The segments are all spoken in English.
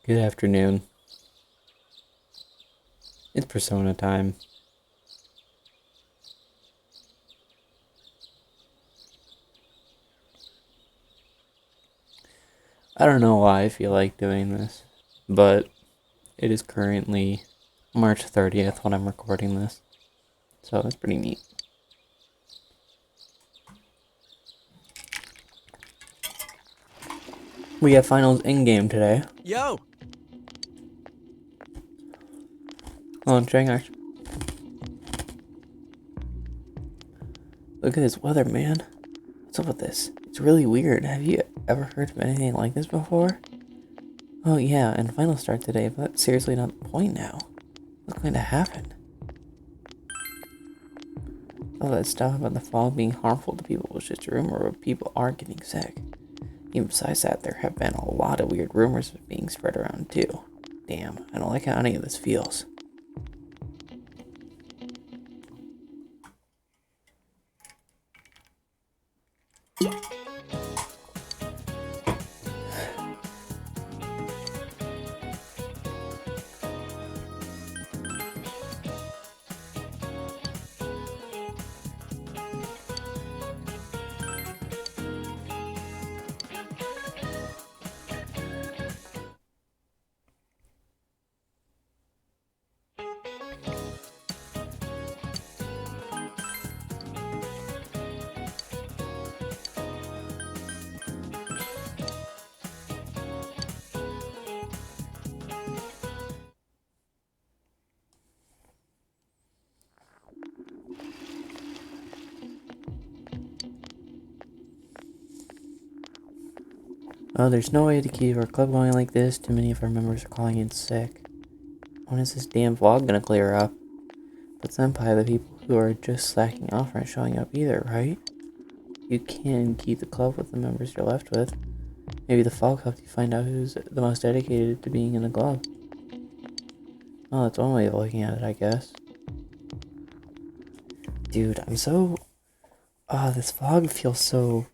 Good afternoon. It's Persona time. I don't know why I feel like doing this, but it is currently March 30th when I'm recording this, so it's pretty neat. We have finals in-game today. Yo! Oh, Shanghai. Look at this weather, man. What's up with this? It's really weird. Have you ever heard of anything like this before? Oh yeah, and finals start today, but that's seriously not the point now. What's going to happen? All that stuff about the fall being harmful to people was just a rumor, but people are getting sick. Even besides that, there have been a lot of weird rumors being spread around too. Damn, I don't like how any of this feels. Oh, there's no way to keep our club going like this. Too many of our members are calling in sick. When is this damn vlog gonna clear up? But Senpai, the people who are just slacking off aren't showing up either, right? You can keep the club with the members you're left with. Maybe the fog helped you find out who's the most dedicated to being in the club. Oh, that's one way of looking at it, I guess. Dude, I'm so... Oh, this fog feels so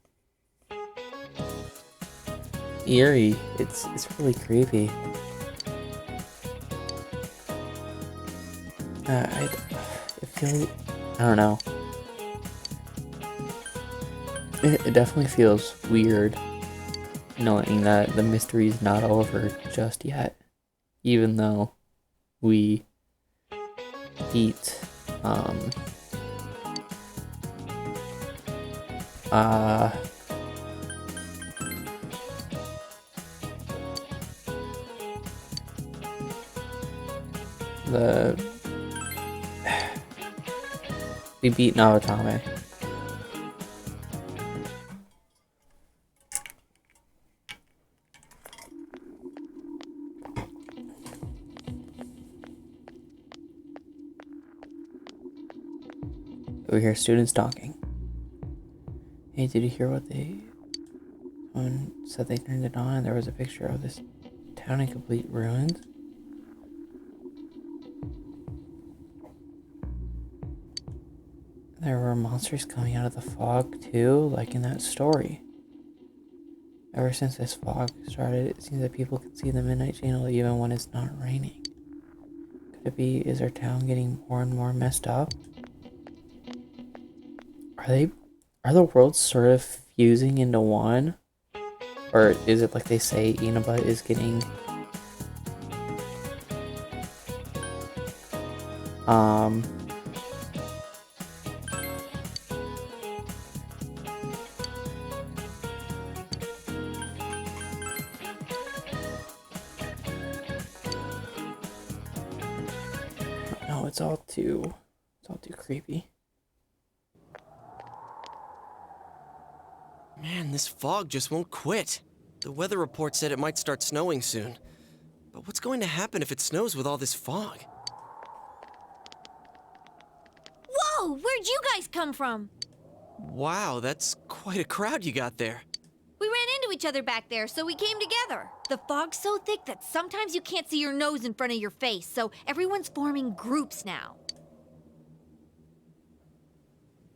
eerie. It's really creepy. It feels... I don't know. It definitely feels weird knowing that the mystery is not over just yet. Even though we beat, uh, the... We beat Naotame. We hear students talking. Hey, did you hear what someone said they turned it on and there was a picture of this town in complete ruins? There were monsters coming out of the fog too, like in that story. Ever since this fog started, it seems that people can see the Midnight Channel even when it's not raining. Could it be, is our town getting more and more messed up? Are the worlds sort of fusing into one? Or is it like they say, Inaba is getting, um... No, it's all too creepy. Man, this fog just won't quit. The weather report said it might start snowing soon. But what's going to happen if it snows with all this fog? Whoa! Where'd you guys come from? Wow, that's quite a crowd you got there. We ran into each other back there, so we came together. The fog's so thick that sometimes you can't see your nose in front of your face, so everyone's forming groups now.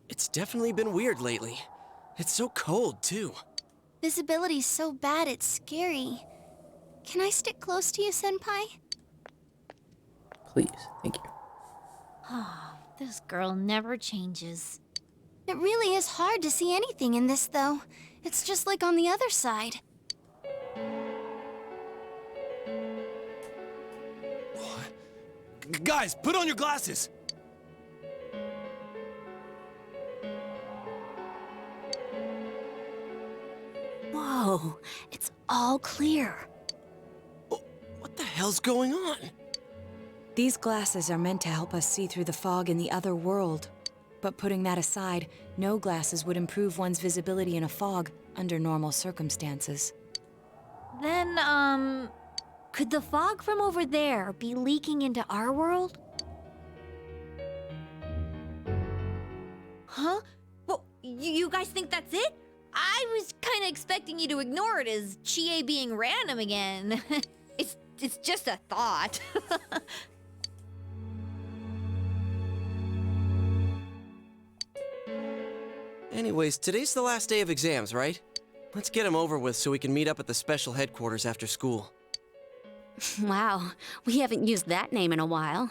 It's definitely been weird lately. It's so cold, too. Visibility's so bad it's scary. Can I stick close to you, Senpai? Please, thank you. This girl never changes. It really is hard to see anything in this, though. It's just like on the other side. Guys, put on your glasses! Whoa, it's all clear. What the hell's going on? These glasses are meant to help us see through the fog in the other world. But putting that aside, no glasses would improve one's visibility in a fog under normal circumstances. Then, could the fog from over there be leaking into our world? Huh? Well, you guys think that's it? I was kind of expecting you to ignore it as Chie being random again. It's just a thought. Anyways, today's the last day of exams, right? Let's get them over with so we can meet up at the special headquarters after school. Wow, we haven't used that name in a while.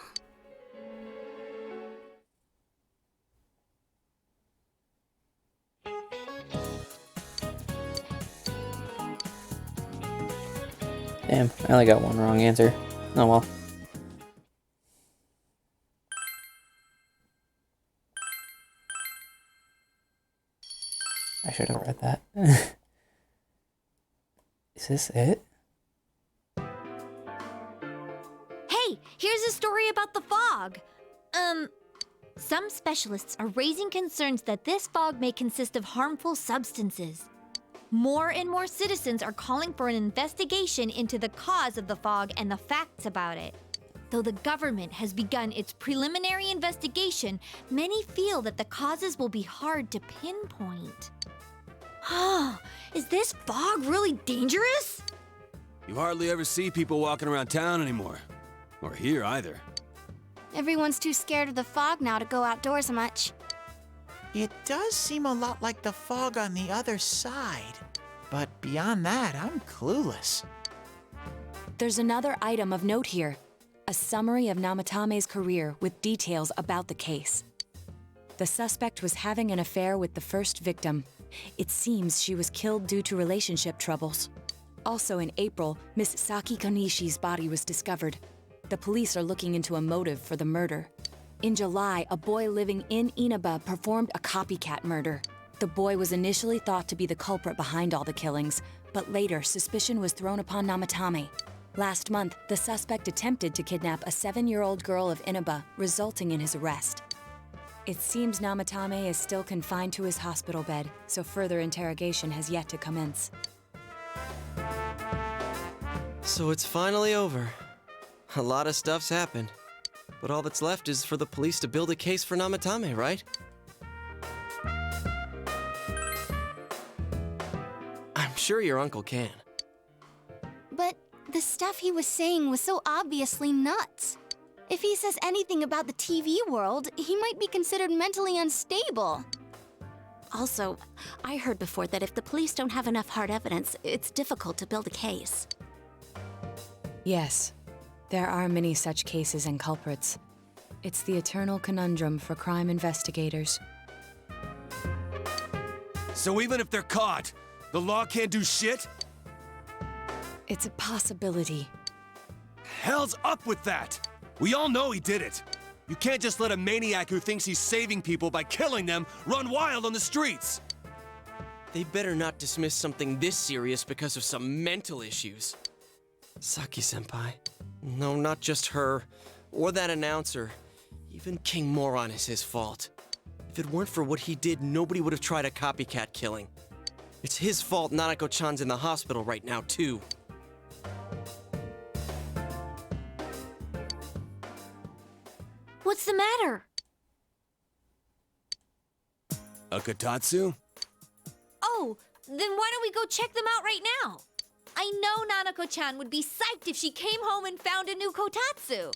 Damn, I only got one wrong answer. Oh well. I should have read that. Is this it? Hey, here's a story about the fog. Some specialists are raising concerns that this fog may consist of harmful substances. More and more citizens are calling for an investigation into the cause of the fog and the facts about it. Though the government has begun its preliminary investigation, many feel that the causes will be hard to pinpoint. Is this fog really dangerous? You hardly ever see people walking around town anymore. Or here either. Everyone's too scared of the fog now to go outdoors much. It does seem a lot like the fog on the other side. But beyond that, I'm clueless. There's another item of note here. A summary of Namatame's career with details about the case. The suspect was having an affair with the first victim. It seems she was killed due to relationship troubles. Also in April, Miss Saki Konishi's body was discovered. The police are looking into a motive for the murder. In July, a boy living in Inaba performed a copycat murder. The boy was initially thought to be the culprit behind all the killings, but later suspicion was thrown upon Namatame. Last month, the suspect attempted to kidnap a 7-year-old girl of Inaba, resulting in his arrest. It seems Namatame is still confined to his hospital bed, so further interrogation has yet to commence. So it's finally over. A lot of stuff's happened. But all that's left is for the police to build a case for Namatame, right? I'm sure your uncle can. But the stuff he was saying was so obviously nuts. If he says anything about the TV world, he might be considered mentally unstable. Also, I heard before that if the police don't have enough hard evidence, it's difficult to build a case. Yes, there are many such cases and culprits. It's the eternal conundrum for crime investigators. So even if they're caught, the law can't do shit? It's a possibility. Hell's up with that! We all know he did it. You can't just let a maniac who thinks he's saving people by killing them run wild on the streets. They better not dismiss something this serious because of some mental issues. Saki-senpai. No, not just her. Or that announcer. Even King Moron is his fault. If it weren't for what he did, nobody would have tried a copycat killing. It's his fault Nanako-chan's in the hospital right now, too. What's the matter? A Kotatsu? Oh, then why don't we go check them out right now? I know Nanako-chan would be psyched if she came home and found a new kotatsu.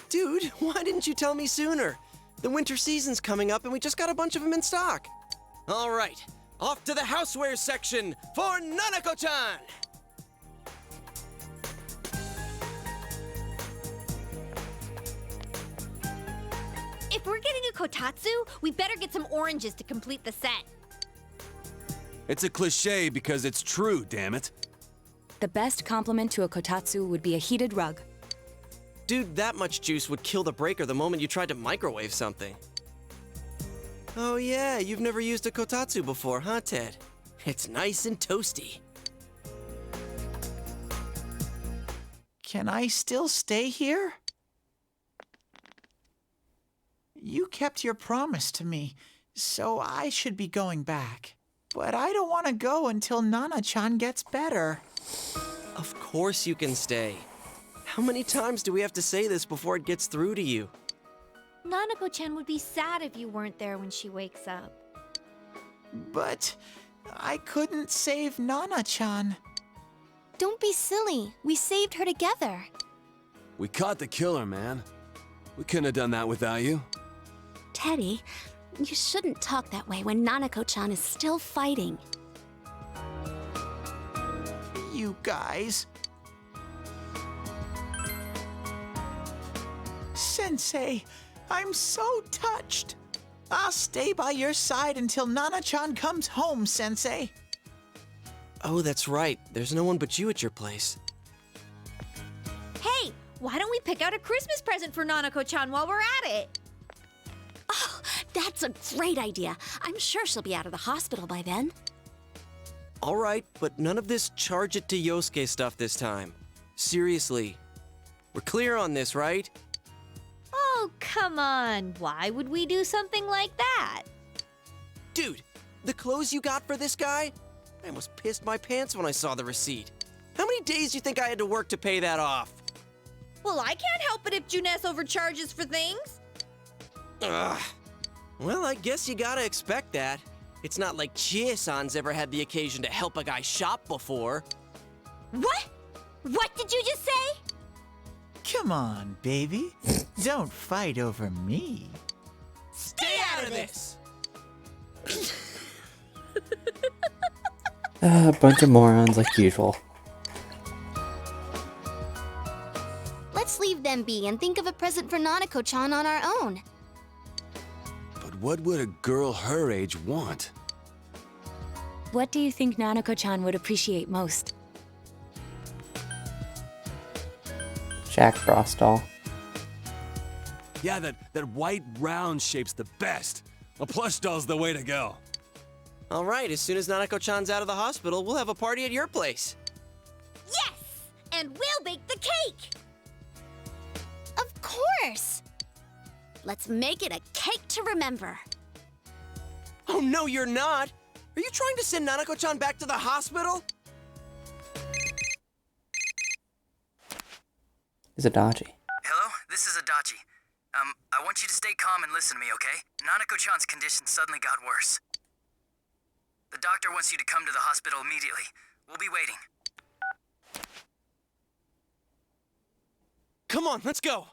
Dude, why didn't you tell me sooner? The winter season's coming up and we just got a bunch of them in stock. All right, off to the housewares section for Nanako-chan! we're getting a kotatsu, we better get some oranges to complete the set. It's a cliche because it's true, damn it. The best compliment to a kotatsu would be a heated rug. Dude, that much juice would kill the breaker the moment you tried to microwave something. Oh yeah, you've never used a kotatsu before, huh, Ted? It's nice and toasty. Can I still stay here? You kept your promise to me, so I should be going back. But I don't want to go until Nana-chan gets better. Of course you can stay. How many times do we have to say this before it gets through to you? Nanako-chan would be sad if you weren't there when she wakes up. But I couldn't save Nana-chan. Don't be silly. We saved her together. We caught the killer, man. We couldn't have done that without you. Teddy, you shouldn't talk that way when Nanako-chan is still fighting. You guys. Sensei, I'm so touched. I'll stay by your side until Nana-chan comes home, Sensei. Oh, that's right. There's no one but you at your place. Hey, why don't we pick out a Christmas present for Nanako-chan while we're at it? Oh, that's a great idea. I'm sure she'll be out of the hospital by then. All right, but none of this charge it to Yosuke stuff this time. Seriously. We're clear on this, right? Oh, come on. Why would we do something like that? Dude, the clothes you got for this guy? I almost pissed my pants when I saw the receipt. How many days do you think I had to work to pay that off? Well, I can't help it if Junes overcharges for things. Ugh. Well, I guess you gotta expect that. It's not like Chie-san's ever had the occasion to help a guy shop before. What? What did you just say? Come on, baby. Don't fight over me. Stay out of this! A bunch of morons like usual. Let's leave them be and think of a present for Nanako-chan on our own. But what would a girl her age want? What do you think Nanako-chan would appreciate most? Jack Frost doll. Yeah, that white round shape's the best. A plush doll's the way to go. All right, as soon as Nanako-chan's out of the hospital, we'll have a party at your place. Yes! And we'll bake the cake! Of course! Let's make it a cake to remember. Oh, no, you're not! Are you trying to send Nanako-chan back to the hospital? Is Adachi. Hello, this is Adachi. I want you to stay calm and listen to me, okay? Nanako-chan's condition suddenly got worse. The doctor wants you to come to the hospital immediately. We'll be waiting. Come on, let's go!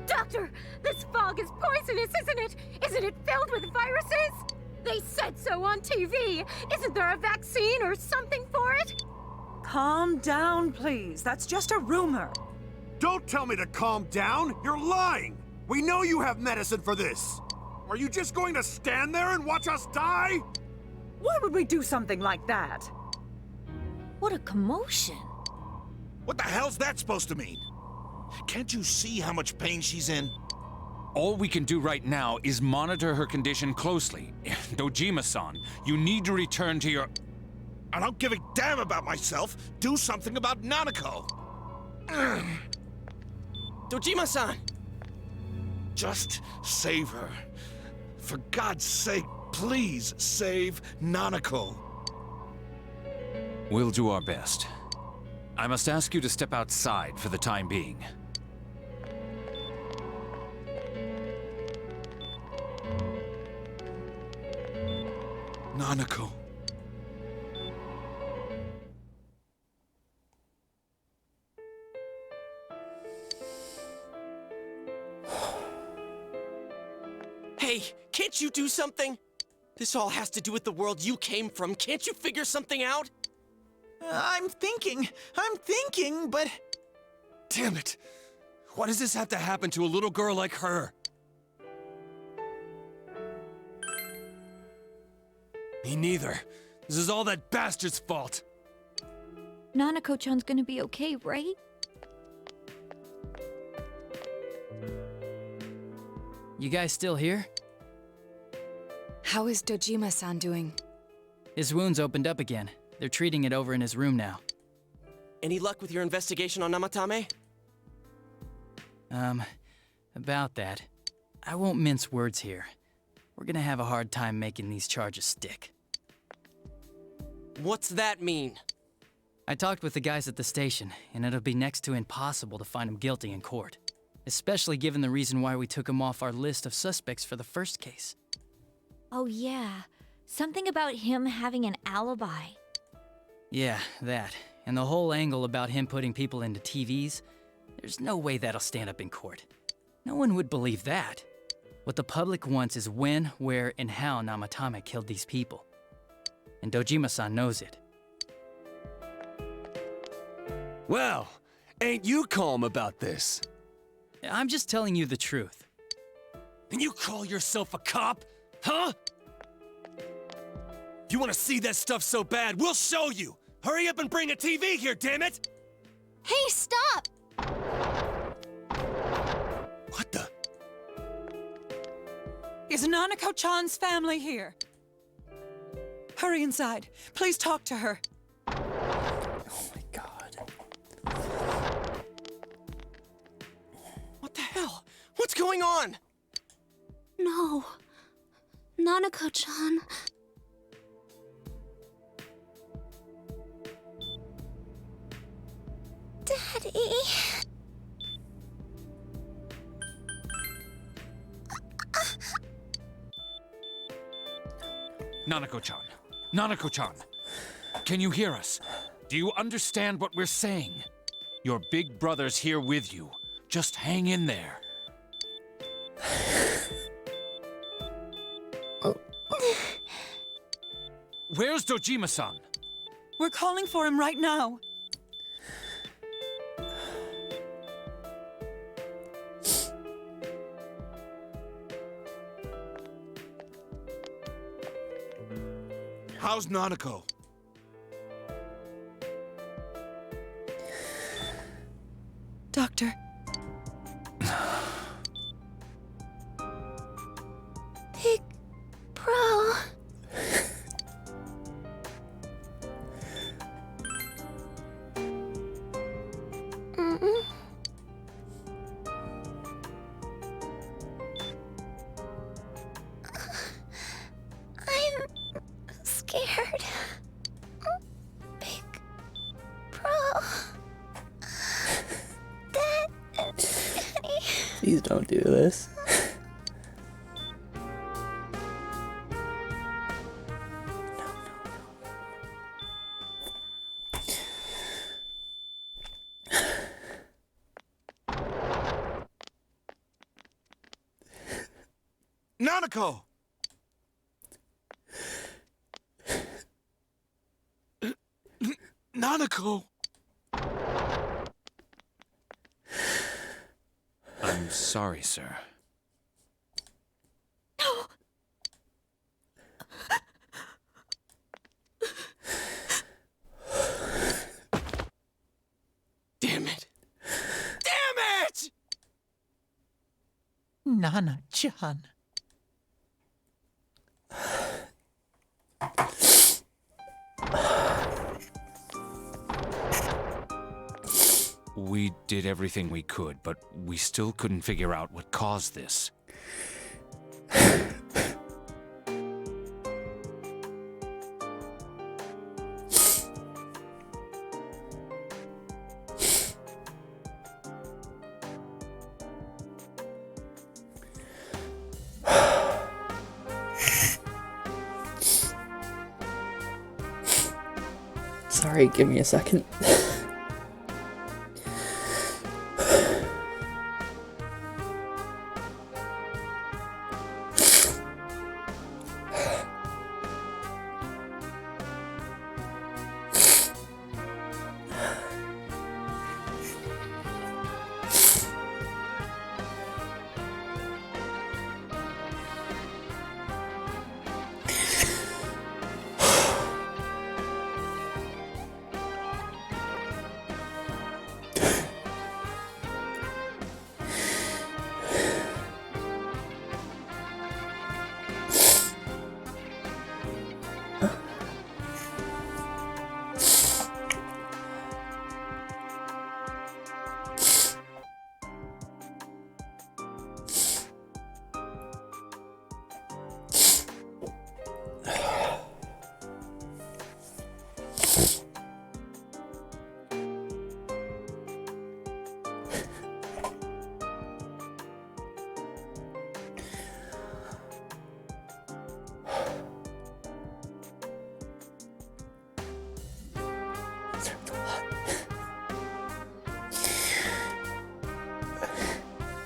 Doctor, this fog is poisonous, isn't it? Isn't it filled with viruses? They said so on TV. Isn't there a vaccine or something for it? Calm down, please. That's just a rumor. Don't tell me to calm down! You're lying! We know you have medicine for this! Are you just going to stand there and watch us die? Why would we do something like that? What a commotion. What the hell's that supposed to mean? Can't you see how much pain she's in? All we can do right now is monitor her condition closely. Dojima-san, you need to return to your... I don't give a damn about myself. Do something about Nanako. Dojima-san! Just save her. For God's sake, please save Nanako. We'll do our best. I must ask you to step outside for the time being. Nanako. Hey, can't you do something? This all has to do with the world you came from. Can't you figure something out? I'm thinking, but... Damn it! Why does this have to happen to a little girl like her? Me neither. This is all that bastard's fault. Nanako-chan's gonna be okay, right? You guys still here? How is Dojima-san doing? His wound's opened up again. They're treating it over in his room now. Any luck with your investigation on Namatame? About that. I won't mince words here. We're gonna have a hard time making these charges stick. What's that mean? I talked with the guys at the station, and it'll be next to impossible to find him guilty in court. Especially given the reason why we took him off our list of suspects for the first case. Oh yeah, something about him having an alibi. Yeah, that. And the whole angle about him putting people into TVs, there's no way that'll stand up in court. No one would believe that. What the public wants is when, where, and how Namatame killed these people. And Dojima-san knows it. Well, ain't you calm about this? I'm just telling you the truth. And you call yourself a cop? Huh? If you want to see that stuff so bad, we'll show you! Hurry up and bring a TV here, damn it! Hey, stop! What the? Is Nanako-chan's family here? Hurry inside. Please talk to her. Oh my god. What the hell? What's going on? No. Nanako-chan. Daddy. Nanako-chan. Nanako-chan. Can you hear us? Do you understand what we're saying? Your big brother's here with you. Just hang in there. Where's Dojima-san? We're calling for him right now. How's Nanako? Doctor. Big bro. I'm scared. Big bro. Daddy. Please don't do this. Nanako! Nanako! I'm sorry, sir. No. Damn it! Damn it! Nana-chan. We did everything we could, but we still couldn't figure out what caused this. Sorry, give me a second.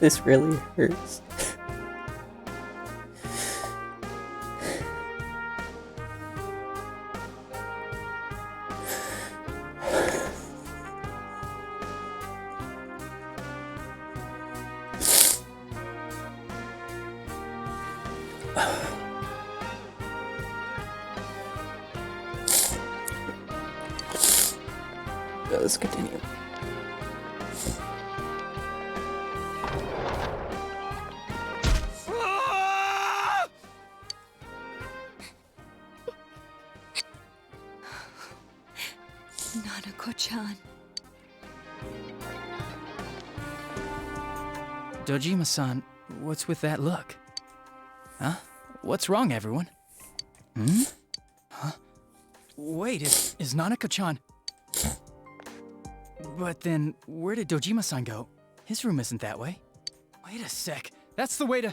This really hurts. Let's continue. Nanako-chan. Dojima-san, what's with that look? Huh? What's wrong, everyone? Huh? Wait, is Nanako-chan... But then, where did Dojima-san go? His room isn't that way. Wait a sec. That's the way to...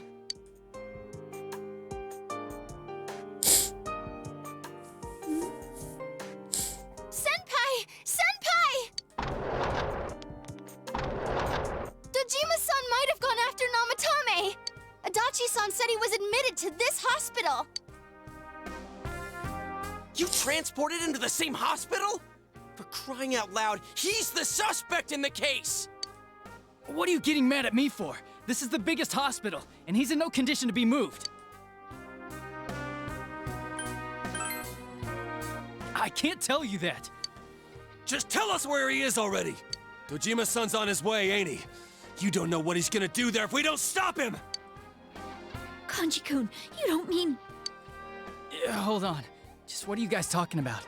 Senpai! Senpai! Dojima-san might have gone after Namatame! Adachi-san said he was admitted to this hospital! You transported him to the same hospital? For crying out loud, he's the suspect in the case! What are you getting mad at me for? This is the biggest hospital, and he's in no condition to be moved. I can't tell you that. Just tell us where he is already! Dojima-san's on his way, ain't he? You don't know what he's gonna do there if we don't stop him! Kanji-kun, you don't mean... Hold on. Just what are you guys talking about?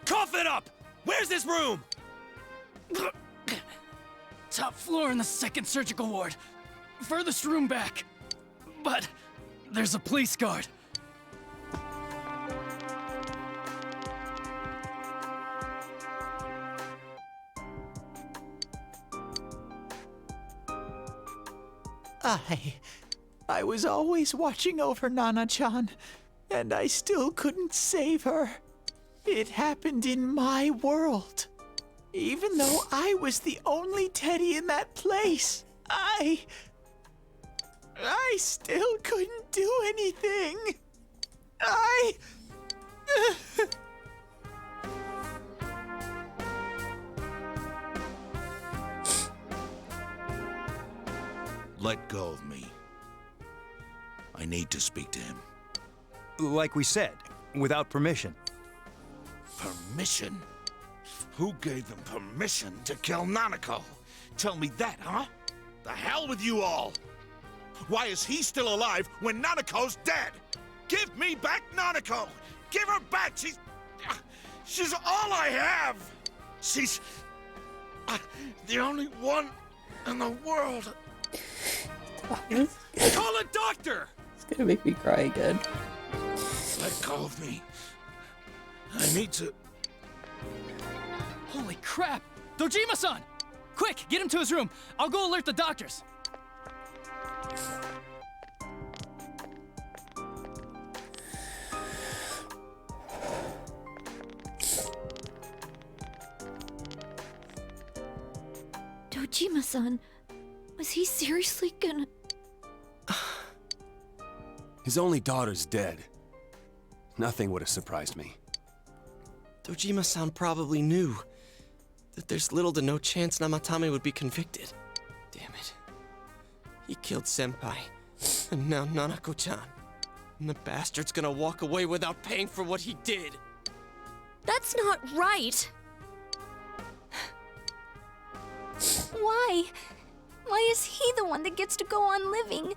Cough it up! Where's his room? Top floor in the second surgical ward. Furthest room back. But there's a police guard. I was always watching over Nana-chan, and I still couldn't save her. It happened in my world. Even though I was the only Teddy in that place, I still couldn't do anything. Let go of me. I need to speak to him. Like we said, without permission. Permission? Who gave them permission to kill Nanako? Tell me that, huh? The hell with you all! Why is he still alive when Nanako's dead? Give me back Nanako! Give her back! She's all I have! She's... the only one in the world. Call a doctor! It's gonna make me cry again. Let go of me. I need to... Holy crap! Dojima-san! Quick, get him to his room. I'll go alert the doctors. Dojima-san, was he seriously gonna... His only daughter's dead. Nothing would have surprised me. Dojima-san probably knew that there's little to no chance Namatame would be convicted. Damn it. He killed Senpai, and now Nanako-chan. And the bastard's gonna walk away without paying for what he did. That's not right! Why? Why is he the one that gets to go on living?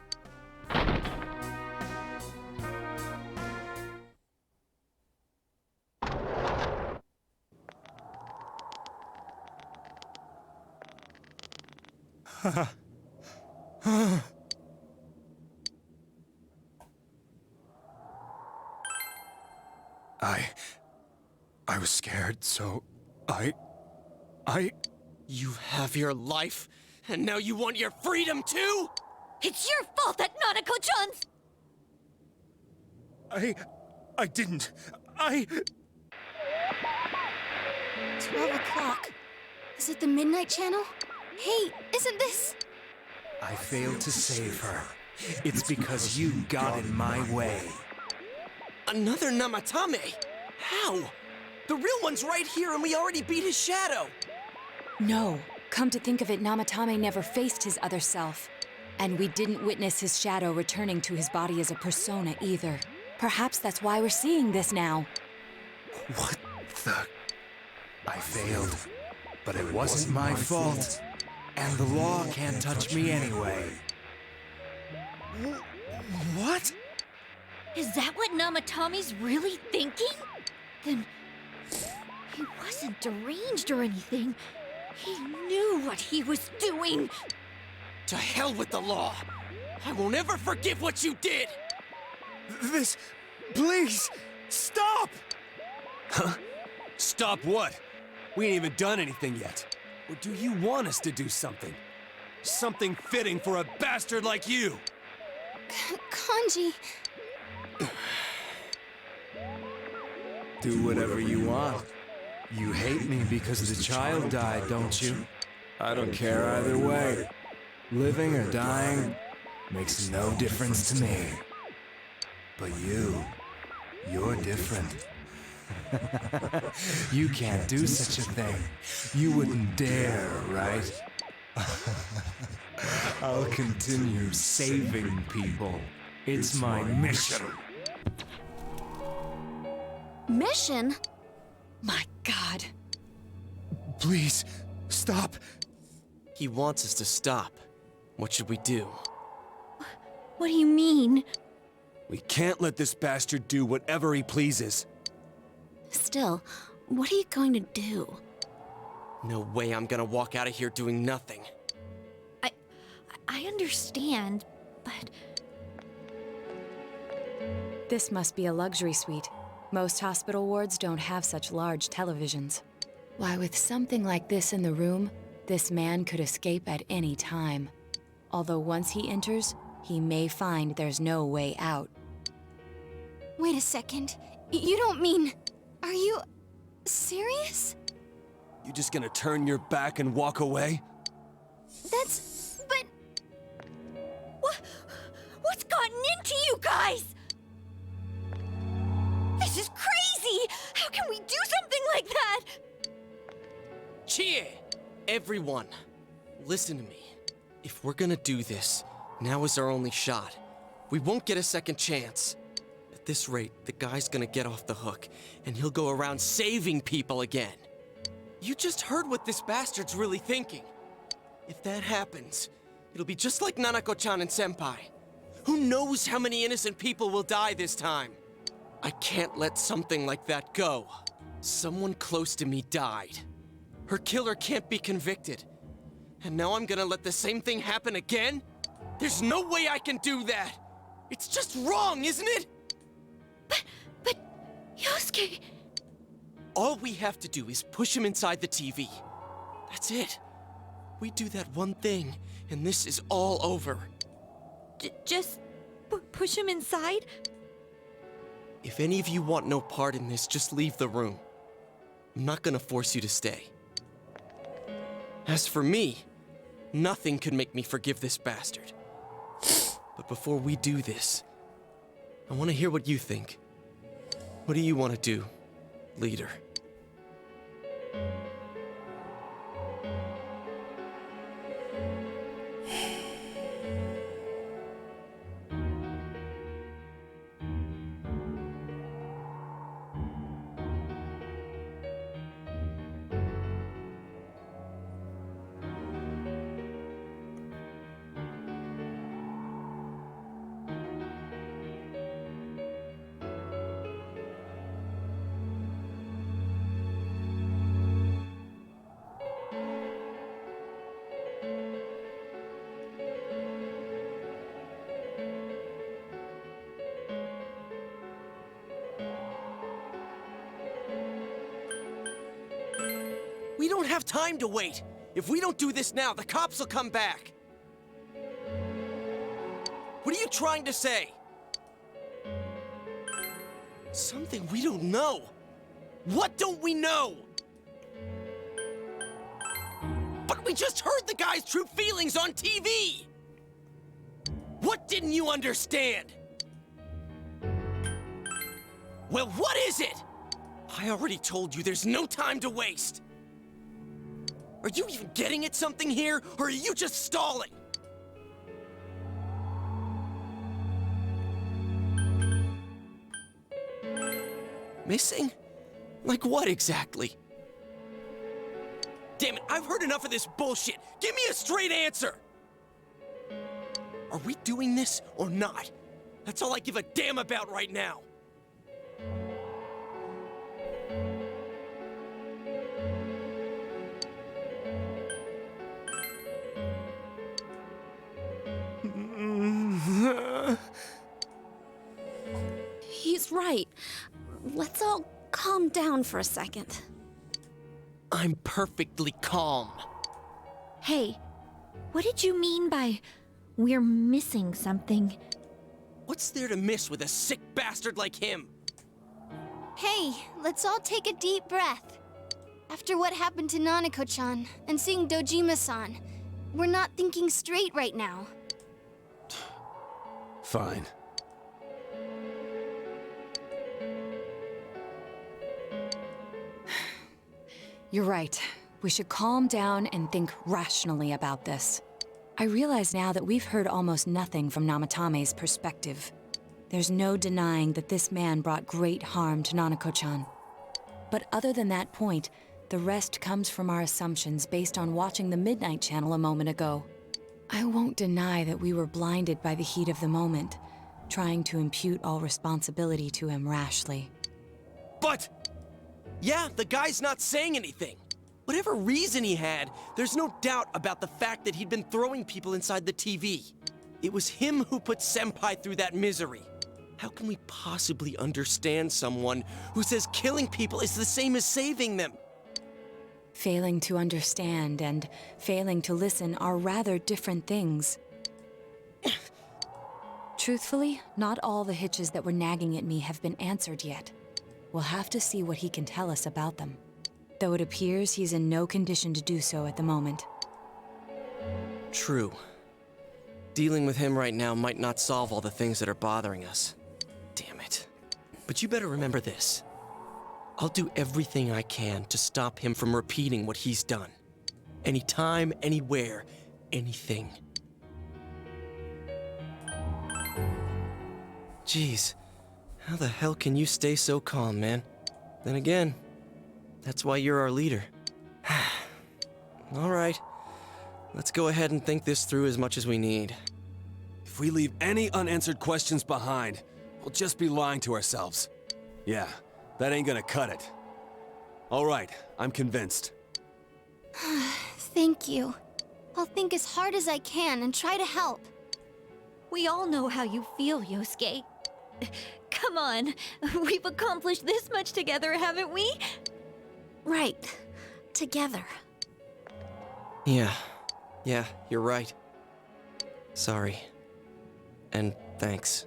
I was scared, so I... You have your life, and now you want your freedom too? It's your fault that Nanako-chan's... I didn't. 12 o'clock. Is it the Midnight Channel? Hey, isn't this... I failed to save her. It's because you got in my way. Another Namatame? How? The real one's right here and we already beat his shadow. No. Come to think of it, Namatame never faced his other self. And we didn't witness his shadow returning to his body as a persona either. Perhaps that's why we're seeing this now. What the... I failed. But it wasn't my fault. And the law can't touch me anyway. What? Is that what Namatame's really thinking? Then he wasn't deranged or anything. He knew what he was doing. To hell with the law. I won't ever forgive what you did. This... Please! Stop! Huh? Stop what? We ain't even done anything yet. Or do you want us to do something? Something fitting for a bastard like you! Kanji... Do whatever you want. You hate me because the child died, don't you? I don't care either way. Living or dying makes no difference to me. But you're different. You can't do such a thing. You wouldn't dare, right? I'll continue saving people. It's my mission. Mission? My God. Please, stop. He wants us to stop. What should we do? What do you mean? We can't let this bastard do whatever he pleases. Still, what are you going to do? No way I'm gonna walk out of here doing nothing. I understand, but... This must be a luxury suite. Most hospital wards don't have such large televisions. Why, with something like this in the room, this man could escape at any time. Although once he enters, he may find there's no way out. Wait a second. You don't mean... Are you... serious? You just gonna turn your back and walk away? That's... but... What's gotten into you guys? This is crazy! How can we do something like that? Chie! Everyone, listen to me. If we're gonna do this, now is our only shot. We won't get a second chance. At this rate, the guy's gonna get off the hook, and he'll go around saving people again. You just heard what this bastard's really thinking. If that happens, it'll be just like Nanako-chan and Senpai. Who knows how many innocent people will die this time? I can't let something like that go. Someone close to me died. Her killer can't be convicted. And now I'm gonna let the same thing happen again? There's no way I can do that! It's just wrong, isn't it? But... Yosuke... All we have to do is push him inside the TV. That's it. We do that one thing, and this is all over. Just... push him inside? If any of you want no part in this, just leave the room. I'm not gonna force you to stay. As for me, nothing could make me forgive this bastard. But before we do this, I want to hear what you think. What do you want to do, leader? We don't have time to wait. If we don't do this now, the cops will come back. What are you trying to say? Something we don't know. What don't we know? But we just heard the guy's true feelings on TV! What didn't you understand? Well, what is it? I already told you there's no time to waste. Are you even getting at something here, or are you just stalling? Missing? Like what exactly? Damn it, I've heard enough of this bullshit. Give me a straight answer! Are we doing this or not? That's all I give a damn about right now. He's right. Let's all calm down for a second. I'm perfectly calm. Hey, what did you mean by we're missing something? What's there to miss with a sick bastard like him? Hey, let's all take a deep breath. After what happened to Nanako-chan and seeing Dojima-san, we're not thinking straight right now. Fine. You're right. We should calm down and think rationally about this. I realize now that we've heard almost nothing from Namatame's perspective. There's no denying that this man brought great harm to Nanako-chan. But other than that point, the rest comes from our assumptions based on watching the Midnight Channel a moment ago. I won't deny that we were blinded by the heat of the moment, trying to impute all responsibility to him rashly. But... yeah, the guy's not saying anything. Whatever reason he had, there's no doubt about the fact that he'd been throwing people inside the TV. It was him who put Senpai through that misery. How can we possibly understand someone who says killing people is the same as saving them? Failing to understand and failing to listen are rather different things. Truthfully, not all the hitches that were nagging at me have been answered yet. We'll have to see what he can tell us about them. Though it appears he's in no condition to do so at the moment. True. Dealing with him right now might not solve all the things that are bothering us. Damn it. But you better remember this. I'll do everything I can to stop him from repeating what he's done. Anytime, anywhere, anything. Jeez, how the hell can you stay so calm, man? Then again, that's why you're our leader. All right, let's go ahead and think this through as much as we need. If we leave any unanswered questions behind, we'll just be lying to ourselves. Yeah, that ain't gonna cut it. All right, I'm convinced. Thank you. I'll think as hard as I can and try to help. We all know how you feel, Yosuke. Come on, we've accomplished this much together, haven't we? Right. Together. Yeah, you're right. Sorry. And thanks.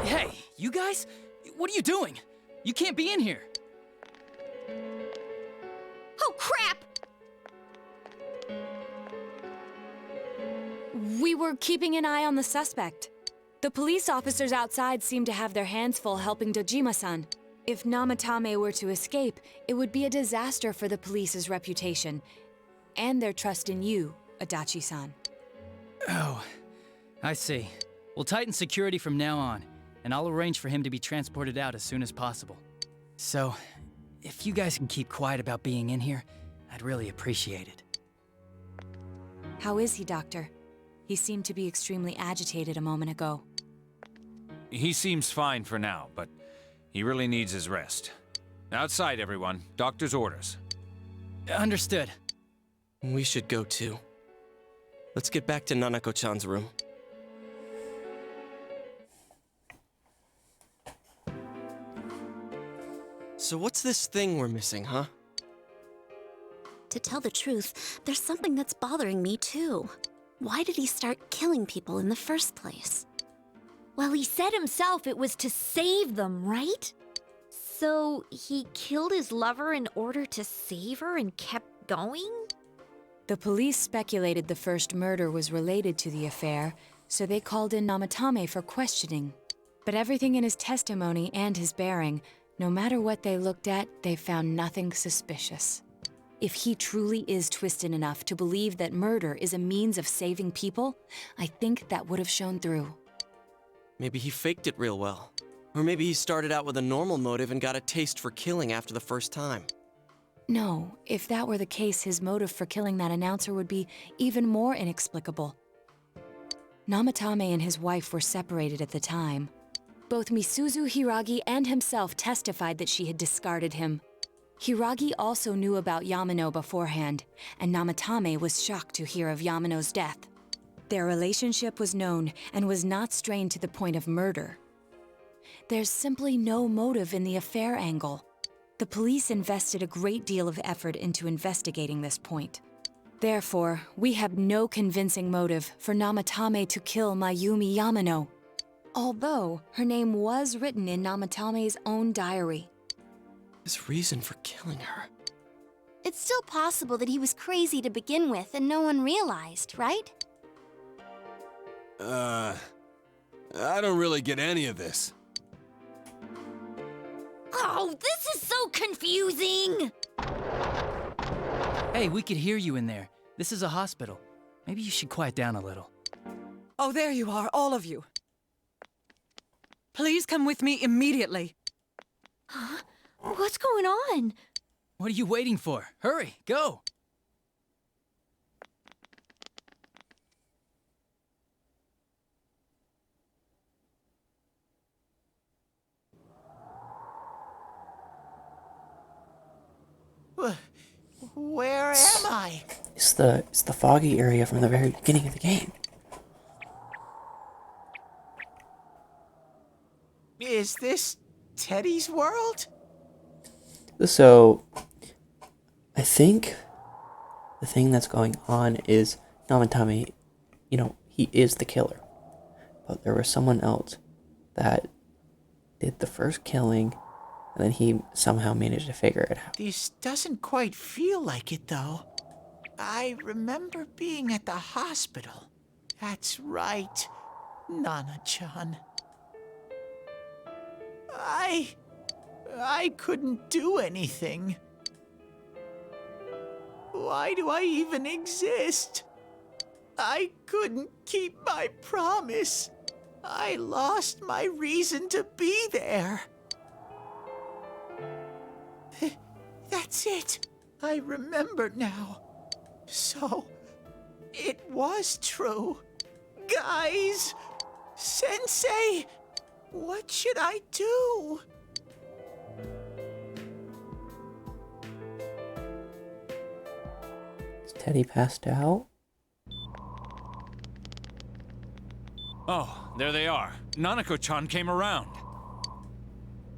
Hey, you guys? What are you doing? You can't be in here. Oh, crap! We were keeping an eye on the suspect. The police officers outside seem to have their hands full helping Dojima-san. If Namatame were to escape, it would be a disaster for the police's reputation. And their trust in you, Adachi-san. Oh, I see. We'll tighten security from now on, and I'll arrange for him to be transported out as soon as possible. So, if you guys can keep quiet about being in here, I'd really appreciate it. How is he, Doctor? He seemed to be extremely agitated a moment ago. He seems fine for now, but he really needs his rest. Outside, everyone. Doctor's orders. Understood. We should go too. Let's get back to Nanako-chan's room. So what's this thing we're missing, huh? To tell the truth, there's something that's bothering me too. Why did he start killing people in the first place? Well, he said himself it was to save them, right? So he killed his lover in order to save her and kept going? The police speculated the first murder was related to the affair, so they called in Namatame for questioning. But everything in his testimony and his bearing, no matter what they looked at, they found nothing suspicious. If he truly is twisted enough to believe that murder is a means of saving people, I think that would have shown through. Maybe he faked it real well. Or maybe he started out with a normal motive and got a taste for killing after the first time. No, if that were the case, his motive for killing that announcer would be even more inexplicable. Namatame and his wife were separated at the time. Both Misuzu Hiragi and himself testified that she had discarded him. Hiragi also knew about Yamano beforehand, and Namatame was shocked to hear of Yamano's death. Their relationship was known and was not strained to the point of murder. There's simply no motive in the affair angle. The police invested a great deal of effort into investigating this point. Therefore, we have no convincing motive for Namatame to kill Mayumi Yamano, although her name was written in Namatame's own diary. His reason for killing her. It's still possible that he was crazy to begin with and no one realized, right? I don't really get any of this. Oh, this is so confusing! Hey, we could hear you in there. This is a hospital. Maybe you should quiet down a little. Oh, there you are, all of you. Please come with me immediately. Huh? What's going on? What are you waiting for? Hurry, go! Where am I? It's the foggy area from the very beginning of the game. Is this Teddy's world? So, I think the thing that's going on is Namatame, he is the killer. But there was someone else that did the first killing, and then he somehow managed to figure it out. This doesn't quite feel like it, though. I remember being at the hospital. That's right, Nana-chan. I couldn't do anything. Why do I even exist? I couldn't keep my promise. I lost my reason to be there. That's it. I remember now. So, it was true. Guys! Sensei! What should I do? Is Teddy passed out? Oh, there they are. Nanako-chan came around.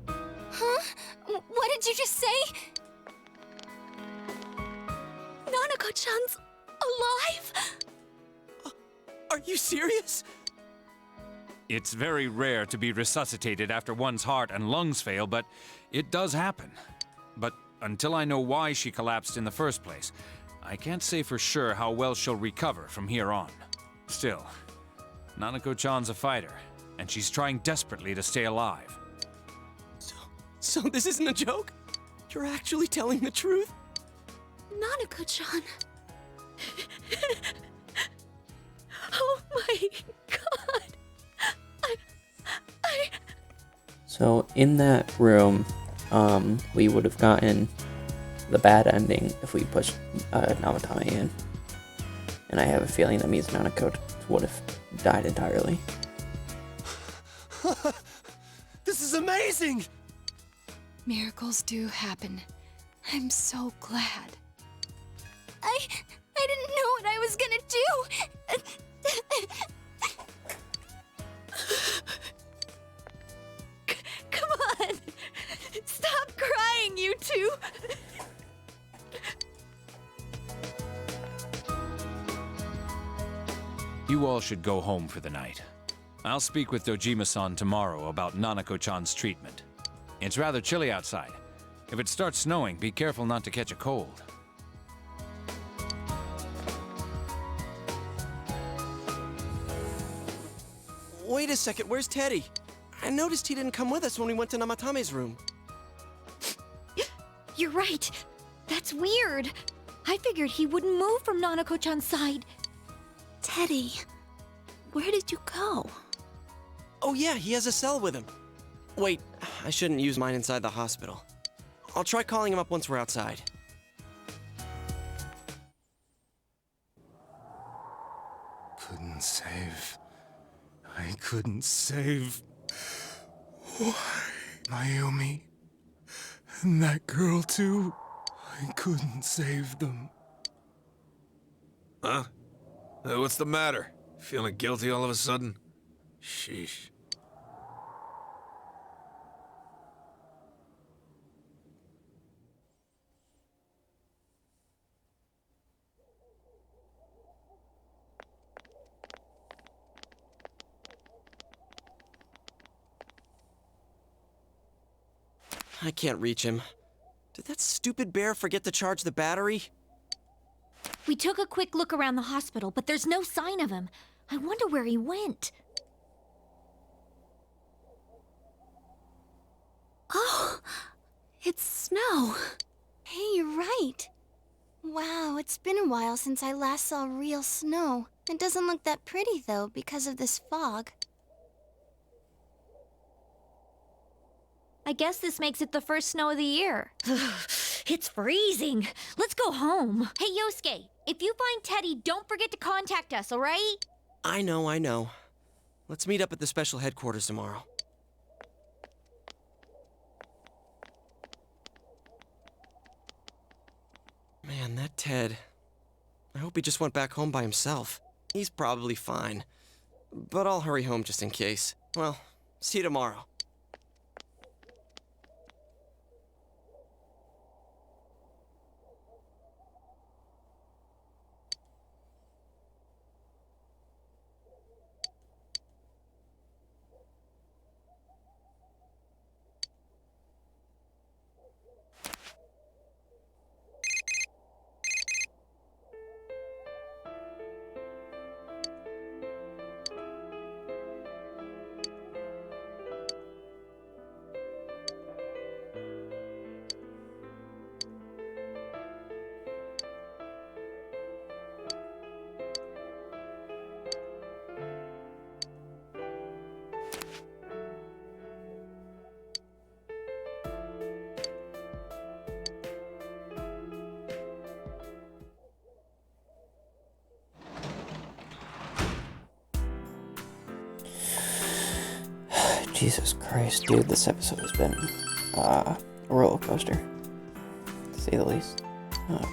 Huh? What did you just say? Nanako-chan's alive? Are you serious? It's very rare to be resuscitated after one's heart and lungs fail, but it does happen. But until I know why she collapsed in the first place, I can't say for sure how well she'll recover from here on. Still, Nanako-chan's a fighter, and she's trying desperately to stay alive. So this isn't a joke? You're actually telling the truth? Nanako-chan. Oh my god. So in that room, we would have gotten the bad ending if we pushed Namatame in. And I have a feeling that means Nanako would have died entirely. This is amazing! Miracles do happen. I'm so glad. I didn't know what I was gonna do. Come on! Stop crying, you two! You all should go home for the night. I'll speak with Dojima-san tomorrow about Nanako-chan's treatment. It's rather chilly outside. If it starts snowing, be careful not to catch a cold. Wait a second, where's Teddy? I noticed he didn't come with us when we went to Namatame's room. You're right. That's weird. I figured he wouldn't move from Nanako-chan's side. Teddy, where did you go? Oh yeah, he has a cell with him. Wait, I shouldn't use mine inside the hospital. I'll try calling him up once we're outside. Couldn't save. I couldn't save. Why? Mayumi. And that girl, too. I couldn't save them. Huh? What's the matter? Feeling guilty all of a sudden? Sheesh. I can't reach him. Did that stupid bear forget to charge the battery? We took a quick look around the hospital, but there's no sign of him. I wonder where he went. Oh, it's snow. Hey, you're right. Wow, it's been a while since I last saw real snow. It doesn't look that pretty, though, because of this fog. I guess this makes it the first snow of the year. It's freezing. Let's go home. Hey, Yosuke, if you find Teddy, don't forget to contact us, all right? I know. Let's meet up at the special headquarters tomorrow. Man, that Ted. I hope he just went back home by himself. He's probably fine. But I'll hurry home just in case. Well, see you tomorrow. Jesus Christ, dude, this episode has been a roller coaster, to say the least. Yeah,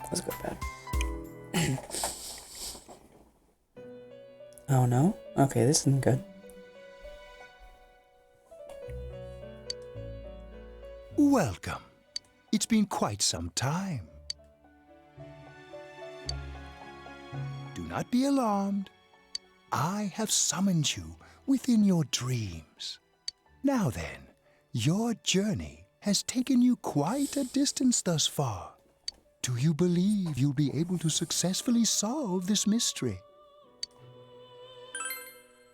let's go to bed. Oh no? Okay, this isn't good. Welcome. It's been quite some time. Do not be alarmed. I have summoned you within your dreams. Now then, your journey has taken you quite a distance thus far. Do you believe you'll be able to successfully solve this mystery?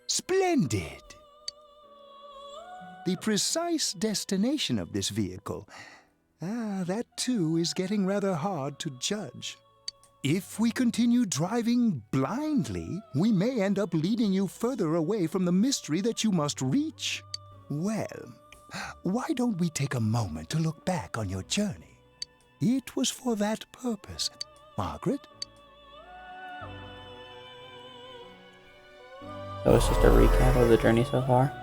Splendid! The precise destination of this vehicle, that too is getting rather hard to judge. If we continue driving blindly, we may end up leading you further away from the mystery that you must reach. Well, why don't we take a moment to look back on your journey? It was for that purpose, Margaret. So it's just a recap of the journey so far?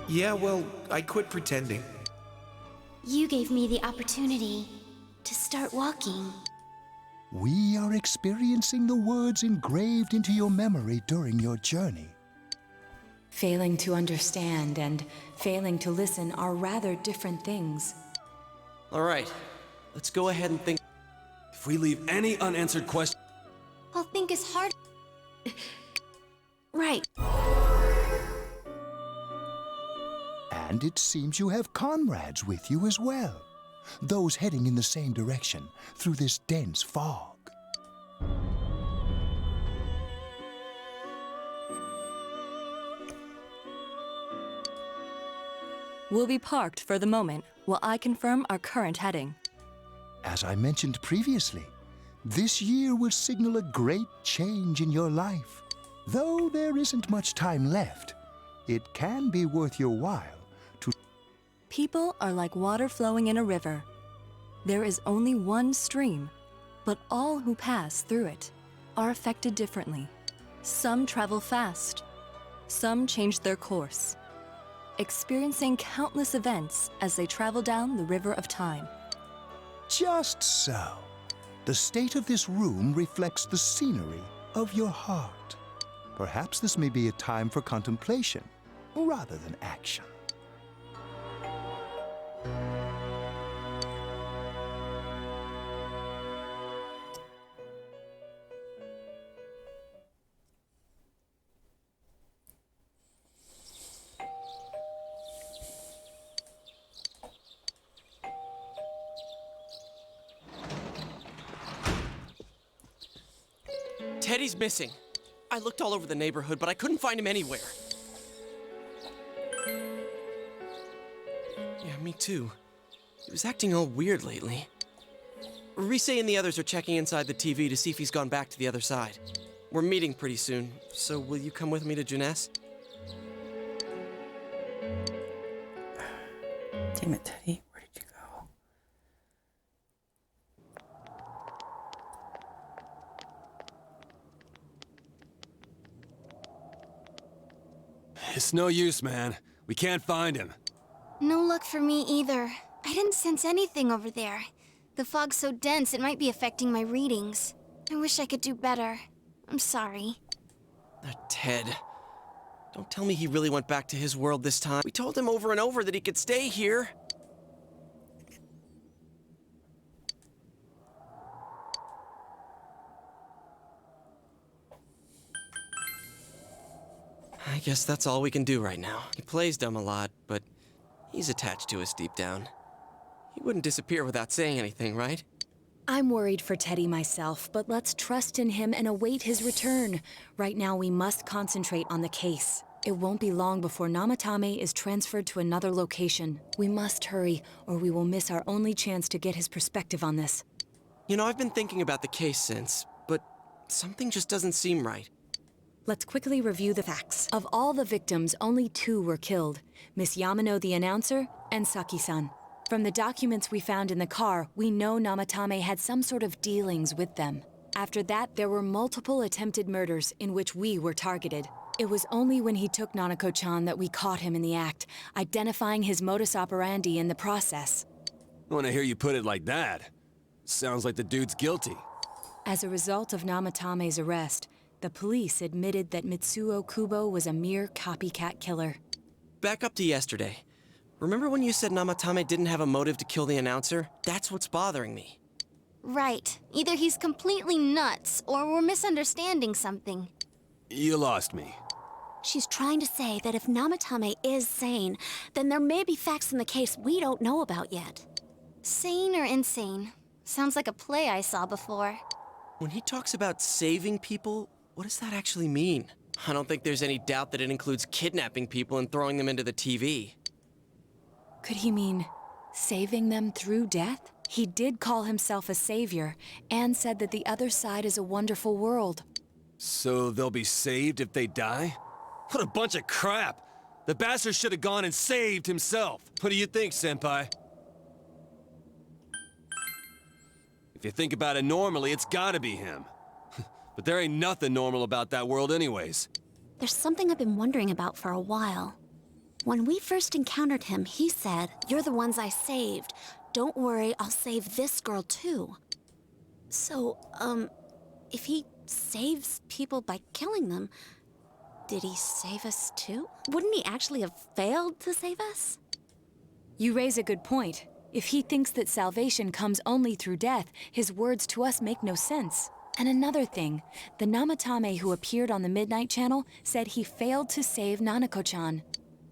Yeah, well, I quit pretending. You gave me the opportunity to start walking. We are experiencing the words engraved into your memory during your journey. Failing to understand and failing to listen are rather different things. All right, let's go ahead and think. If we leave any unanswered questions... I'll think as hard... Right. And it seems you have comrades with you as well. Those heading in the same direction through this dense fog. We'll be parked for the moment while I confirm our current heading. As I mentioned previously, this year will signal a great change in your life. Though there isn't much time left, it can be worth your while to... People are like water flowing in a river. There is only one stream, but all who pass through it are affected differently. Some travel fast, some change their course, experiencing countless events as they travel down the river of time. Just so. The state of this room reflects the scenery of your heart. Perhaps this may be a time for contemplation rather than action. Teddy's missing. I looked all over the neighborhood, but I couldn't find him anywhere. Yeah, me too. He was acting all weird lately. Rise and the others are checking inside the TV to see if he's gone back to the other side. We're meeting pretty soon, so will you come with me to Jeunesse? Damn it, Teddy. Where did you go? It's no use, man. We can't find him. No luck for me either. I didn't sense anything over there. The fog's so dense it might be affecting my readings. I wish I could do better. I'm sorry. Ted. Don't tell me he really went back to his world this time. We told him over and over that he could stay here. I guess that's all we can do right now. He plays dumb a lot, but he's attached to us deep down. He wouldn't disappear without saying anything, right? I'm worried for Teddy myself, but let's trust in him and await his return. Right now, we must concentrate on the case. It won't be long before Namatame is transferred to another location. We must hurry, or we will miss our only chance to get his perspective on this. You know, I've been thinking about the case since, but something just doesn't seem right. Let's quickly review the facts. Of all the victims, only 2 were killed. Miss Yamano the announcer, and Saki-san. From the documents we found in the car, we know Namatame had some sort of dealings with them. After that, there were multiple attempted murders in which we were targeted. It was only when he took Nanako-chan that we caught him in the act, identifying his modus operandi in the process. When I hear you put it like that, sounds like the dude's guilty. As a result of Namatame's arrest, the police admitted that Mitsuo Kubo was a mere copycat killer. Back up to yesterday. Remember when you said Namatame didn't have a motive to kill the announcer? That's what's bothering me. Right. Either he's completely nuts, or we're misunderstanding something. You lost me. She's trying to say that if Namatame is sane, then there may be facts in the case we don't know about yet. Sane or insane? Sounds like a play I saw before. When he talks about saving people, what does that actually mean? I don't think there's any doubt that it includes kidnapping people and throwing them into the TV. Could he mean saving them through death? He did call himself a savior and said that the other side is a wonderful world. So they'll be saved if they die? What a bunch of crap! The bastard should have gone and saved himself. What do you think, Senpai? If you think about it normally, it's gotta be him. But there ain't nothing normal about that world anyways. There's something I've been wondering about for a while. When we first encountered him, he said, "You're the ones I saved. Don't worry, I'll save this girl too." So, if he saves people by killing them, did he save us too? Wouldn't he actually have failed to save us? You raise a good point. If he thinks that salvation comes only through death, his words to us make no sense. And another thing, the Namatame who appeared on the Midnight Channel said he failed to save Nanako-chan.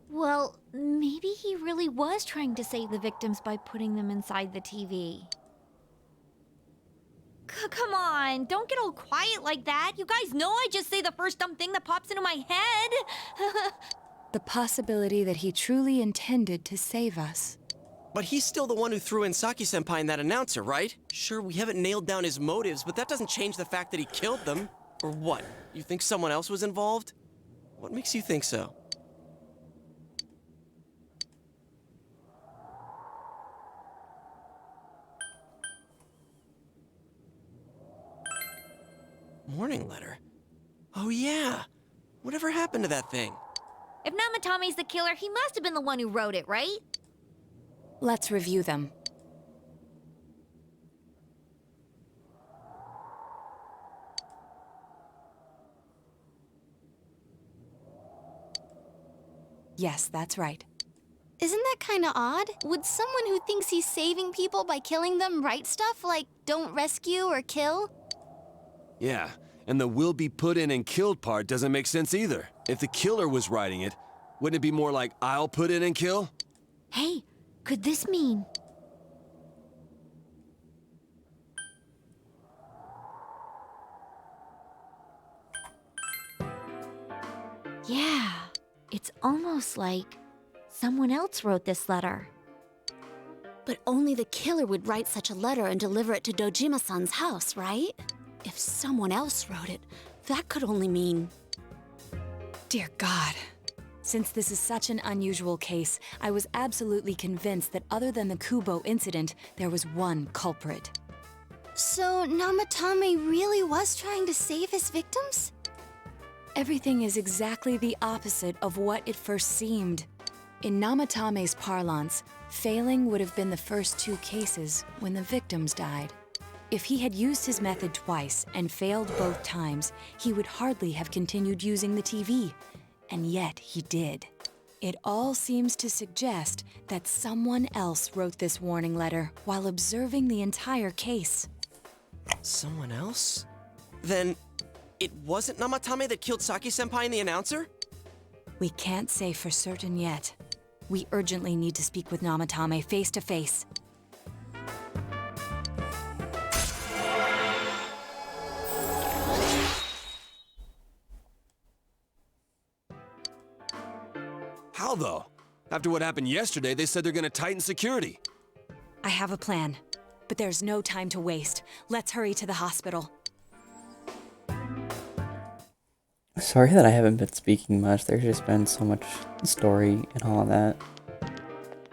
Well, maybe he really was trying to save the victims by putting them inside the TV. Come on, don't get all quiet like that. You guys know I just say the first dumb thing that pops into my head. The possibility that he truly intended to save us. But he's still the one who threw in Saki-senpai in that announcer, right? Sure, we haven't nailed down his motives, but that doesn't change the fact that he killed them. Or what? You think someone else was involved? What makes you think so? Morning letter? Oh yeah! Whatever happened to that thing? If Namatame's the killer, he must have been the one who wrote it, right? Let's review them. Yes, that's right. Isn't that kinda odd? Would someone who thinks he's saving people by killing them write stuff like, "Don't rescue or kill"? Yeah, and the "will be put in and killed" part doesn't make sense either. If the killer was writing it, wouldn't it be more like, "I'll put in and kill"? Hey, could this mean... Yeah, it's almost like someone else wrote this letter. But only the killer would write such a letter and deliver it to Dojima-san's house, right? If someone else wrote it, that could only mean... Dear God. Since this is such an unusual case, I was absolutely convinced that other than the Kubo incident, there was one culprit. So Namatame really was trying to save his victims? Everything is exactly the opposite of what it first seemed. In Namatame's parlance, failing would have been the first two cases when the victims died. If he had used his method twice and failed both times, he would hardly have continued using the TV. And yet he did. It all seems to suggest that someone else wrote this warning letter while observing the entire case. Someone else? Then it wasn't Namatame that killed Saki-senpai in the announcer? We can't say for certain yet. We urgently need to speak with Namatame face to face. How though? After what happened yesterday, they said they're gonna tighten security. I have a plan, but there's no time to waste. Let's hurry to the hospital. Sorry that I haven't been speaking much. There's just been so much story and all of that.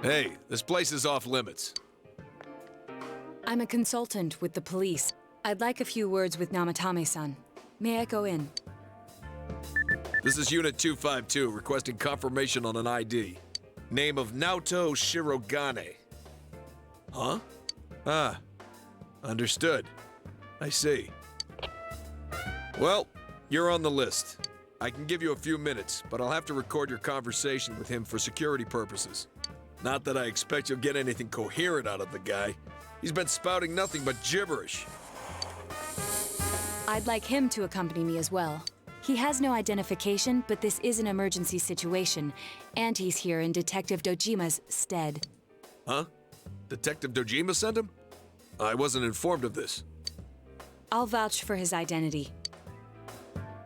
Hey, this place is off limits. I'm a consultant with the police. I'd like a few words with Namatame-san. May I go in? This is Unit 252, requesting confirmation on an ID. Name of Naoto Shirogane. Huh? Ah, understood. I see. Well, you're on the list. I can give you a few minutes, but I'll have to record your conversation with him for security purposes. Not that I expect you'll get anything coherent out of the guy. He's been spouting nothing but gibberish. I'd like him to accompany me as well. He has no identification, but this is an emergency situation, and he's here in Detective Dojima's stead. Huh? Detective Dojima sent him? I wasn't informed of this. I'll vouch for his identity.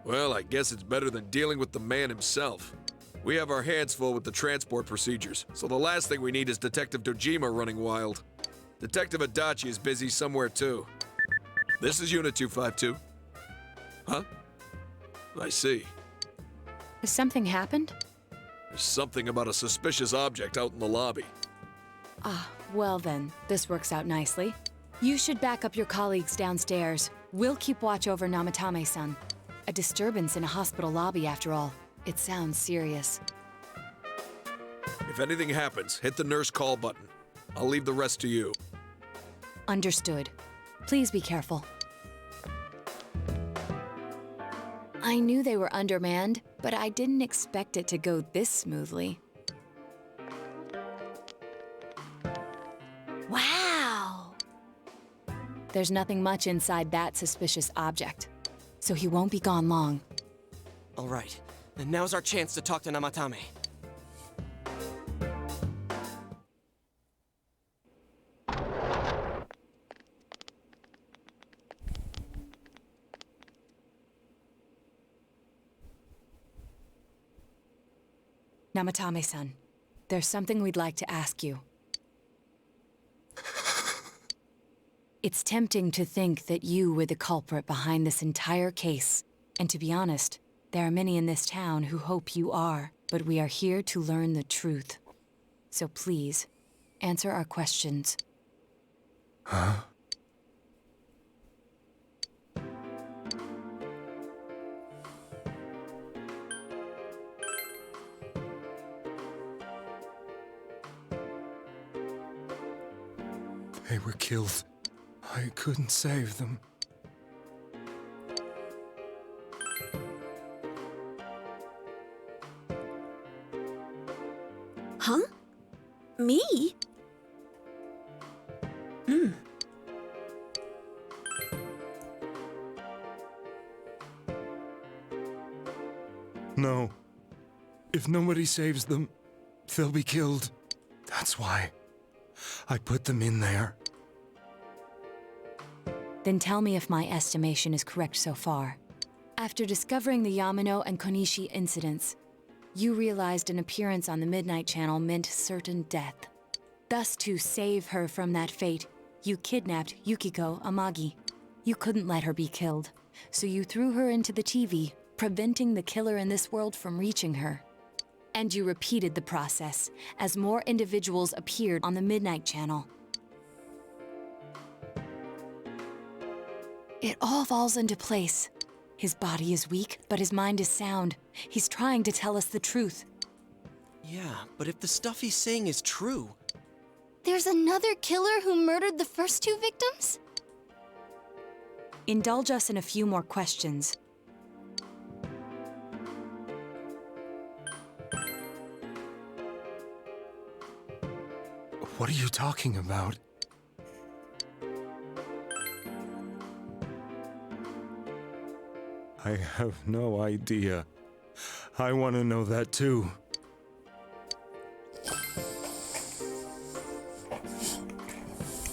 Well, I guess it's better than dealing with the man himself. We have our hands full with the transport procedures, so the last thing we need is Detective Dojima running wild. Detective Adachi is busy somewhere too. This is Unit 252. Huh? I see. Has something happened? There's something about a suspicious object out in the lobby. Ah, well then, this works out nicely. You should back up your colleagues downstairs. We'll keep watch over Namatame-san. A disturbance in a hospital lobby, after all. It sounds serious. If anything happens, hit the nurse call button. I'll leave the rest to you. Understood. Please be careful. I knew they were undermanned, but I didn't expect it to go this smoothly. Wow! There's nothing much inside that suspicious object, so he won't be gone long. All right, then now's our chance to talk to Namatame. Namatame-san, there's something we'd like to ask you. It's tempting to think that you were the culprit behind this entire case. And to be honest, there are many in this town who hope you are, but we are here to learn the truth. So please, answer our questions. Huh? They were killed. I couldn't save them. Huh? Me? No. If nobody saves them, they'll be killed. That's why I put them in there. Then tell me if my estimation is correct so far. After discovering the Yamano and Konishi incidents, you realized an appearance on the Midnight Channel meant certain death. Thus, to save her from that fate, you kidnapped Yukiko Amagi. You couldn't let her be killed, so you threw her into the TV, preventing the killer in this world from reaching her. And you repeated the process as more individuals appeared on the Midnight Channel. It all falls into place. His body is weak, but his mind is sound. He's trying to tell us the truth. Yeah, but if the stuff he's saying is true... There's another killer who murdered the first two victims? Indulge us in a few more questions. What are you talking about? I have no idea. I want to know that too.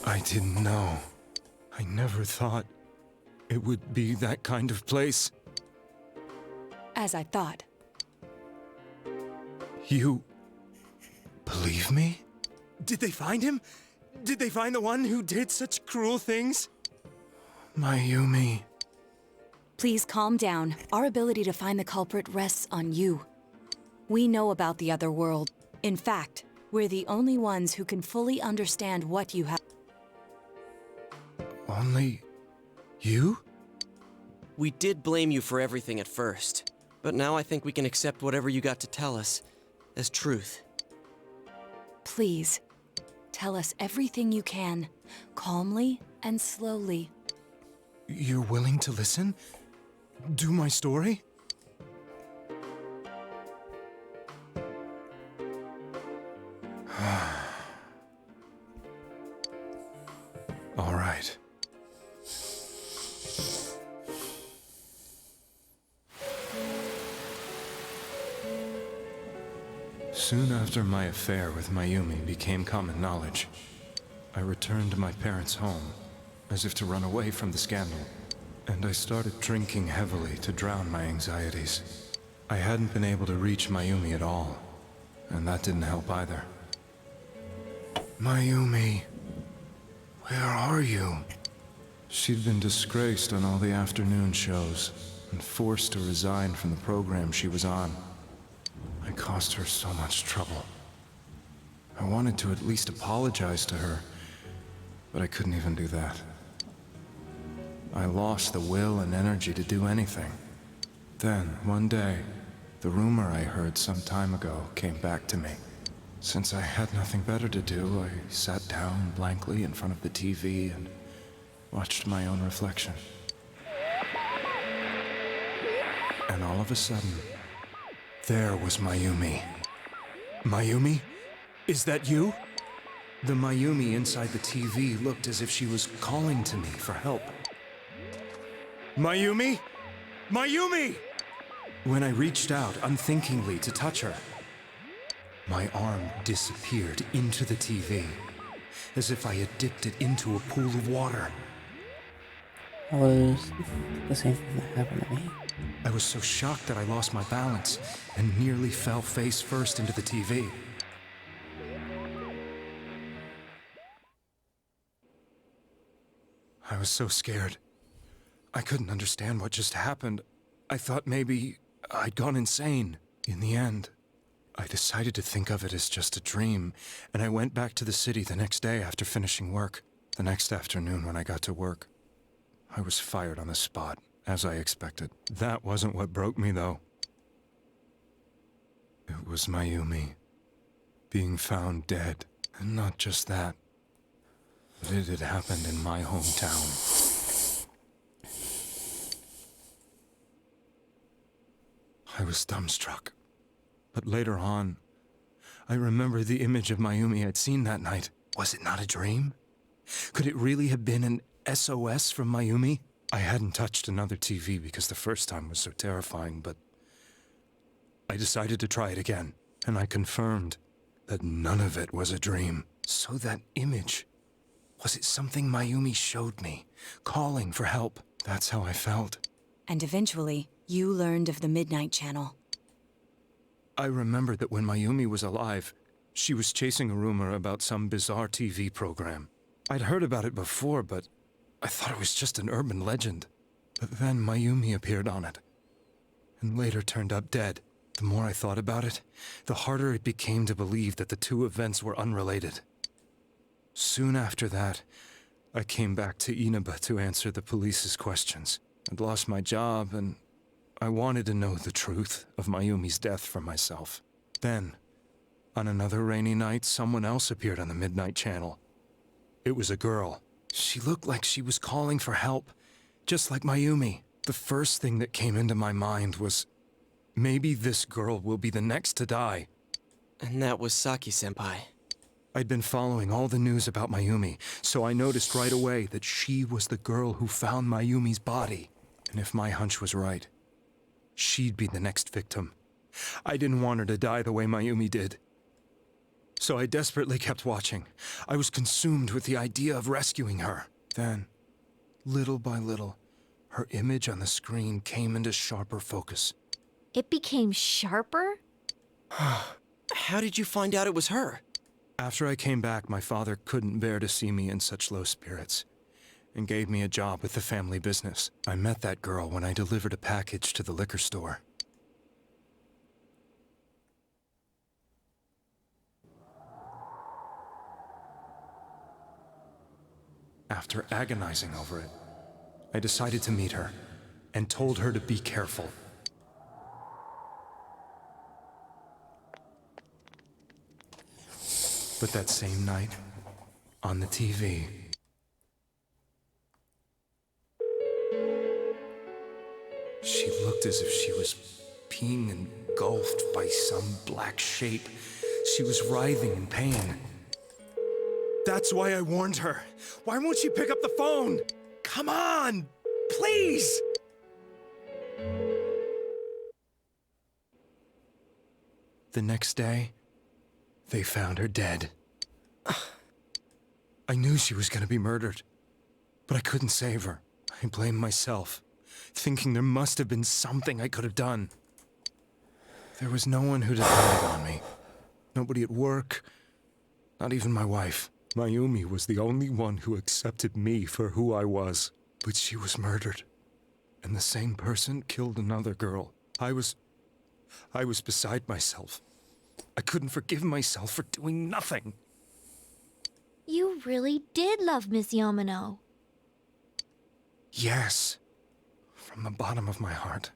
I didn't know. I never thought it would be that kind of place. As I thought. You believe me? Did they find him? Did they find the one who did such cruel things? Mayumi. Please calm down. Our ability to find the culprit rests on you. We know about the other world. In fact, we're the only ones who can fully understand what you have. Only you? We did blame you for everything at first, but now I think we can accept whatever you got to tell us as truth. Please, tell us everything you can, calmly and slowly. You're willing to listen? Do my story? All right. Soon after my affair with Mayumi became common knowledge, I returned to my parents' home, as if to run away from the scandal, and I started drinking heavily to drown my anxieties. I hadn't been able to reach Mayumi at all, and that didn't help either. Mayumi, Where are you? She'd been disgraced on all the afternoon shows and forced to resign from the program she was on. I caused her so much trouble. I wanted to at least apologize to her, but I couldn't even do that. I lost the will and energy to do anything. Then, one day, the rumor I heard some time ago came back to me. Since I had nothing better to do, I sat down blankly in front of the TV and watched my own reflection. And all of a sudden, there was Mayumi. Mayumi? Is that you? The Mayumi inside the TV looked as if she was calling to me for help. Mayumi? Mayumi! When I reached out unthinkingly to touch her, my arm disappeared into the TV, as if I had dipped it into a pool of water. That was the same thing that happened to me. I was so shocked that I lost my balance and nearly fell face first into the TV. I was so scared. I couldn't understand what just happened. I thought maybe I'd gone insane. In the end, I decided to think of it as just a dream, and I went back to the city the next day after finishing work. The next afternoon when I got to work, I was fired on the spot, as I expected. That wasn't what broke me, though. It was Mayumi being found dead. And not just that, but it had happened in my hometown. I was dumbstruck. But later on, I remember the image of Mayumi I'd seen that night. Was it not a dream? Could it really have been an SOS from Mayumi? I hadn't touched another TV because the first time was so terrifying, but I decided to try it again, and I confirmed that none of it was a dream. So that image, was it something Mayumi showed me, calling for help? That's how I felt. And eventually, you learned of the Midnight Channel. I remembered that when Mayumi was alive, she was chasing a rumor about some bizarre TV program. I'd heard about it before, but I thought it was just an urban legend. But then Mayumi appeared on it, and later turned up dead. The more I thought about it, the harder it became to believe that the two events were unrelated. Soon after that, I came back to Inaba to answer the police's questions. I'd lost my job, and I wanted to know the truth of Mayumi's death for myself. Then, on another rainy night, someone else appeared on the Midnight Channel. It was a girl. She looked like she was calling for help, just like Mayumi. The first thing that came into my mind was, maybe this girl will be the next to die. And that was Saki-senpai. I'd been following all the news about Mayumi, so I noticed right away that she was the girl who found Mayumi's body. And if my hunch was right, she'd be the next victim. I didn't want her to die the way Mayumi did. So I desperately kept watching. I was consumed with the idea of rescuing her. Then, little by little, her image on the screen came into sharper focus. It became sharper? How did you find out it was her? After I came back, my father couldn't bear to see me in such low spirits, and gave me a job with the family business. I met that girl when I delivered a package to the liquor store. After agonizing over it, I decided to meet her, and told her to be careful. But that same night, on the TV, she looked as if she was being engulfed by some black shape. She was writhing in pain. That's why I warned her. Why won't she pick up the phone? Come on, please! The next day, they found her dead. I knew she was going to be murdered, but I couldn't save her. I blamed myself, thinking there must have been something I could have done. There was no one who depended on me. Nobody at work, not even my wife. Mayumi was the only one who accepted me for who I was. But she was murdered. And the same person killed another girl. I was beside myself. I couldn't forgive myself for doing nothing. You really did love Miss Yamano. Yes. From the bottom of my heart.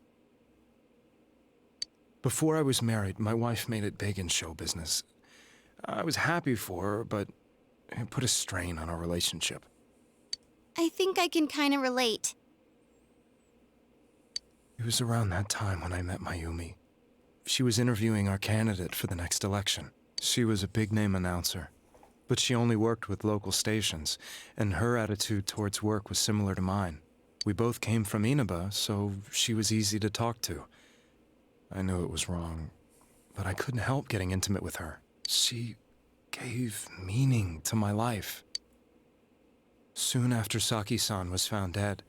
Before I was married, my wife made it big in show business. I was happy for her, but it put a strain on our relationship. I think I can kind of relate. It was around that time when I met Mayumi. She was interviewing our candidate for the next election. She was a big-name announcer, but she only worked with local stations, and her attitude towards work was similar to mine. We both came from Inaba, so she was easy to talk to. I knew it was wrong, but I couldn't help getting intimate with her. She gave meaning to my life. Soon after Saki-san was found dead,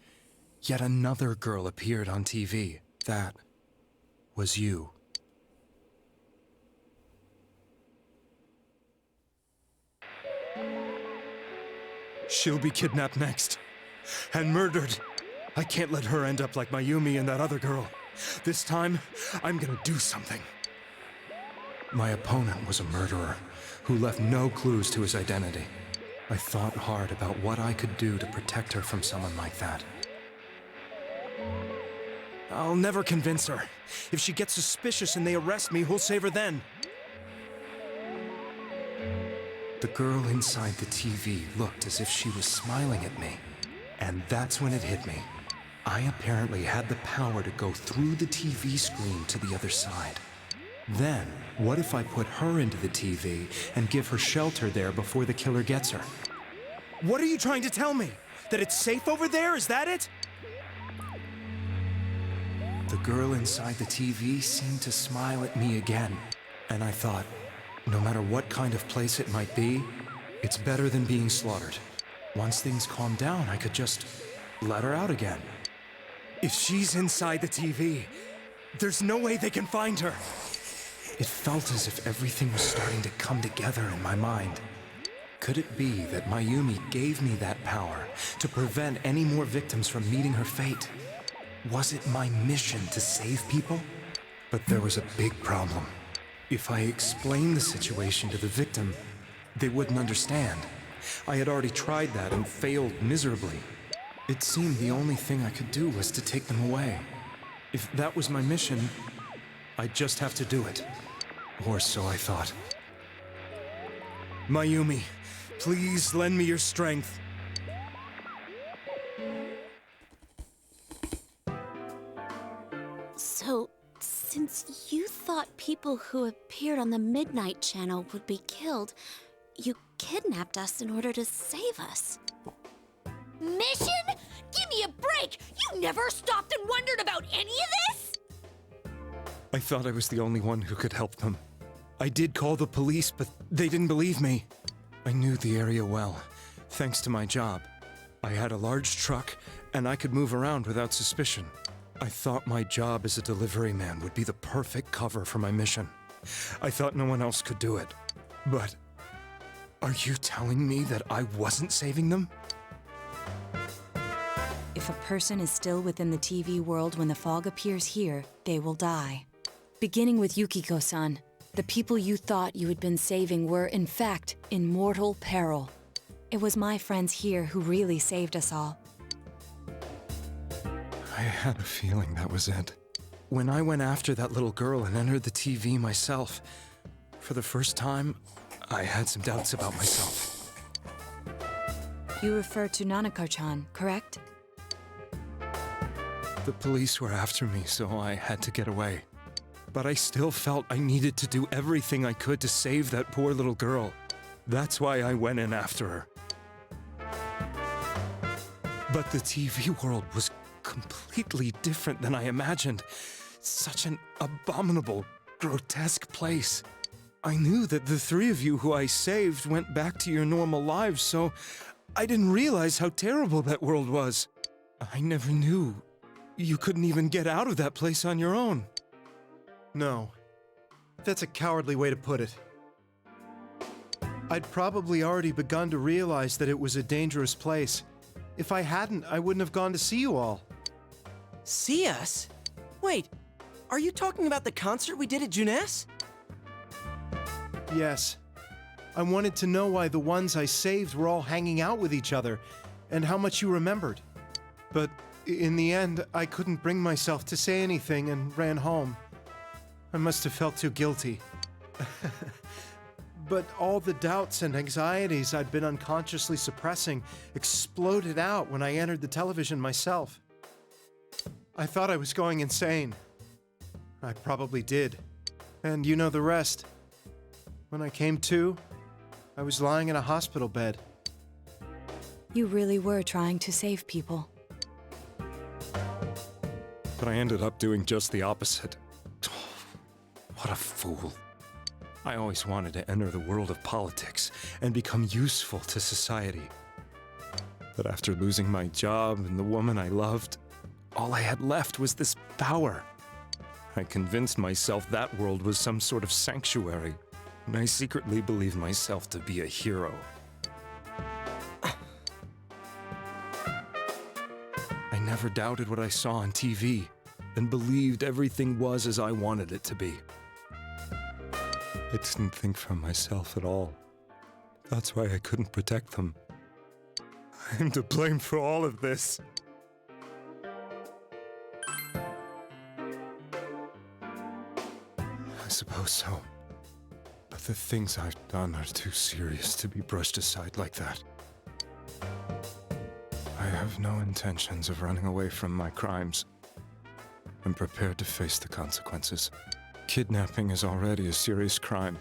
yet another girl appeared on TV. That was you. She'll be kidnapped next. And murdered. I can't let her end up like Mayumi and that other girl. This time, I'm gonna do something. My opponent was a murderer who left no clues to his identity. I thought hard about what I could do to protect her from someone like that. I'll never convince her. If she gets suspicious and they arrest me, who'll save her then? The girl inside the TV looked as if she was smiling at me. And that's when it hit me. I apparently had the power to go through the TV screen to the other side. Then, what if I put her into the TV and give her shelter there before the killer gets her? What are you trying to tell me? That it's safe over there? Is that it? The girl inside the TV seemed to smile at me again. And I thought, no matter what kind of place it might be, it's better than being slaughtered. Once things calm down, I could just let her out again. If she's inside the TV, there's no way they can find her. It felt as if everything was starting to come together in my mind. Could it be that Mayumi gave me that power to prevent any more victims from meeting her fate? Was it my mission to save people? But there was a big problem. If I explained the situation to the victim, they wouldn't understand. I had already tried that and failed miserably. It seemed the only thing I could do was to take them away. If that was my mission, I'd just have to do it. Or so I thought. Mayumi, please lend me your strength. So, since you thought people who appeared on the Midnight Channel would be killed, you kidnapped us in order to save us. Mission? Give me a break! You never stopped and wondered about any of this? I thought I was the only one who could help them. I did call the police, but they didn't believe me. I knew the area well, thanks to my job. I had a large truck, and I could move around without suspicion. I thought my job as a delivery man would be the perfect cover for my mission. I thought no one else could do it. But are you telling me that I wasn't saving them? If a person is still within the TV world when the fog appears here, they will die. Beginning with Yukiko-san, the people you thought you had been saving were, in fact, in mortal peril. It was my friends here who really saved us all. I had a feeling that was it. When I went after that little girl and entered the TV myself, for the first time, I had some doubts about myself. You refer to Nanako-chan, correct? The police were after me, so I had to get away. But I still felt I needed to do everything I could to save that poor little girl. That's why I went in after her. But the TV world was completely different than I imagined. Such an abominable, grotesque place. I knew that the three of you who I saved went back to your normal lives, so I didn't realize how terrible that world was. I never knew you couldn't even get out of that place on your own. No. That's a cowardly way to put it. I'd probably already begun to realize that it was a dangerous place. If I hadn't, I wouldn't have gone to see you all. See us? Wait, are you talking about the concert we did at Junes? Yes. I wanted to know why the ones I saved were all hanging out with each other, and how much you remembered. But in the end, I couldn't bring myself to say anything and ran home. I must have felt too guilty. But all the doubts and anxieties I'd been unconsciously suppressing exploded out when I entered the television myself. I thought I was going insane. I probably did. And you know the rest. When I came to, I was lying in a hospital bed. You really were trying to save people. But I ended up doing just the opposite. What a fool. I always wanted to enter the world of politics and become useful to society. But after losing my job and the woman I loved, all I had left was this power. I convinced myself that world was some sort of sanctuary, and I secretly believed myself to be a hero. I never doubted what I saw on TV, and believed everything was as I wanted it to be. I didn't think for myself at all. That's why I couldn't protect them. I'm to blame for all of this. I suppose so. But the things I've done are too serious to be brushed aside like that. I have no intentions of running away from my crimes. I'm prepared to face the consequences. Kidnapping is already a serious crime.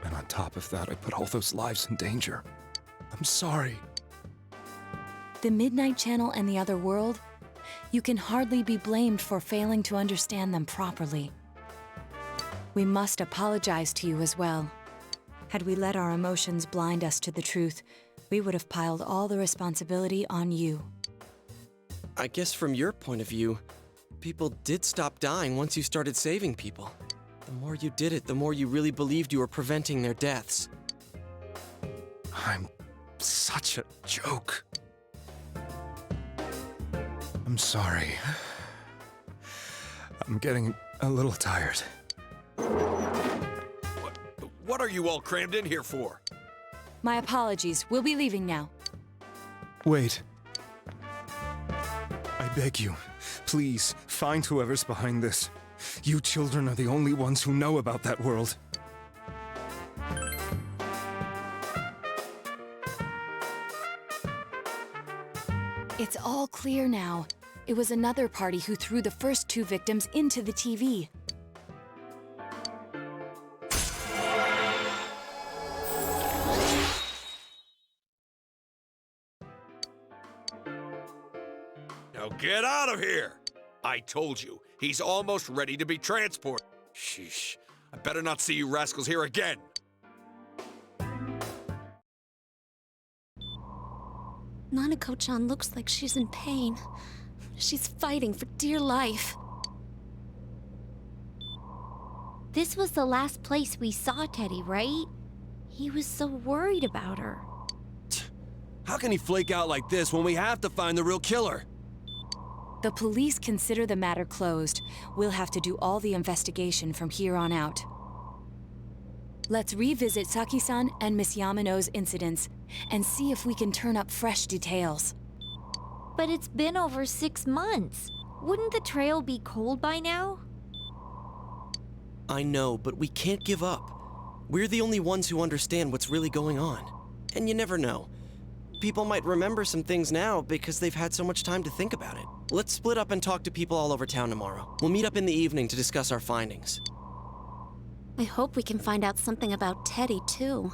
And on top of that, I put all those lives in danger. I'm sorry. The Midnight Channel and the other world, you can hardly be blamed for failing to understand them properly. We must apologize to you as well. Had we let our emotions blind us to the truth, we would have piled all the responsibility on you. I guess from your point of view, people did stop dying once you started saving people. The more you did it, the more you really believed you were preventing their deaths. I'm such a joke. I'm sorry. I'm getting a little tired. What are you all crammed in here for? My apologies. We'll be leaving now. Wait. I beg you, please, find whoever's behind this. You children are the only ones who know about that world. It's all clear now. It was another party who threw the first two victims into the TV. Now get out of here! I told you, he's almost ready to be transported. Sheesh, I better not see you rascals here again. Nanako-chan looks like she's in pain. She's fighting for dear life. This was the last place we saw Teddy, right? He was so worried about her. How can he flake out like this when we have to find the real killer? The police consider the matter closed. We'll have to do all the investigation from here on out. Let's revisit Saki-san and Miss Yamano's incidents and see if we can turn up fresh details. But it's been over 6 months. Wouldn't the trail be cold by now? I know, but we can't give up. We're the only ones who understand what's really going on. And you never know. People might remember some things now because they've had so much time to think about it. Let's split up and talk to people all over town tomorrow. We'll meet up in the evening to discuss our findings. I hope we can find out something about Teddy, too.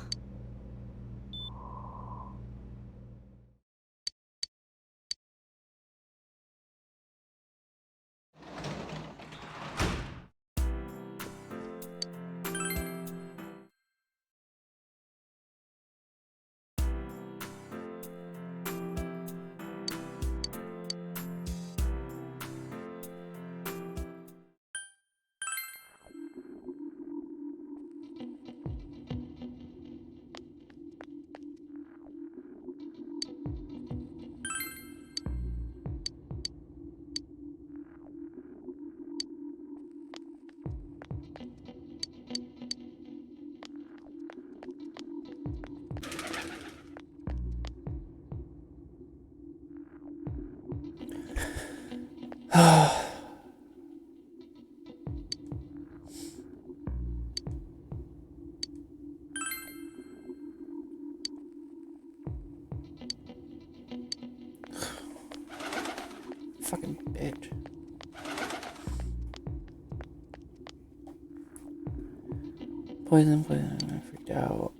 Poison, I freaked out.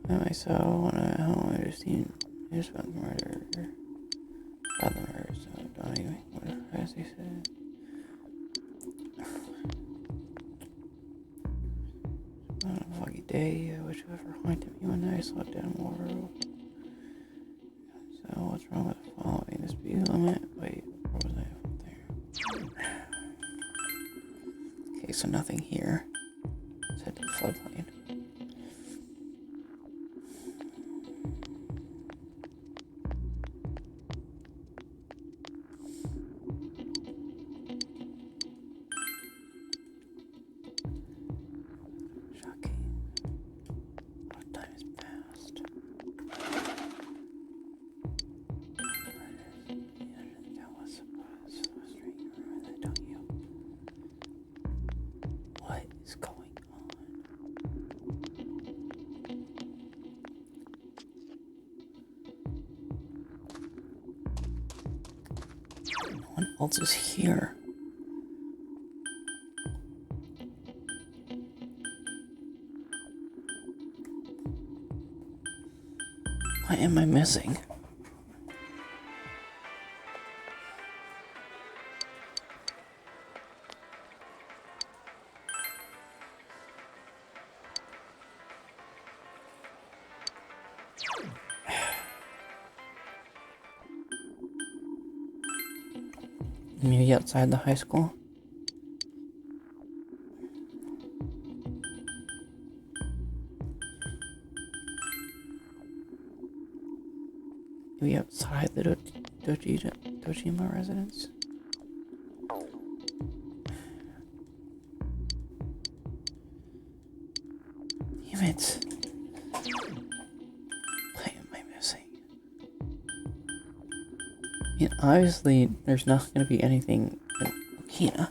By myself, when I home, I just found the murder. Found the murder, so don't even, whatever, as he said. On a foggy day, I wish whoever haunted me one night saw dead world. So, what's wrong with following the speed limit? Wait, what was I up there? Okay, so nothing here. Let's head to the floodplain. No one else is here. What am I missing? Maybe outside the high school? Maybe outside the Dojima residence? Damn it. What am I missing? I mean, obviously, there's not going to be anything in Okina.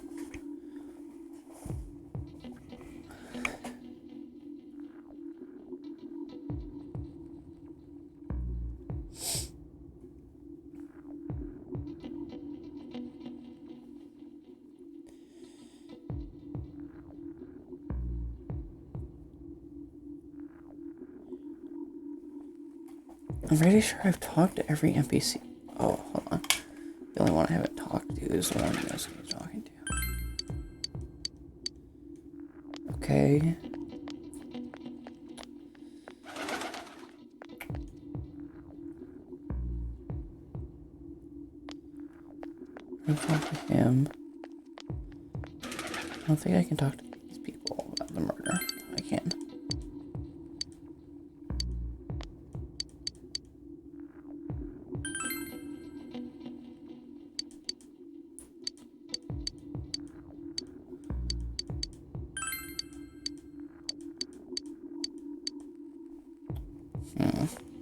I'm pretty sure I've talked to every NPC. Oh, hold on. The only one I haven't talked to is the one Yosuke's talking to. Okay. I'm gonna talk to him. I don't think I can talk to these people about the murder. I can.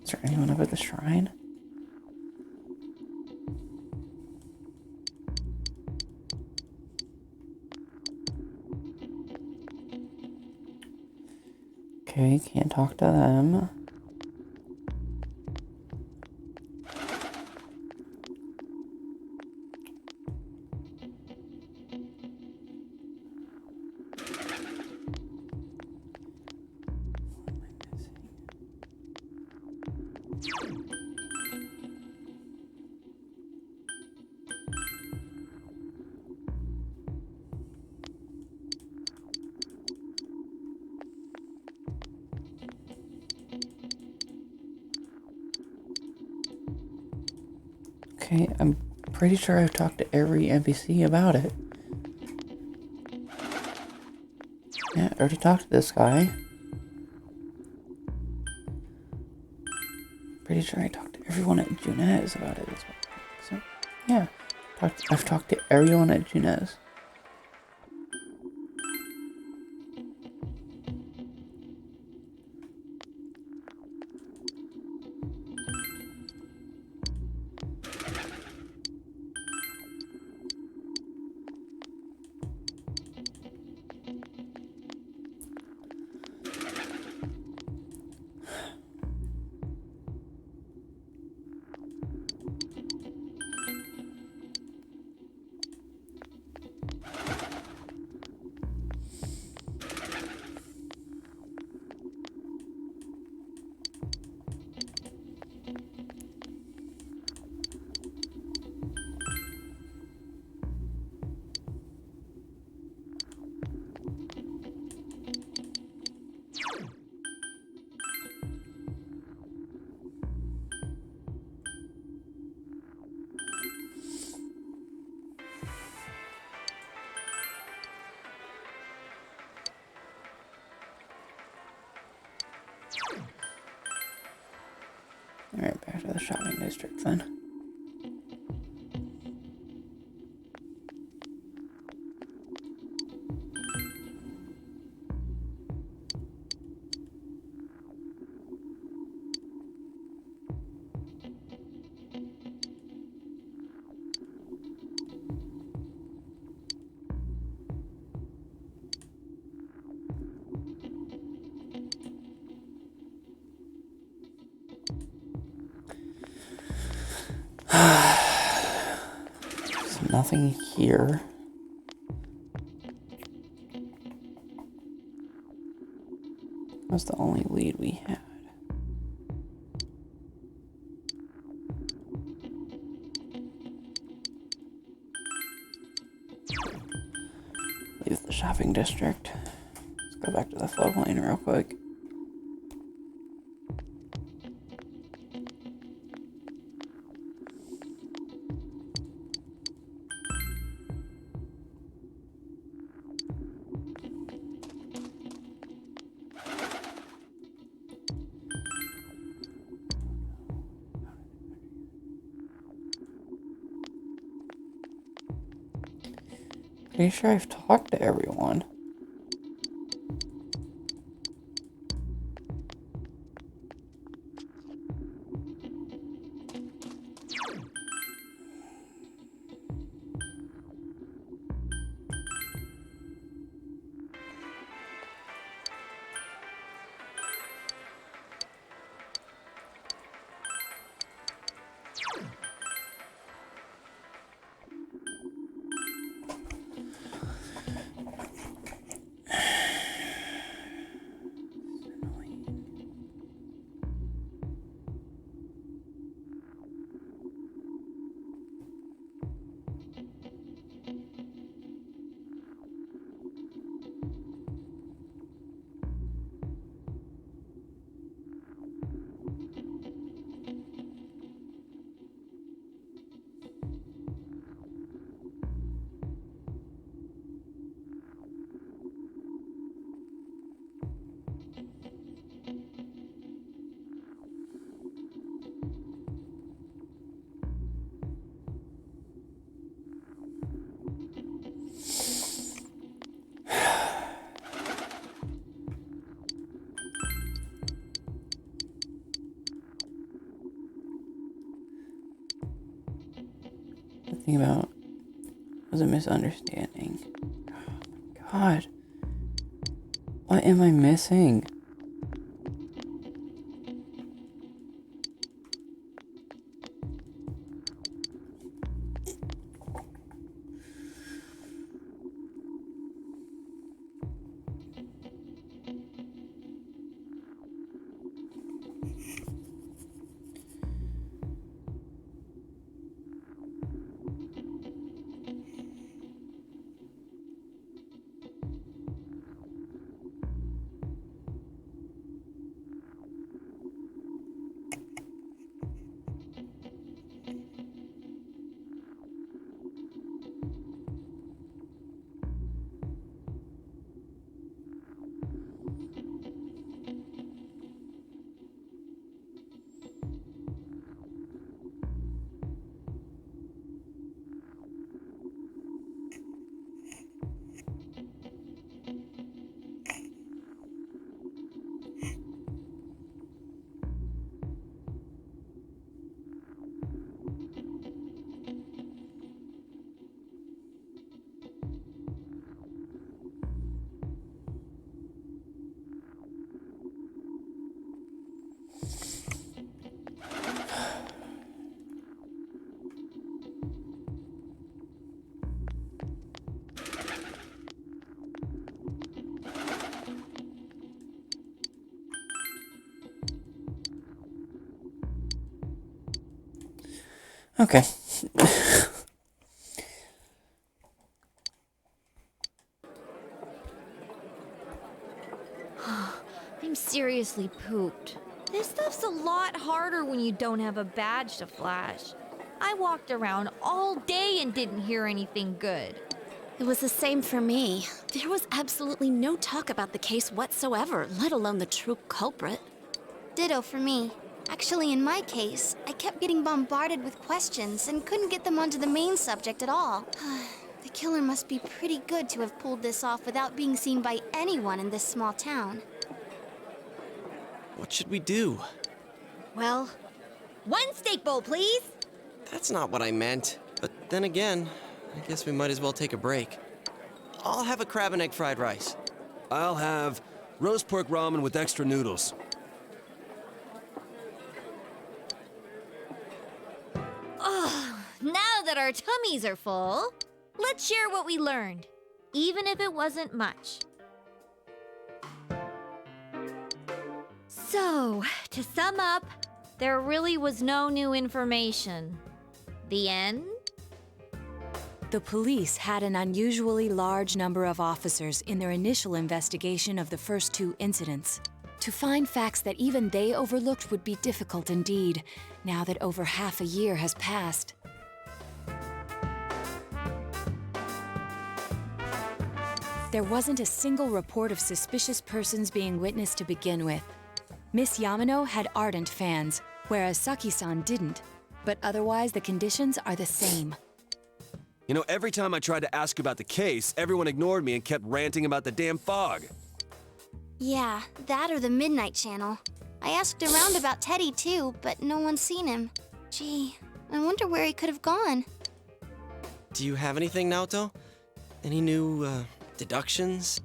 Is there anyone up at the shrine? Okay, can't talk to them. Okay, I'm pretty sure I've talked to every NPC about it. Yeah, I already talked to this guy. Pretty sure I talked to everyone at Junes about it as well. So, yeah, I've talked to everyone at Junes. shopping district then. So nothing here. That's the only lead we had. Leave the shopping district. Let's go back to the floodplain real quick. Pretty sure I've talked to everyone. The thing about was a misunderstanding. Oh my god. What am I missing? Okay. I'm seriously pooped. This stuff's a lot harder when you don't have a badge to flash. I walked around all day and didn't hear anything good. It was the same for me. There was absolutely no talk about the case whatsoever, let alone the true culprit. Ditto for me. Actually, in my case, I kept getting bombarded with questions and couldn't get them onto the main subject at all. The killer must be pretty good to have pulled this off without being seen by anyone in this small town. What should we do? Well, one steak bowl, please. That's not what I meant. But then again, I guess we might as well take a break. I'll have a crab and egg fried rice. I'll have roast pork ramen with extra noodles. Oh, now that our tummies are full, let's share what we learned, even if it wasn't much. So, to sum up, there really was no new information. The end? The police had an unusually large number of officers in their initial investigation of the first 2 incidents. To find facts that even they overlooked would be difficult indeed, now that over half a year has passed. There wasn't a single report of suspicious persons being witnessed to begin with. Miss Yamano had ardent fans, whereas Saki-san didn't. But otherwise, the conditions are the same. You know, every time I tried to ask about the case, everyone ignored me and kept ranting about the damn fog. Yeah, that or the Midnight Channel. I asked around about Teddy too, but no one's seen him. Gee, I wonder where he could have gone. Do you have anything, Naoto? Any new, deductions?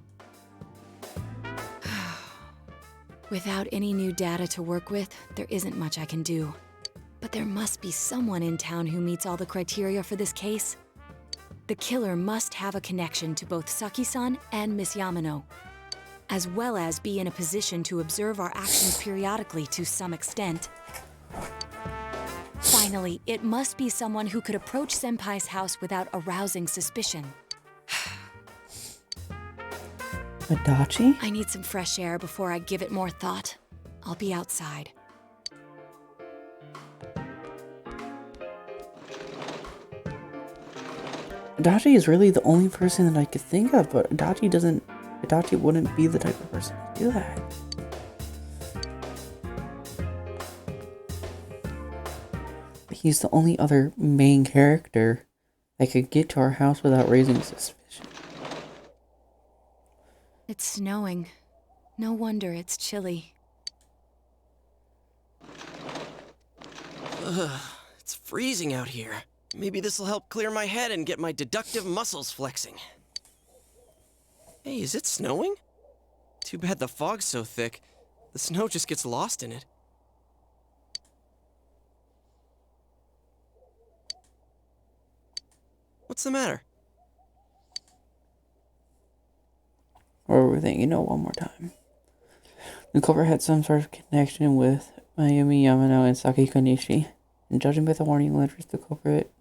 Without any new data to work with, there isn't much I can do. But there must be someone in town who meets all the criteria for this case. The killer must have a connection to both Saki-san and Miss Yamano, as well as be in a position to observe our actions periodically to some extent. Finally, it must be someone who could approach Senpai's house without arousing suspicion. Adachi? I need some fresh air before I give it more thought. I'll be outside. Adachi is really the only person that I could think of, but Adachi wouldn't be the type of person to do that. He's the only other main character that could get to our house without raising suspicion. It's snowing. No wonder it's chilly. Ugh, it's freezing out here. Maybe this'll help clear my head and get my deductive muscles flexing. Hey, is it snowing? Too bad the fog's so thick. The snow just gets lost in it. What's the matter? Or were we thinking, one more time. The culprit had some sort of connection with Mayumi Yamano and Saki Konishi. And judging by the warning letters, the culprit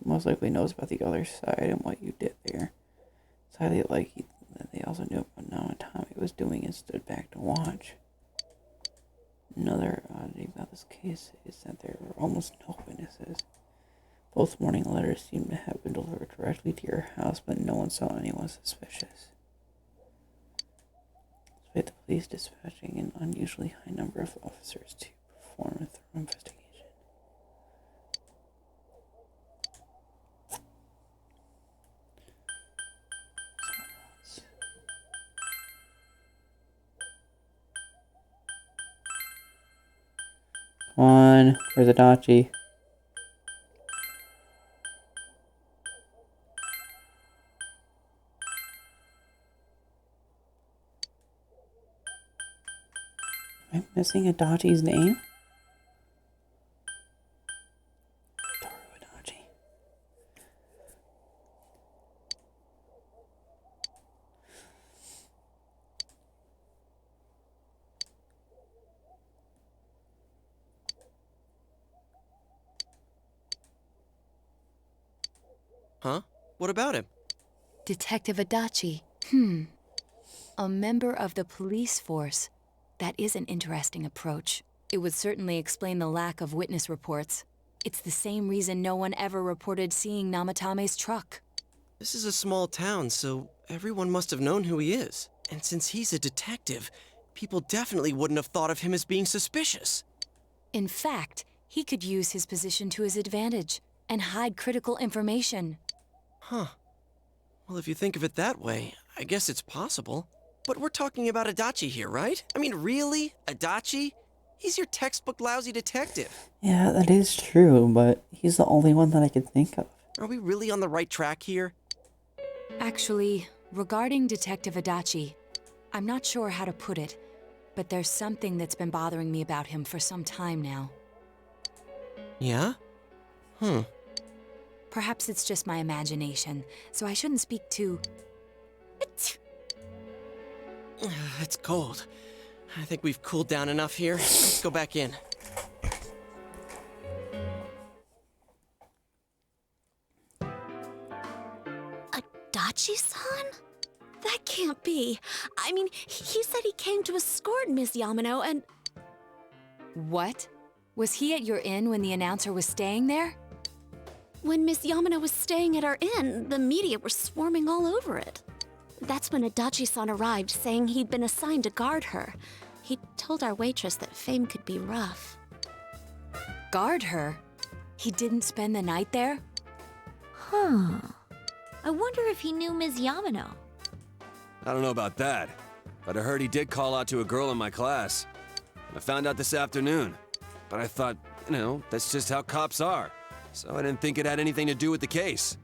most likely knows about the other side and what you did there. It's highly likely that they also knew what Namatame was doing and stood back to watch. Another oddity about this case is that there were almost no witnesses. Both warning letters seem to have been delivered directly to your house, but no one saw anyone suspicious. Despite the police dispatching an unusually high number of officers to perform a thorough investigation. Come on, where's Adachi? Am I missing Adachi's name? Toru Adachi. Huh? What about him? Detective Adachi. A member of the police force. That is an interesting approach. It would certainly explain the lack of witness reports. It's the same reason no one ever reported seeing Namatame's truck. This is a small town, so everyone must have known who he is. And since he's a detective, people definitely wouldn't have thought of him as being suspicious. In fact, he could use his position to his advantage and hide critical information. Huh. Well, if you think of it that way, I guess it's possible. But we're talking about Adachi here, right? I mean, really? Adachi? He's your textbook lousy detective. Yeah, that is true, but he's the only one that I could think of. Are we really on the right track here? Actually, regarding Detective Adachi, I'm not sure how to put it, but there's something that's been bothering me about him for some time now. Yeah? Perhaps it's just my imagination, so I shouldn't speak too... It's cold. I think we've cooled down enough here. Let's go back in. Adachi-san? That can't be. I mean, he said he came to escort Miss Yamano and... What? Was he at your inn when the announcer was staying there? When Miss Yamano was staying at our inn, the media were swarming all over it. That's when Adachi-san arrived, saying he'd been assigned to guard her. He told our waitress that fame could be rough. Guard her? He didn't spend the night there? Huh. I wonder if he knew Ms. Yamano. I don't know about that, but I heard he did call out to a girl in my class. I found out this afternoon, but I thought, that's just how cops are. So I didn't think it had anything to do with the case.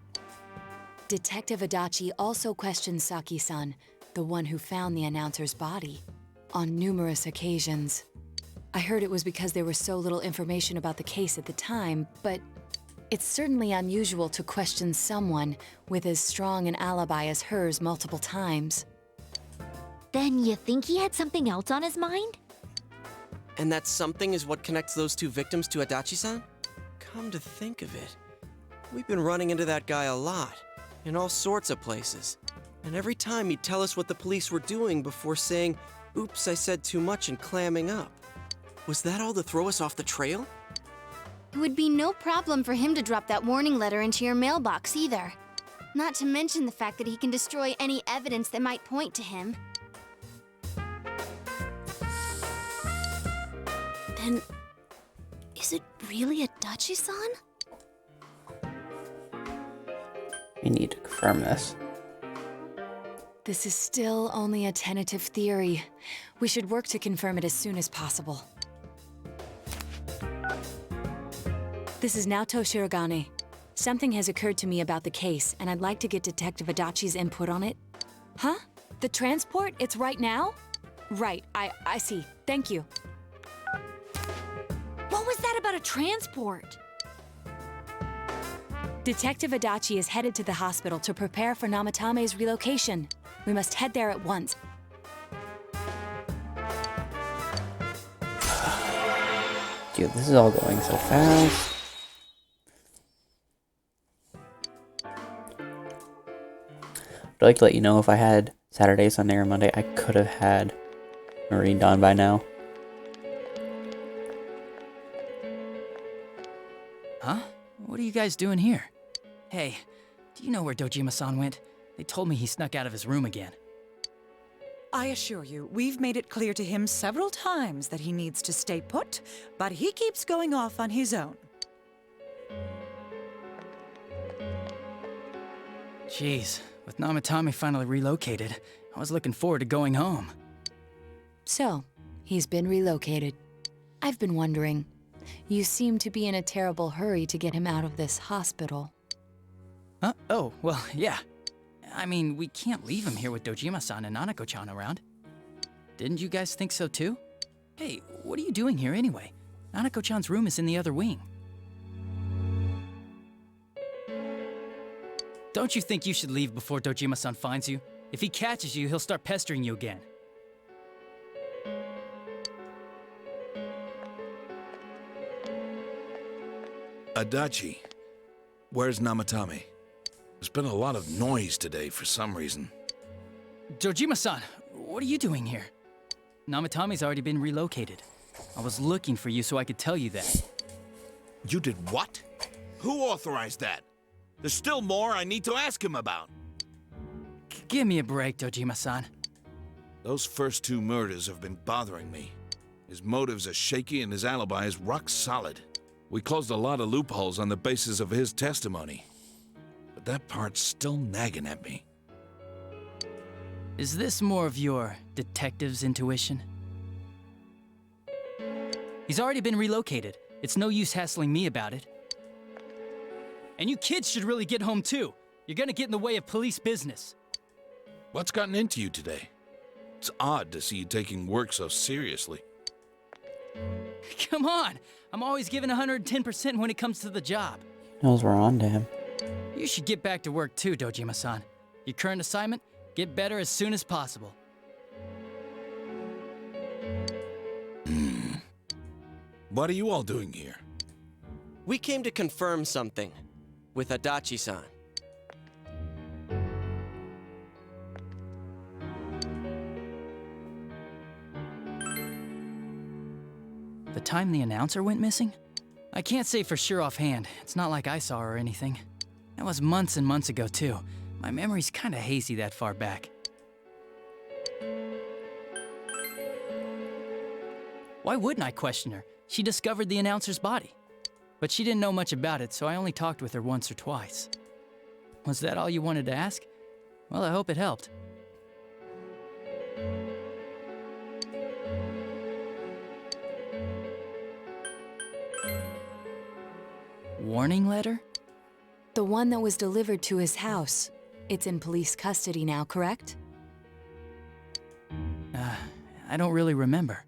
Detective Adachi also questioned Saki-san, the one who found the announcer's body, on numerous occasions. I heard it was because there was so little information about the case at the time, but it's certainly unusual to question someone with as strong an alibi as hers multiple times. Then you think he had something else on his mind? And that something is what connects those two victims to Adachi-san? Come to think of it, we've been running into that guy a lot, in all sorts of places. And every time he'd tell us what the police were doing before saying, "Oops, I said too much," and clamming up. Was that all to throw us off the trail? It would be no problem for him to drop that warning letter into your mailbox either. Not to mention the fact that he can destroy any evidence that might point to him. Then, is it really Adachi-san? We need to confirm this. This is still only a tentative theory. We should work to confirm it as soon as possible. This is Naoto Shirogane. Something has occurred to me about the case, and I'd like to get Detective Adachi's input on it. Huh? The transport? It's right now? Right, I see. Thank you. What was that about a transport? Detective Adachi is headed to the hospital to prepare for Namatame's relocation. We must head there at once. Dude, this is all going so fast. I'd like to let you know if I had Saturday, Sunday, or Monday, I could have had Marine Dawn by now. Huh? What are you guys doing here? Hey, do you know where Dojima-san went? They told me he snuck out of his room again. I assure you, we've made it clear to him several times that he needs to stay put, but he keeps going off on his own. Jeez, with Namatame finally relocated, I was looking forward to going home. So, he's been relocated. I've been wondering. You seem to be in a terrible hurry to get him out of this hospital. Huh? Oh, well, yeah. I mean, we can't leave him here with Dojima-san and Nanako-chan around. Didn't you guys think so too? Hey, what are you doing here anyway? Nanako-chan's room is in the other wing. Don't you think you should leave before Dojima-san finds you? If he catches you, he'll start pestering you again. Adachi, where's Namatame? There's been a lot of noise today for some reason. Dojima-san, what are you doing here? Namatame's already been relocated. I was looking for you so I could tell you that. You did what? Who authorized that? There's still more I need to ask him about. Give me a break, Dojima-san. Those first two murders have been bothering me. His motives are shaky and his alibi is rock solid. We closed a lot of loopholes on the basis of his testimony. But that part's still nagging at me. Is this more of your detective's intuition? He's already been relocated. It's no use hassling me about it. And you kids should really get home too. You're gonna get in the way of police business. What's gotten into you today? It's odd to see you taking work so seriously. Come on! I'm always giving 110% when it comes to the job. Knows we're on to him. You should get back to work too, Dojima-san. Your current assignment? Get better as soon as possible. What are you all doing here? We came to confirm something with Adachi-san. The time the announcer went missing? I can't say for sure offhand. It's not like I saw her or anything. That was months and months ago, too. My memory's kinda hazy that far back. Why wouldn't I question her? She discovered the announcer's body. But she didn't know much about it, so I only talked with her once or twice. Was that all you wanted to ask? Well, I hope it helped. Warning letter? The one that was delivered to his house. It's in police custody now, correct? I don't really remember.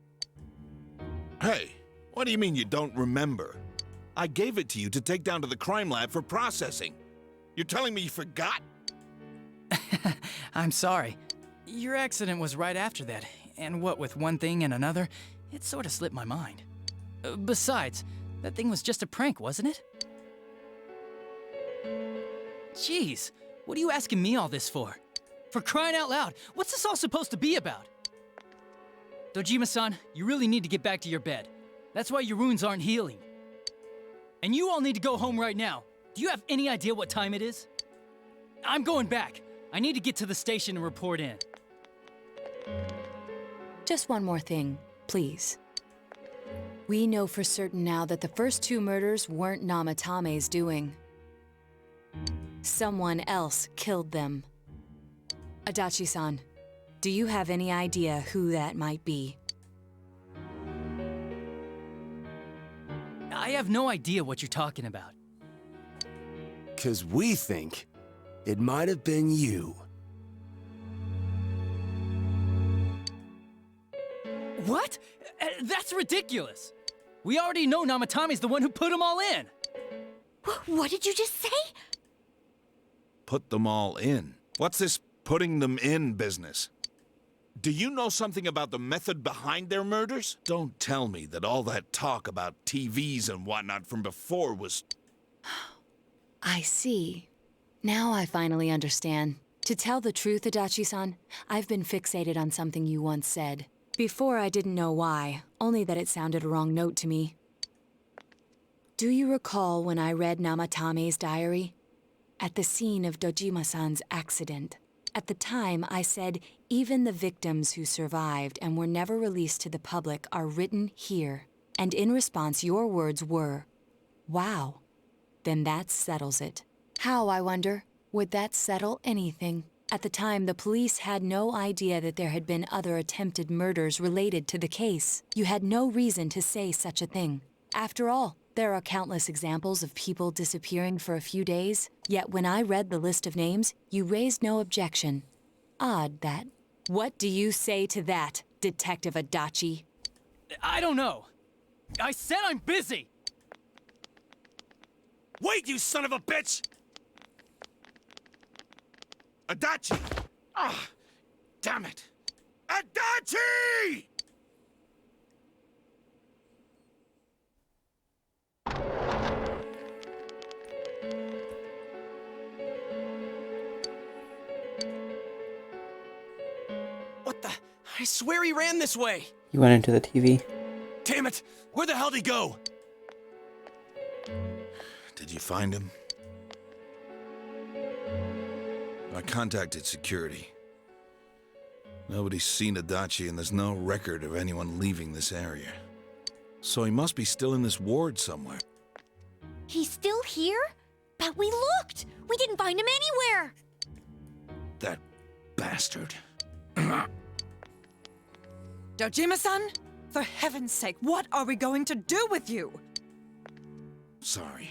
Hey, what do you mean you don't remember? I gave it to you to take down to the crime lab for processing. You're telling me you forgot? I'm sorry. Your accident was right after that, and what with one thing and another, it sort of slipped my mind. Besides, that thing was just a prank, wasn't it? Jeez, what are you asking me all this for? For crying out loud, what's this all supposed to be about? Dojima-san, you really need to get back to your bed. That's why your wounds aren't healing. And you all need to go home right now. Do you have any idea what time it is? I'm going back. I need to get to the station and report in. Just one more thing, please. We know for certain now that the first two murders weren't Namatame's doing. Someone else killed them. Adachi-san, do you have any idea who that might be? I have no idea what you're talking about. 'Cause we think it might have been you. What? That's ridiculous. We already know Namatame's the one who put them all in. What did you just say? Put them all in. What's this putting them in business? Do you know something about the method behind their murders? Don't tell me that all that talk about TVs and whatnot from before was... I see. Now I finally understand. To tell the truth, Adachi-san, I've been fixated on something you once said. Before I didn't know why, only that it sounded a wrong note to me. Do you recall when I read Namatame's diary? At the scene of Dojima-san's accident. At the time, I said, even the victims who survived and were never released to the public are written here. And in response, your words were, wow. Then that settles it. How, I wonder, would that settle anything? At the time, the police had no idea that there had been other attempted murders related to the case. You had no reason to say such a thing. After all, there are countless examples of people disappearing for a few days, yet when I read the list of names, you raised no objection. Odd that. What do you say to that, Detective Adachi? I don't know. I said I'm busy! Wait, you son of a bitch! Adachi! Ah, damn it! Adachi! What the? I swear he ran this way. He went into the TV. Damn it! Where the hell did he go? Did you find him? I contacted security. Nobody's seen Adachi, and there's no record of anyone leaving this area. So he must be still in this ward somewhere. He's still here? But we looked! We didn't find him anywhere! That bastard. Dojima-san, for heaven's sake, what are we going to do with you? Sorry.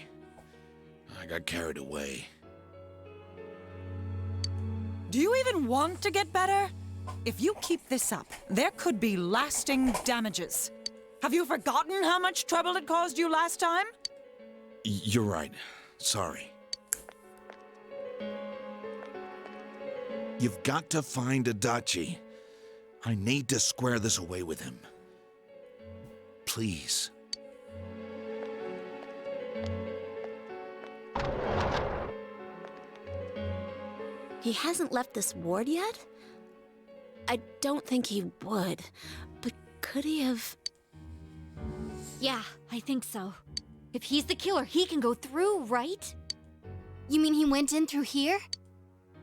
I got carried away. Do you even want to get better? If you keep this up, there could be lasting damages. Have you forgotten how much trouble it caused you last time? You're right. Sorry. You've got to find Adachi. I need to square this away with him. Please. He hasn't left this ward yet? I don't think he would, but could he have... Yeah, I think so. If he's the killer, he can go through, right? You mean he went in through here?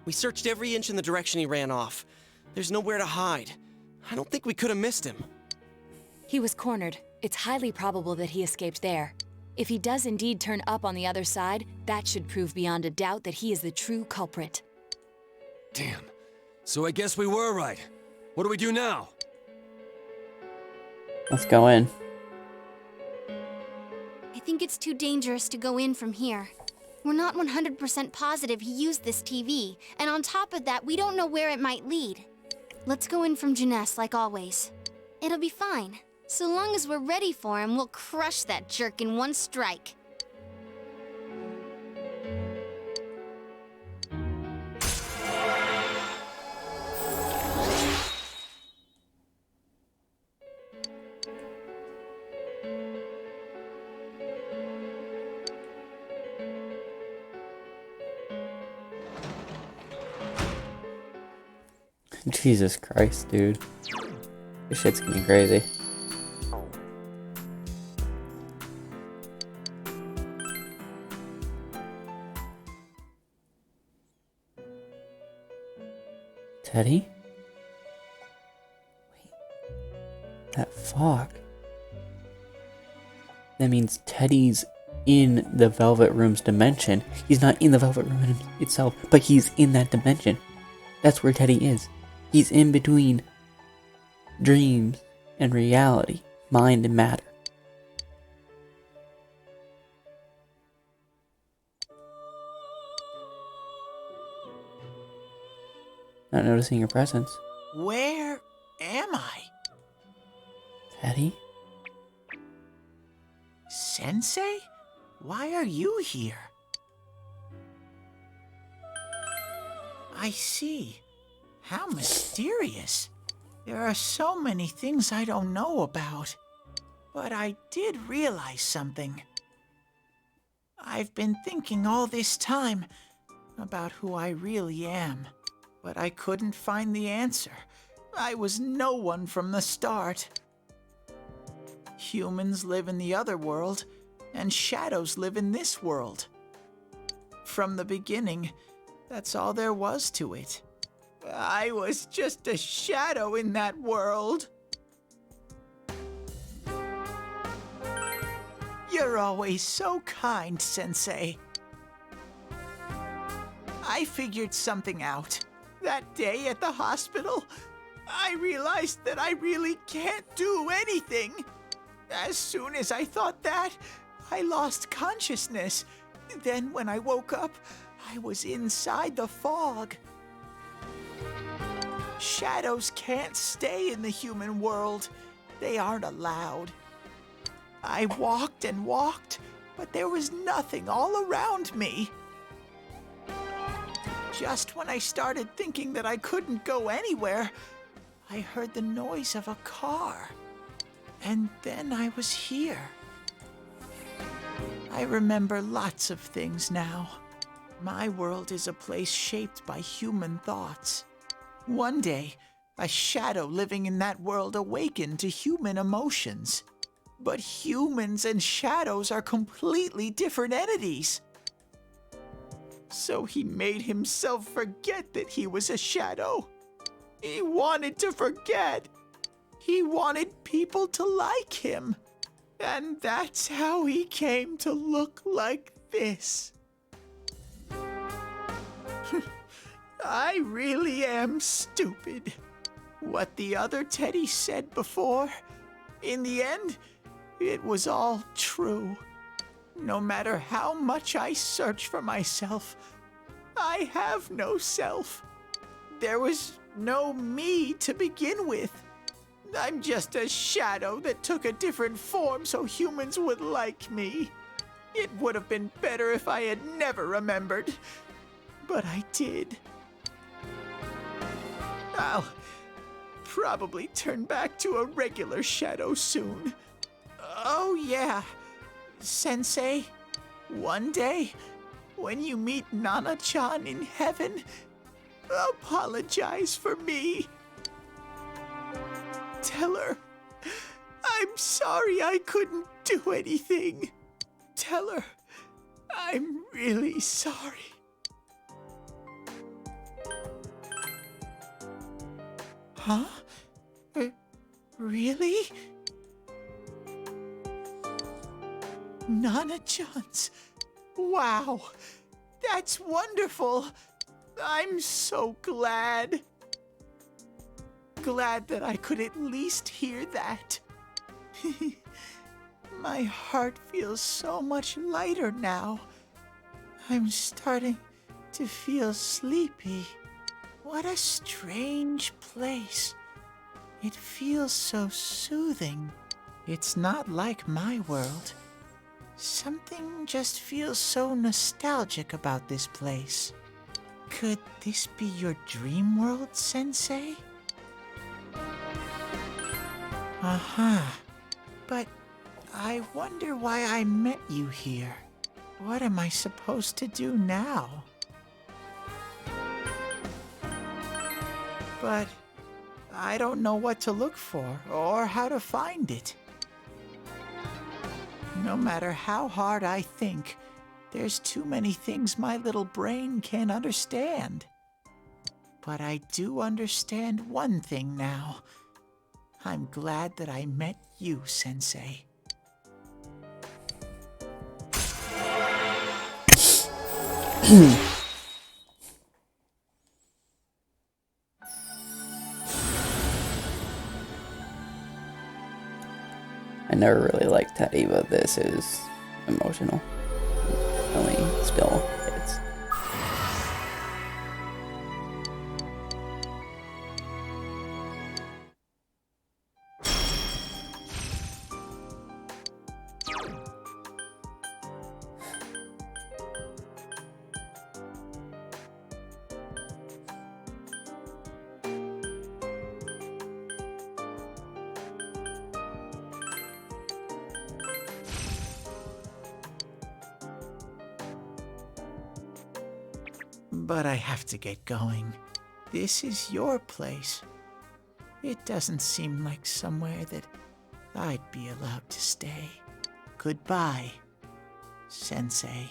We searched every inch in the direction he ran off. There's nowhere to hide. I don't think we could have missed him. He was cornered. It's highly probable that he escaped there. If he does indeed turn up on the other side, that should prove beyond a doubt that he is the true culprit. Damn. So I guess we were right. What do we do now? Let's go in. I think it's too dangerous to go in from here. We're not 100% positive he used this TV, and on top of that, we don't know where it might lead. Let's go in from Jeunesse like always. It'll be fine. So long as we're ready for him, we'll crush that jerk in one strike. Jesus Christ, dude. This shit's getting crazy. Teddy? Wait. That fog. That means Teddy's in the Velvet Room's dimension. He's not in the Velvet Room itself, but he's in that dimension. That's where Teddy is. He's in between dreams and reality, mind and matter. Not noticing your presence. Where am I? Teddy? Sensei? Why are you here? I see. How mysterious. There are so many things I don't know about. But I did realize something. I've been thinking all this time about who I really am, but I couldn't find the answer. I was no one from the start. Humans live in the other world, and shadows live in this world. From the beginning, that's all there was to it. I was just a shadow in that world. You're always so kind, Sensei. I figured something out. That day at the hospital, I realized that I really can't do anything. As soon as I thought that, I lost consciousness. Then when I woke up, I was inside the fog. Shadows can't stay in the human world. They aren't allowed. I walked and walked, but there was nothing all around me. Just when I started thinking that I couldn't go anywhere, I heard the noise of a car. And then I was here. I remember lots of things now. My world is a place shaped by human thoughts. One day, a shadow living in that world awakened to human emotions. But humans and shadows are completely different entities. So he made himself forget that he was a shadow. He wanted to forget. He wanted people to like him. And that's how he came to look like this. I really am stupid. What the other Teddy said before, in the end, it was all true. No matter how much I search for myself, I have no self. There was no me to begin with. I'm just a shadow that took a different form so humans would like me. It would have been better if I had never remembered, but I did. I'll probably turn back to a regular shadow soon. Oh yeah, Sensei, one day, when you meet Nana-chan in heaven, apologize for me. Tell her, I'm sorry I couldn't do anything. Tell her, I'm really sorry. Huh? Really? Nana-chan's. Wow, that's wonderful. I'm so glad. Glad that I could at least hear that. My heart feels so much lighter now. I'm starting to feel sleepy. What a strange place. It feels so soothing. It's not like my world. Something just feels so nostalgic about this place. Could this be your dream world, Sensei? Uh-huh. But I wonder why I met you here. What am I supposed to do now? But I don't know what to look for or how to find it. No matter how hard I think, there's too many things my little brain can't understand. But I do understand one thing now. I'm glad that I met you, Sensei. I never really liked Teddy, but this is emotional. Definitely still hits. But I have to get going. This is your place. It doesn't seem like somewhere that I'd be allowed to stay. Goodbye, Sensei.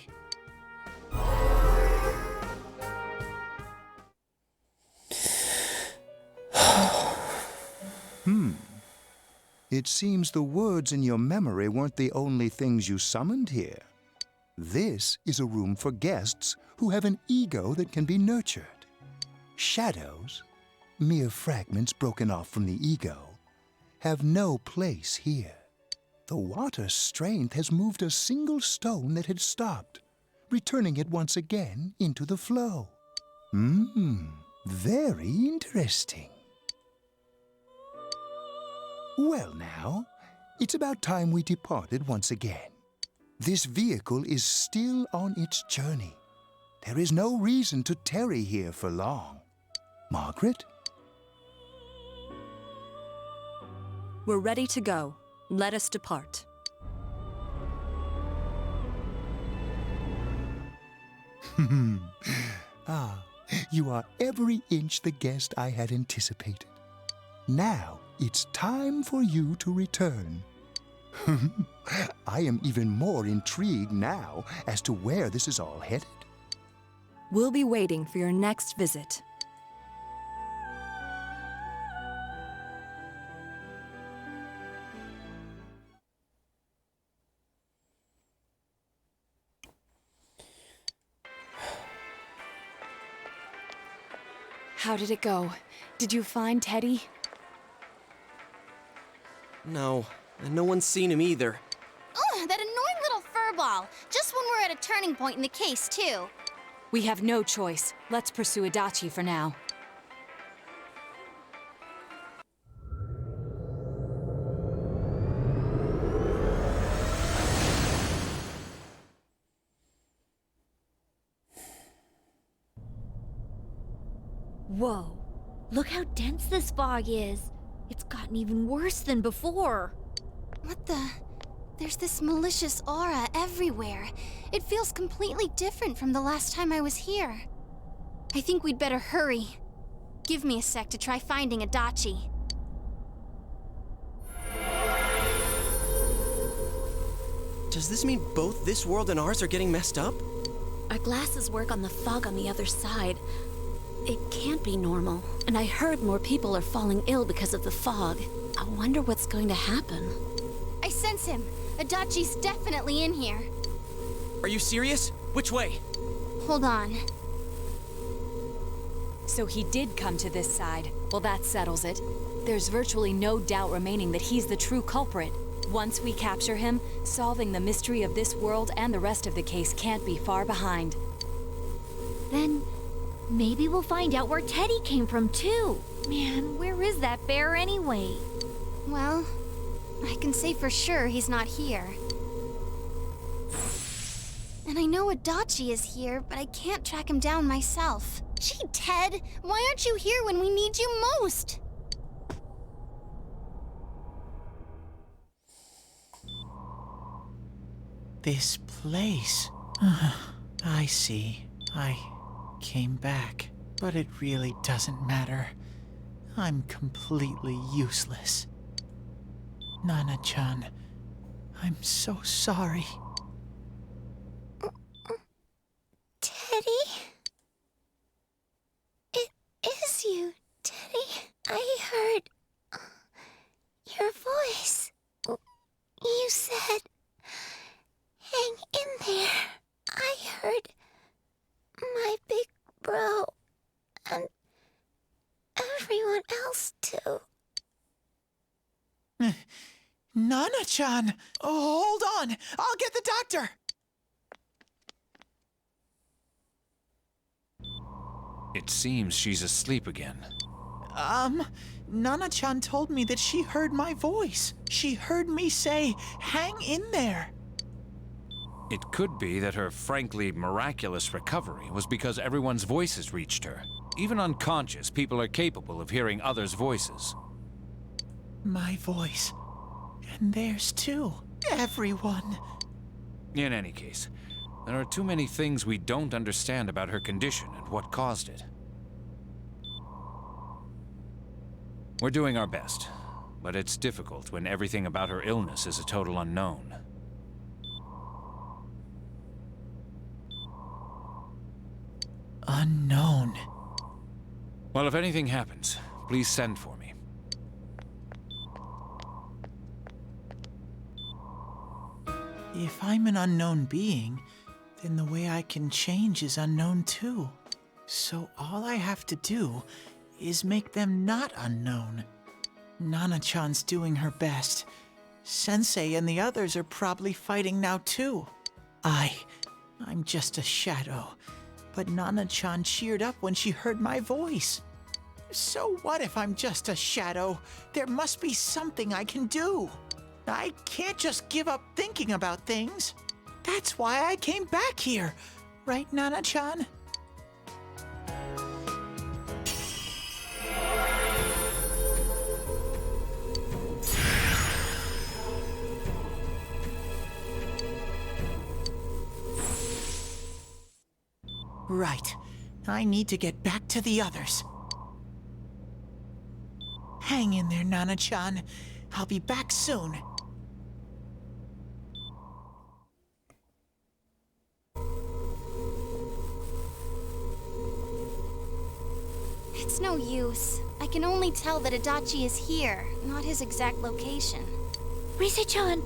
It seems the words in your memory weren't the only things you summoned here. This is a room for guests who have an ego that can be nurtured. Shadows, mere fragments broken off from the ego, have no place here. The water's strength has moved a single stone that had stopped, returning it once again into the flow. Very interesting. Well now, it's about time we departed once again. This vehicle is still on its journey. There is no reason to tarry here for long. Margaret? We're ready to go. Let us depart. You are every inch the guest I had anticipated. Now it's time for you to return. I am even more intrigued now as to where this is all headed. We'll be waiting for your next visit. How did it go? Did you find Teddy? No, and no one's seen him either. Ugh, that annoying little furball. Just when we're at a turning point in the case, too. We have no choice. Let's pursue Adachi for now. Whoa. Look how dense this fog is. It's gotten even worse than before. What the? There's this malicious aura everywhere. It feels completely different from the last time I was here. I think we'd better hurry. Give me a sec to try finding Adachi. Does this mean both this world and ours are getting messed up? Our glasses work on the fog on the other side. It can't be normal. And I heard more people are falling ill because of the fog. I wonder what's going to happen. I sense him. Adachi's definitely in here. Are you serious? Which way? Hold on. So he did come to this side. Well, that settles it. There's virtually no doubt remaining that he's the true culprit. Once we capture him, solving the mystery of this world and the rest of the case can't be far behind. Then maybe we'll find out where Teddy came from too. Man, where is that bear anyway? Well, I can say for sure he's not here. And I know Adachi is here, but I can't track him down myself. Gee, Ted, why aren't you here when we need you most? This place. I see. I came back. But it really doesn't matter. I'm completely useless. Nana-chan, I'm so sorry. Teddy? It is you, Teddy. I heard your voice. You said, hang in there. I heard my big bro and everyone else too. Nana-chan! Oh, hold on! I'll get the doctor! It seems she's asleep again. Nana-chan told me that she heard my voice. She heard me say, hang in there. It could be that her frankly miraculous recovery was because everyone's voices reached her. Even unconscious, people are capable of hearing others' voices. My voice. And theirs too. Everyone. In any case, there are too many things we don't understand about her condition and what caused it. We're doing our best, but it's difficult when everything about her illness is a total unknown. Unknown. Well, if anything happens, please send for me. If I'm an unknown being, then the way I can change is unknown too. So all I have to do is make them not unknown. Nana-chan's doing her best. Sensei and the others are probably fighting now too. I'm just a shadow. But Nana-chan cheered up when she heard my voice. So what if I'm just a shadow? There must be something I can do. I can't just give up thinking about things. That's why I came back here. Right, Nana-chan? Right. I need to get back to the others. Hang in there, Nana-chan. I'll be back soon. It's no use. I can only tell that Adachi is here, not his exact location. Rise-chan!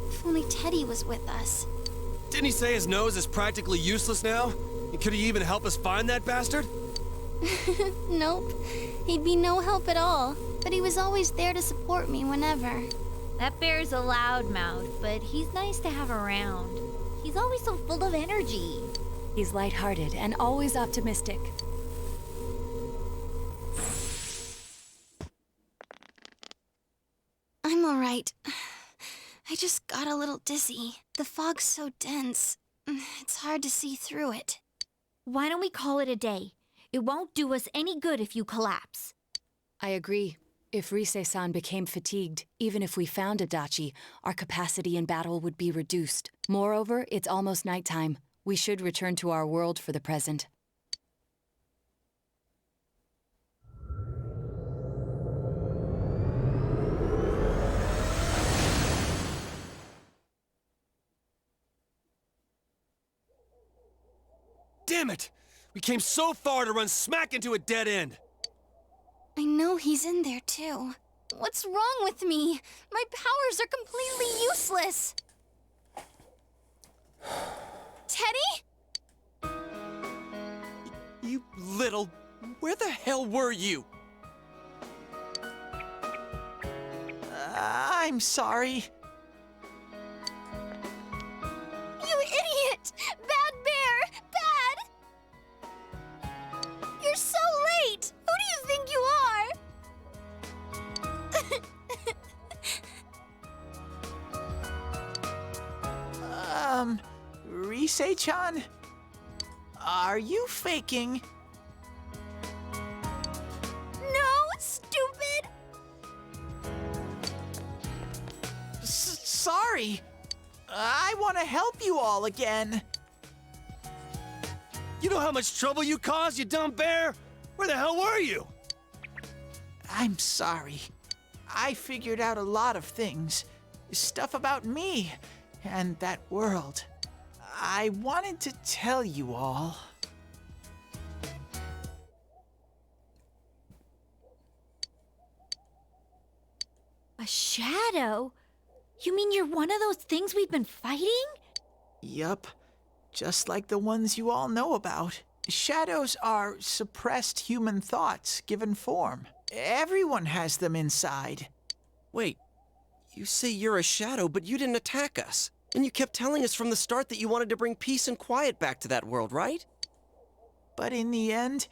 If only Teddy was with us. Didn't he say his nose is practically useless now? And could he even help us find that bastard? Nope. He'd be no help at all. But he was always there to support me whenever. That bear's a loudmouth, but he's nice to have around. He's always so full of energy. He's lighthearted and always optimistic. I'm alright. I just got a little dizzy. The fog's so dense. It's hard to see through it. Why don't we call it a day? It won't do us any good if you collapse. I agree. If Rise-san became fatigued, even if we found Adachi, our capacity in battle would be reduced. Moreover, it's almost nighttime. We should return to our world for the present. Damn it! We came so far to run smack into a dead end! I know he's in there too. What's wrong with me? My powers are completely useless. Teddy? You little... Where the hell were you? I'm sorry. You idiot! Bad bear! Bad! You're so late! Who do you think you are? Rise-chan? Are you faking? No, stupid! Sorry. I want to help you all again. You know how much trouble you caused, you dumb bear? Where the hell were you? I'm sorry. I figured out a lot of things. Stuff about me and that world. I wanted to tell you all. A shadow? You mean you're one of those things we've been fighting? Yup. Just like the ones you all know about. Shadows are suppressed human thoughts given form. Everyone has them inside. Wait, you say you're a shadow, but you didn't attack us. And you kept telling us from the start that you wanted to bring peace and quiet back to that world, right? But in the end,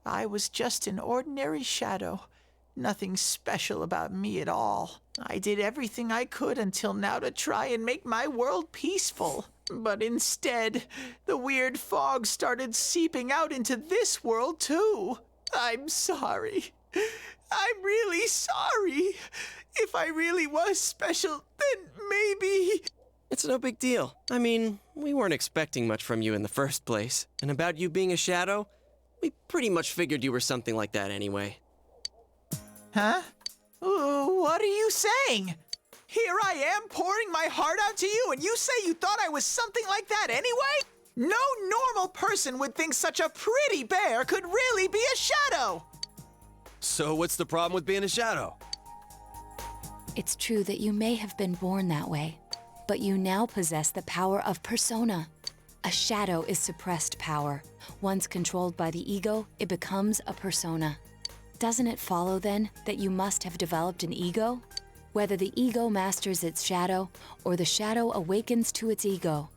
I was just an ordinary shadow. Nothing special about me at all. I did everything I could until now to try and make my world peaceful. But instead, the weird fog started seeping out into this world too. I'm sorry. I'm really sorry. If I really was special, then maybe... It's no big deal. I mean, we weren't expecting much from you in the first place. And about you being a shadow, we pretty much figured you were something like that anyway. Huh? What are you saying? Here I am pouring my heart out to you, and you say you thought I was something like that anyway? No normal person would think such a pretty bear could really be a shadow. So what's the problem with being a shadow? It's true that you may have been born that way, but you now possess the power of persona. A shadow is suppressed power. Once controlled by the ego, it becomes a persona. Doesn't it follow, then, that you must have developed an ego? Whether the ego masters its shadow, or the shadow awakens to its ego.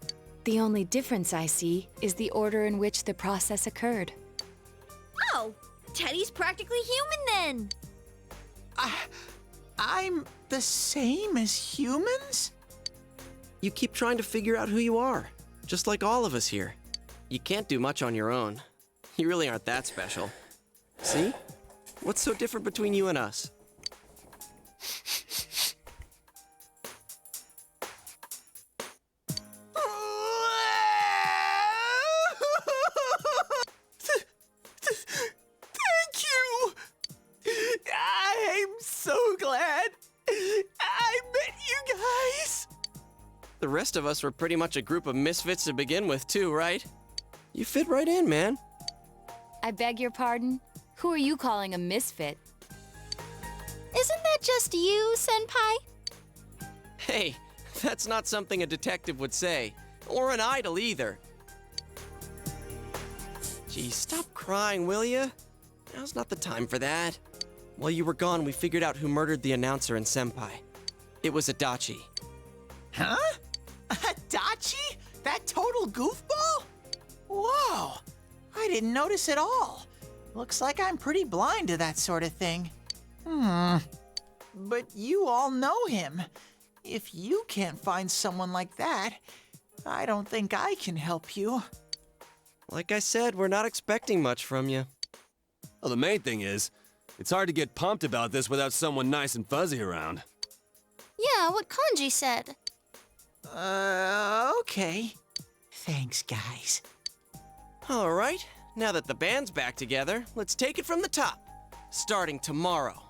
The only difference I see is the order in which the process occurred. Oh, Teddy's practically human then! I'm the same as humans? You keep trying to figure out who you are, just like all of us here. You can't do much on your own. You really aren't that special. See? What's so different between you and us? Thank you! I'm so glad I met you guys! The rest of us were pretty much a group of misfits to begin with, too, right? You fit right in, man. I beg your pardon? Who are you calling a misfit? Isn't that just you, Senpai? Hey, that's not something a detective would say. Or an idol, either. Gee, stop crying, will ya? Now's not the time for that. While you were gone, we figured out who murdered the announcer and Senpai. It was Adachi. Huh? Adachi? That total goofball? Whoa! I didn't notice at all. Looks like I'm pretty blind to that sort of thing. But you all know him. If you can't find someone like that, I don't think I can help you. Like I said, we're not expecting much from you. Well, the main thing is, it's hard to get pumped about this without someone nice and fuzzy around. Yeah, what Kanji said. Okay. Thanks, guys. All right, now that the band's back together, let's take it from the top, starting tomorrow.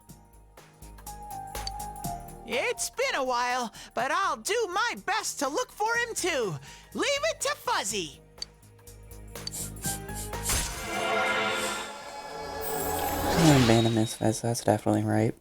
It's been a while, but I'll do my best to look for him too. Leave it to Fuzzy. Band of Misfits, that's definitely right.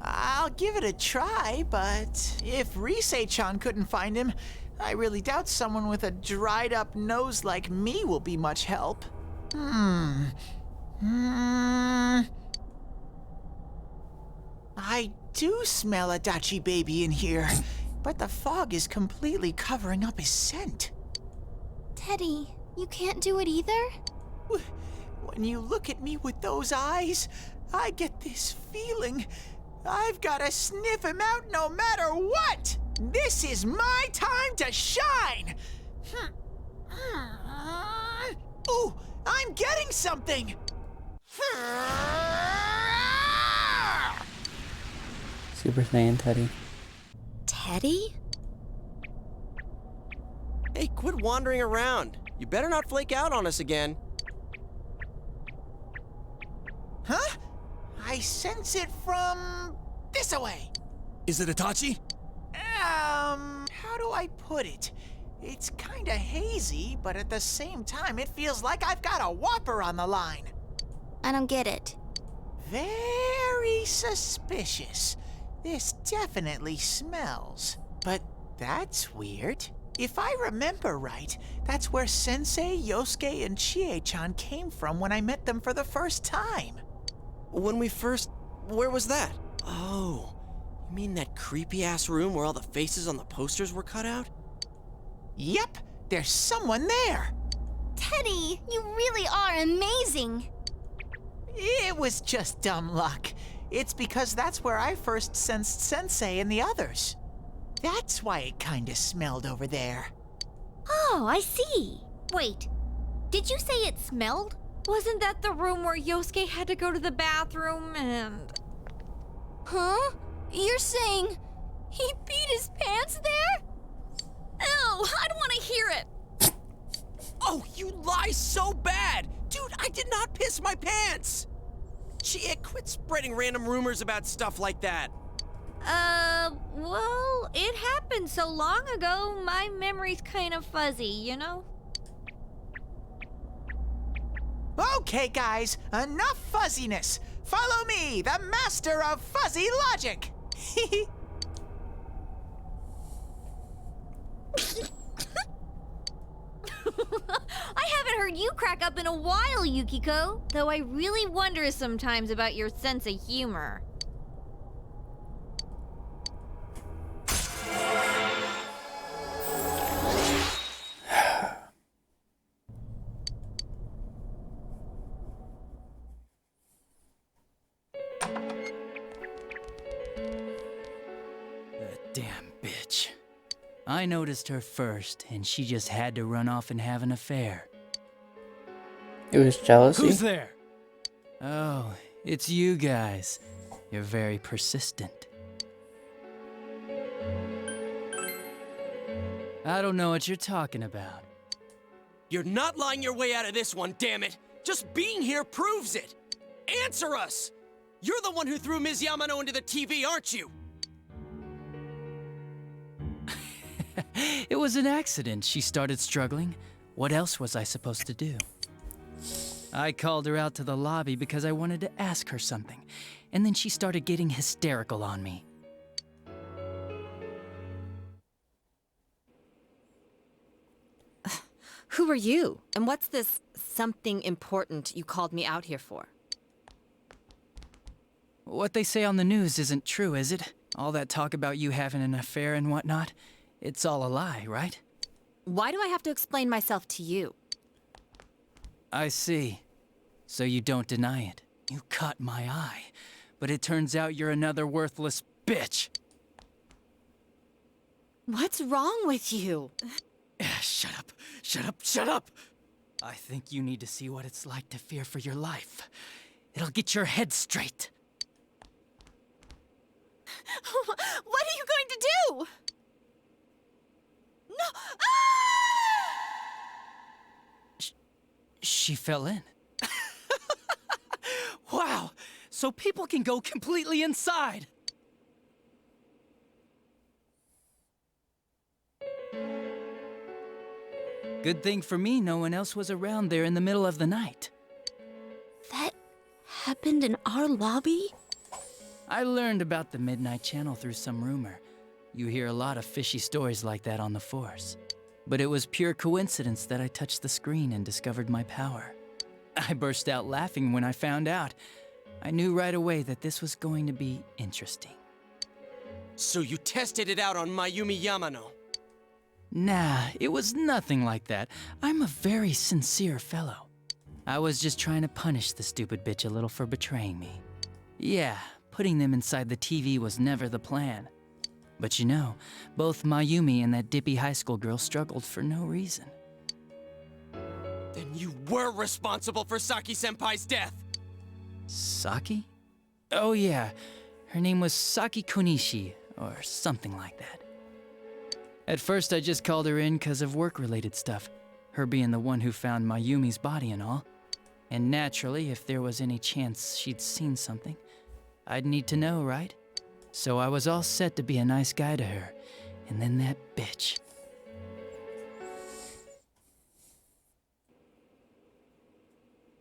I'll give it a try, but if Risei-chan couldn't find him, I really doubt someone with a dried up nose like me will be much help. I do smell Adachi Baby in here, but the fog is completely covering up his scent. Teddy, you can't do it either? When you look at me with those eyes, I get this feeling. I've got to sniff him out no matter what! This is my time to shine! Ooh, I'm getting something! Super Saiyan Teddy. Teddy? Hey, quit wandering around. You better not flake out on us again. Huh? I sense it from this away. Is it Itachi? How do I put it? It's kinda hazy, but at the same time, it feels like I've got a whopper on the line. I don't get it. Very suspicious. This definitely smells. But that's weird. If I remember right, that's where Sensei, Yosuke, and Chie-chan came from when I met them for the first time. When we first... Where was that? Oh, you mean that creepy-ass room where all the faces on the posters were cut out? Yep, there's someone there. Teddy, you really are amazing. It was just dumb luck. It's because that's where I first sensed Sensei and the others. That's why it kinda smelled over there. Oh, I see. Wait, did you say it smelled? Wasn't that the room where Yosuke had to go to the bathroom and... Huh? You're saying he peed his pants there? Ew, I don't want to hear it. Oh, you lie so bad! Dude, I did not piss my pants! Chie, quit spreading random rumors about stuff like that. Well, it happened so long ago, my memory's kind of fuzzy, you know? Okay, guys, enough fuzziness. Follow me, the master of fuzzy logic. I haven't heard you crack up in a while, Yukiko, though I really wonder sometimes about your sense of humor. Damn bitch. I noticed her first, and she just had to run off and have an affair. It was jealousy? Who's there? Oh, it's you guys. You're very persistent. I don't know what you're talking about. You're not lying your way out of this one, damn it! Just being here proves it! Answer us! You're the one who threw Ms. Yamano into the TV, aren't you? It was an accident. She started struggling. What else was I supposed to do? I called her out to the lobby because I wanted to ask her something, and then she started getting hysterical on me. Who are you? And what's this something important you called me out here for? What they say on the news isn't true, is it? All that talk about you having an affair and whatnot? It's all a lie, right? Why do I have to explain myself to you? I see. So you don't deny it. You caught my eye. But it turns out you're another worthless bitch. What's wrong with you? Shut up. Shut up. Shut up! I think you need to see what it's like to fear for your life. It'll get your head straight. What are you going to do? No! She fell in. Wow! So people can go completely inside! Good thing for me, no one else was around there in the middle of the night. That happened in our lobby? I learned about the Midnight Channel through some rumor. You hear a lot of fishy stories like that on the Force. But it was pure coincidence that I touched the screen and discovered my power. I burst out laughing when I found out. I knew right away that this was going to be interesting. So you tested it out on Mayumi Yamano? Nah, it was nothing like that. I'm a very sincere fellow. I was just trying to punish the stupid bitch a little for betraying me. Yeah, putting them inside the TV was never the plan. But you know, both Mayumi and that dippy high school girl struggled for no reason. Then you were responsible for Saki-senpai's death! Saki? Oh yeah, her name was Saki Konishi, or something like that. At first I just called her in because of work-related stuff, her being the one who found Mayumi's body and all. And naturally, if there was any chance she'd seen something, I'd need to know, right? So I was all set to be a nice guy to her, and then that bitch.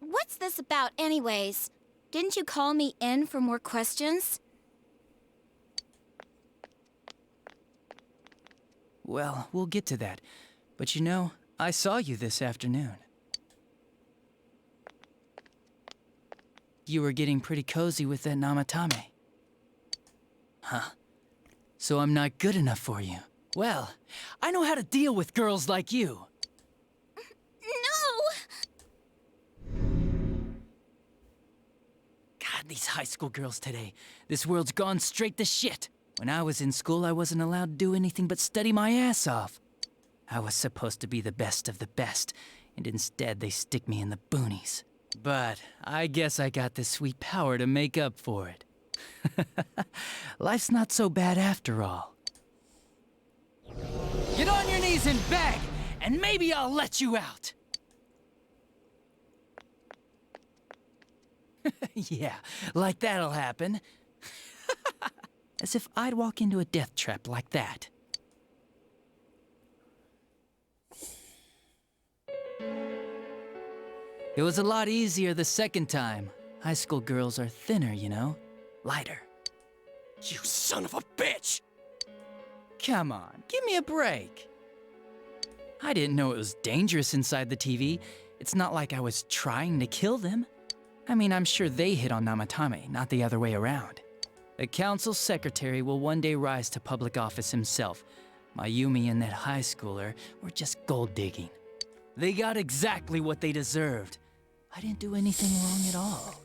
What's this about anyways? Didn't you call me in for more questions? Well, we'll get to that. But you know, I saw you this afternoon. You were getting pretty cozy with that Namatame. Huh? So I'm not good enough for you. Well, I know how to deal with girls like you. No! God, these high school girls today. This world's gone straight to shit. When I was in school, I wasn't allowed to do anything but study my ass off. I was supposed to be the best of the best, and instead they stick me in the boonies. But I guess I got this sweet power to make up for it. Life's not so bad after all. Get on your knees and beg, and maybe I'll let you out. Yeah, like that'll happen. As if I'd walk into a death trap like that. It was a lot easier the second time. High school girls are thinner, you know? Lighter. You son of a bitch! Come on, give me a break. I didn't know it was dangerous inside the TV. It's not like I was trying to kill them. I mean, I'm sure they hit on Namatame, not the other way around. The council secretary will one day rise to public office himself. Mayumi and that high schooler were just gold digging. They got exactly what they deserved. I didn't do anything wrong at all.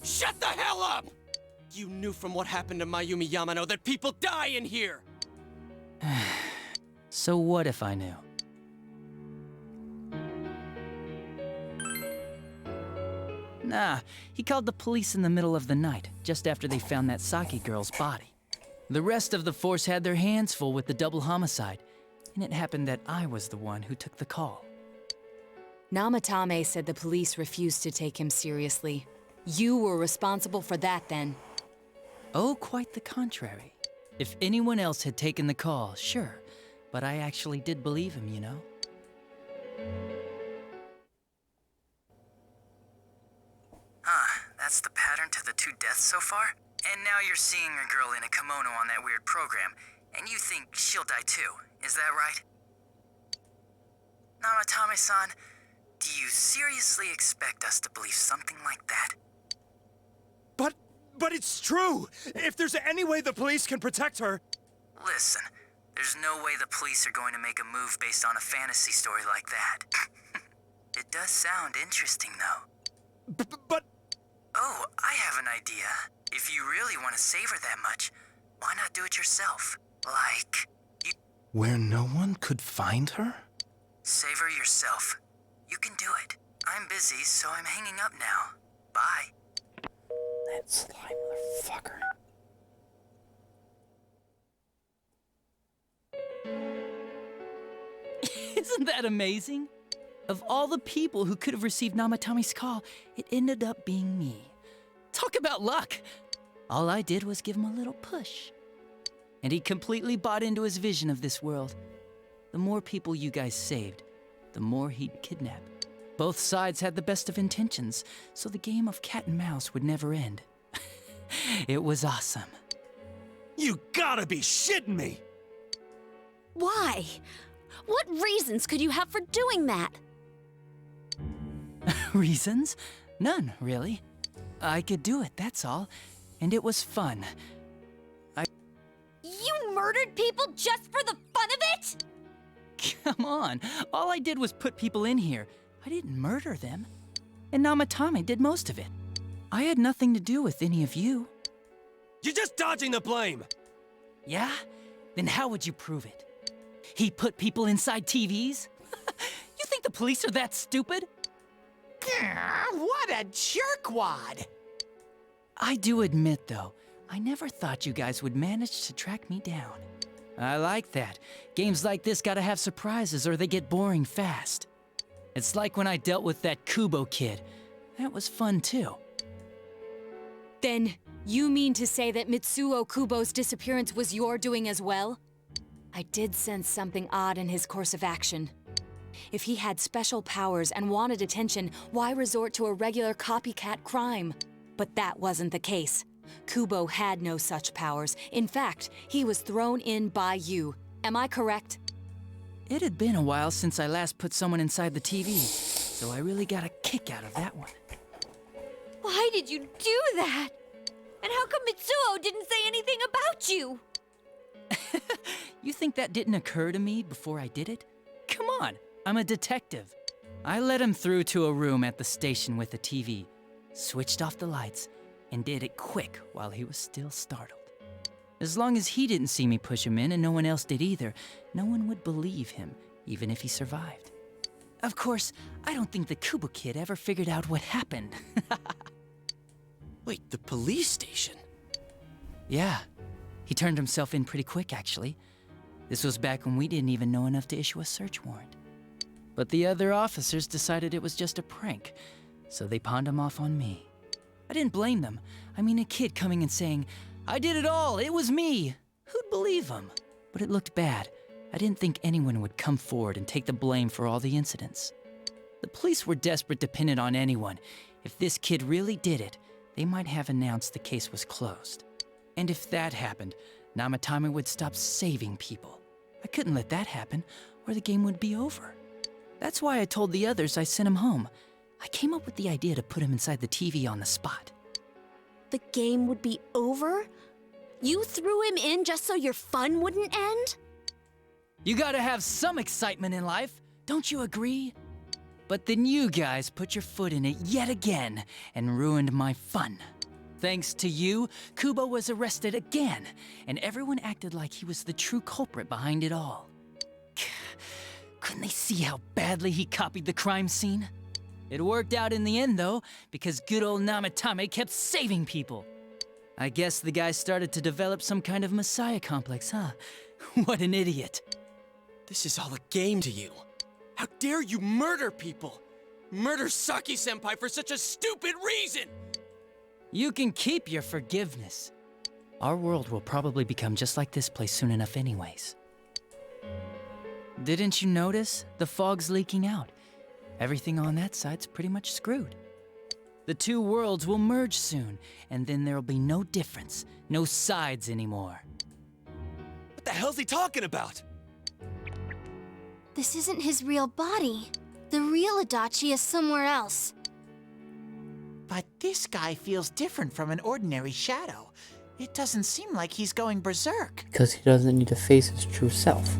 Shut the hell up! You knew from what happened to Mayumi Yamano that people die in here! So what if I knew? Nah, he called the police in the middle of the night, just after they found that Saki girl's body. The rest of the force had their hands full with the double homicide, and it happened that I was the one who took the call. Namatame said the police refused to take him seriously. You were responsible for that then. Oh, quite the contrary. If anyone else had taken the call, sure, but I actually did believe him, you know? That's the pattern to the 2 deaths so far? And now you're seeing a girl in a kimono on that weird program, and you think she'll die too, is that right? Namatame-san, do you seriously expect us to believe something like that? But it's true! If there's any way the police can protect her... Listen, there's no way the police are going to make a move based on a fantasy story like that. It does sound interesting, though. But... Oh, I have an idea. If you really want to save her that much, why not do it yourself? Like, you Where no one could find her? save her yourself. You can do it. I'm busy, so I'm hanging up now. Bye. That slime motherfucker. Isn't that amazing? Of all the people who could have received Namatame's call, it ended up being me. Talk about luck! All I did was give him a little push. And he completely bought into his vision of this world. The more people you guys saved, the more he'd kidnap. Both sides had the best of intentions, so the game of cat and mouse would never end. It was awesome. You gotta be shitting me! Why? What reasons could you have for doing that? Reasons? None, really. I could do it, that's all. And it was fun. You murdered people just for the fun of it? Come on, all I did was put people in here. I didn't murder them. And Namatame did most of it. I had nothing to do with any of you. You're just dodging the blame! Yeah? Then how would you prove it? He put people inside TVs? You think the police are that stupid? What a jerkwad! I do admit, though, I never thought you guys would manage to track me down. I like that. Games like this gotta have surprises or they get boring fast. It's like when I dealt with that Kubo kid. That was fun, too. Then, you mean to say that Mitsuo Kubo's disappearance was your doing as well? I did sense something odd in his course of action. If he had special powers and wanted attention, why resort to a regular copycat crime? But that wasn't the case. Kubo had no such powers. In fact, he was thrown in by you. Am I correct? It had been a while since I last put someone inside the TV, so I really got a kick out of that one. Why did you do that? And how come Mitsuo didn't say anything about you? You think that didn't occur to me before I did it? Come on, I'm a detective. I led him through to a room at the station with a TV, switched off the lights, and did it quick while he was still startled. As long as he didn't see me push him in and no one else did either, no one would believe him, even if he survived. Of course, I don't think the Kubo kid ever figured out what happened. Wait, the police station? Yeah, he turned himself in pretty quick, actually. This was back when we didn't even know enough to issue a search warrant. But the other officers decided it was just a prank, so they pawned him off on me. I didn't blame them. I mean, a kid coming and saying, "I did it all, it was me." Who'd believe him? But it looked bad. I didn't think anyone would come forward and take the blame for all the incidents. The police were desperate to pin it on anyone. If this kid really did it, they might have announced the case was closed. And if that happened, Namatame would stop saving people. I couldn't let that happen, or the game would be over. That's why I told the others I sent him home. I came up with the idea to put him inside the TV on the spot. The game would be over? You threw him in just so your fun wouldn't end? You gotta have some excitement in life, don't you agree? But then you guys put your foot in it yet again and ruined my fun. Thanks to you, Kubo was arrested again, and everyone acted like he was the true culprit behind it all. Couldn't they see how badly he copied the crime scene? It worked out in the end, though, because good old Namatame kept saving people. I guess the guy started to develop some kind of messiah complex, huh? What an idiot. This is all a game to you. How dare you murder people? Murder Saki-senpai for such a stupid reason! You can keep your forgiveness. Our world will probably become just like this place soon enough anyways. Didn't you notice? The fog's leaking out. Everything on that side's pretty much screwed. The two worlds will merge soon, and then there'll be no difference, no sides anymore. What the hell's he talking about? This isn't his real body. The real Adachi is somewhere else. But this guy feels different from an ordinary shadow. It doesn't seem like he's going berserk. Because he doesn't need to face his true self.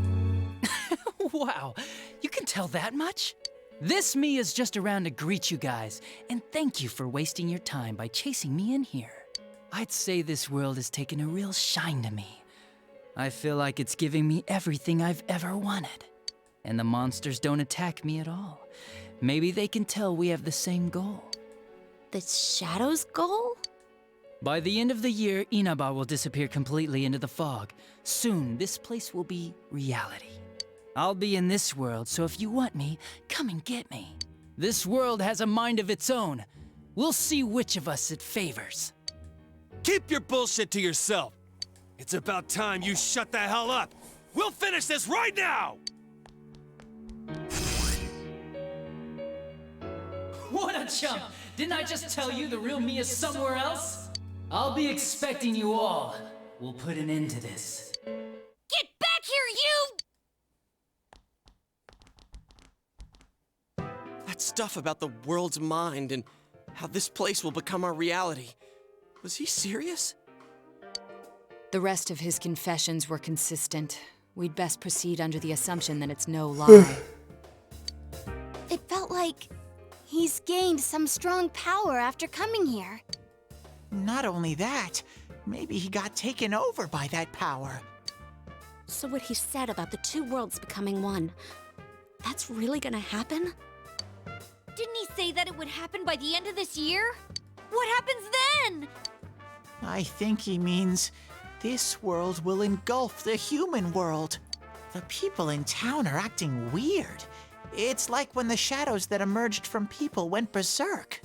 Wow, you can tell that much? This me is just around to greet you guys, and thank you for wasting your time by chasing me in here. I'd say this world has taken a real shine to me. I feel like it's giving me everything I've ever wanted. And the monsters don't attack me at all. Maybe they can tell we have the same goal. The Shadow's goal? By the end of the year, Inaba will disappear completely into the fog. Soon, this place will be reality. I'll be in this world, so if you want me, come and get me. This world has a mind of its own. We'll see which of us it favors. Keep your bullshit to yourself. It's about time you shut the hell up. We'll finish this right now! What a chump! Didn't I just tell you the real me is somewhere else? I'll be expecting you all. We'll put an end to this. Get back here, you! That stuff about the world's mind and how this place will become our reality. Was he serious? The rest of his confessions were consistent. We'd best proceed under the assumption that it's no lie. It felt like he's gained some strong power after coming here. Not only that, maybe he got taken over by that power. So what he said about the two worlds becoming one, that's really gonna happen? Didn't he say that it would happen by the end of this year? What happens then? I think he means this world will engulf the human world. The people in town are acting weird. It's like when the shadows that emerged from people went berserk.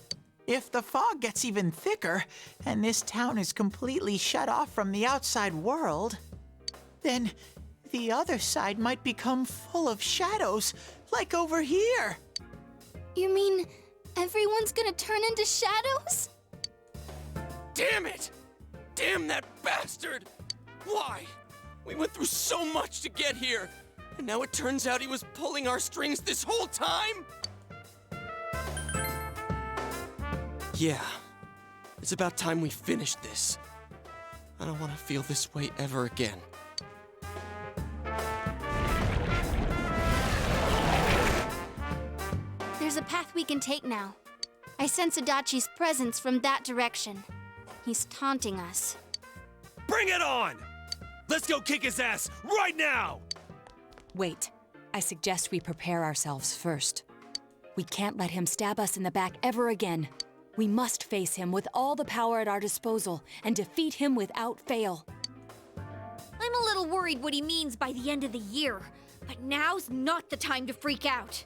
If the fog gets even thicker, and this town is completely shut off from the outside world, then the other side might become full of shadows, like over here. You mean everyone's gonna turn into shadows? Damn it! Damn that bastard! Why? We went through so much to get here, and now it turns out he was pulling our strings this whole time? Yeah, it's about time we finished this. I don't want to feel this way ever again. There's a path we can take now. I sense Adachi's presence from that direction. He's taunting us. Bring it on! Let's go kick his ass right now! Wait, I suggest we prepare ourselves first. We can't let him stab us in the back ever again. We must face him with all the power at our disposal and defeat him without fail. I'm a little worried what he means by the end of the year, but now's not the time to freak out.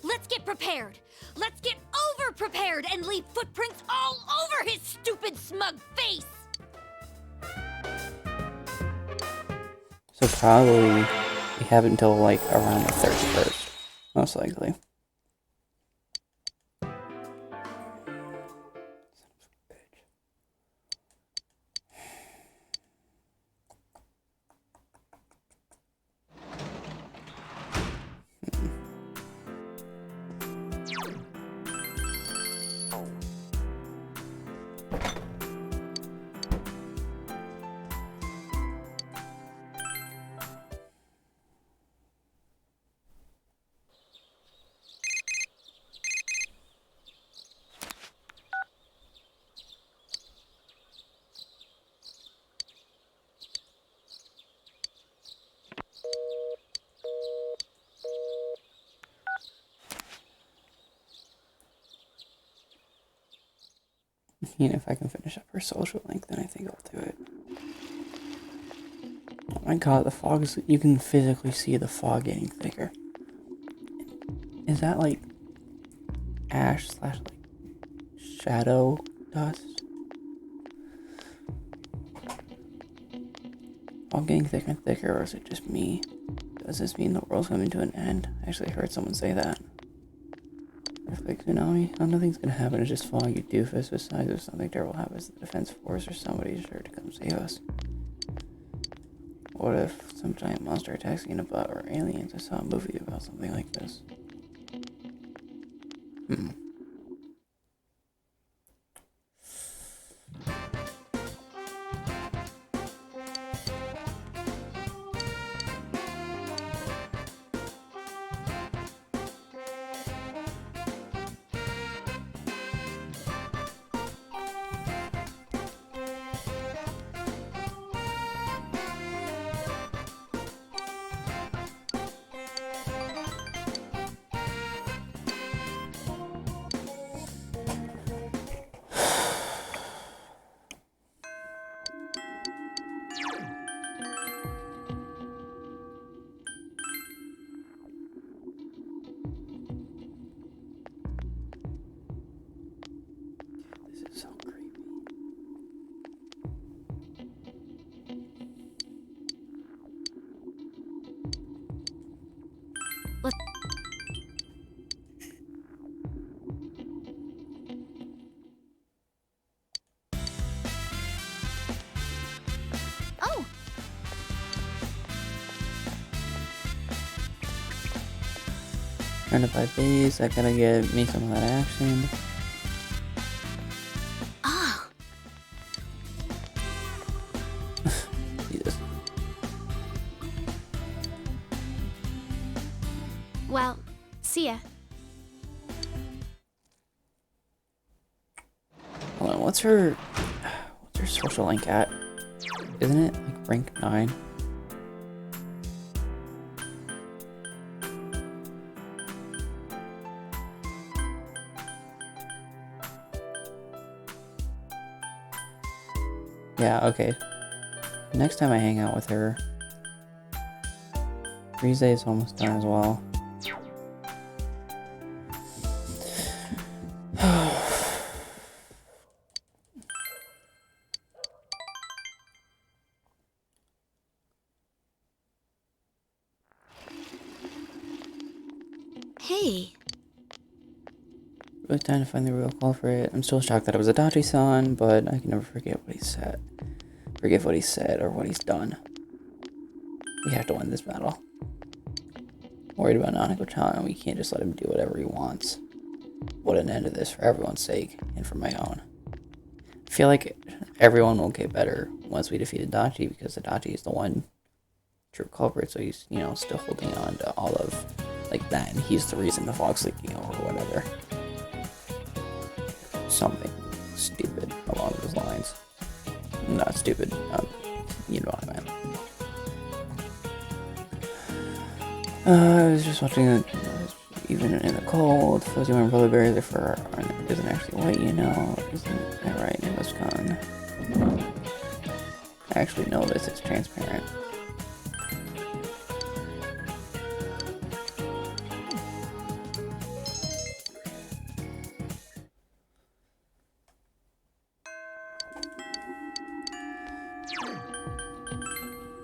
Let's get prepared. Let's get over-prepared and leave footprints all over his stupid, smug face! So probably we have it until like around the 31st, most likely. You know, if I can finish up her social link, then I think I'll do it. My god, the fog is... You can physically see the fog getting thicker. Is that like ash / like shadow dust? Fog getting thicker and thicker, or is it just me? Does this mean the world's coming to an end? I actually heard someone say that. Earthquake, tsunami? Oh, nothing's gonna happen, it's just foggy doofus. Besides, if something terrible happens, the defense force or somebody is sure to come save us. What if some giant monster attacks in a butt or aliens? I saw a movie about something like this. This is so creepy. Oh! Trying to buy base, I gotta get me some of that action. Ah! Jesus. Well, see ya. Hold on, what's her social link at? Isn't it like rank 9? Yeah, okay. Next time I hang out with her, Rize is almost done as well. Hey. It was time to find the real culprit. I'm still shocked that it was Adachi-san, but I can never forget what he said. Forget what he said or what he's done. We have to win this battle. Worried about Nanako-chan, we can't just let him do whatever he wants. What an end to this for everyone's sake, and for my own. I feel like everyone will get better once we defeat Adachi, because Adachi is the one true culprit, so he's, you know, still holding on to all of, like, that, and he's the reason the fog's leaking or whatever. Something stupid along those lines. Not stupid, you know what I meant. I was just watching it, even in the cold, fuzzy warm polar bears, their fur isn't actually white, you know, isn't that right, Nimbuscon? I actually know this, it's transparent.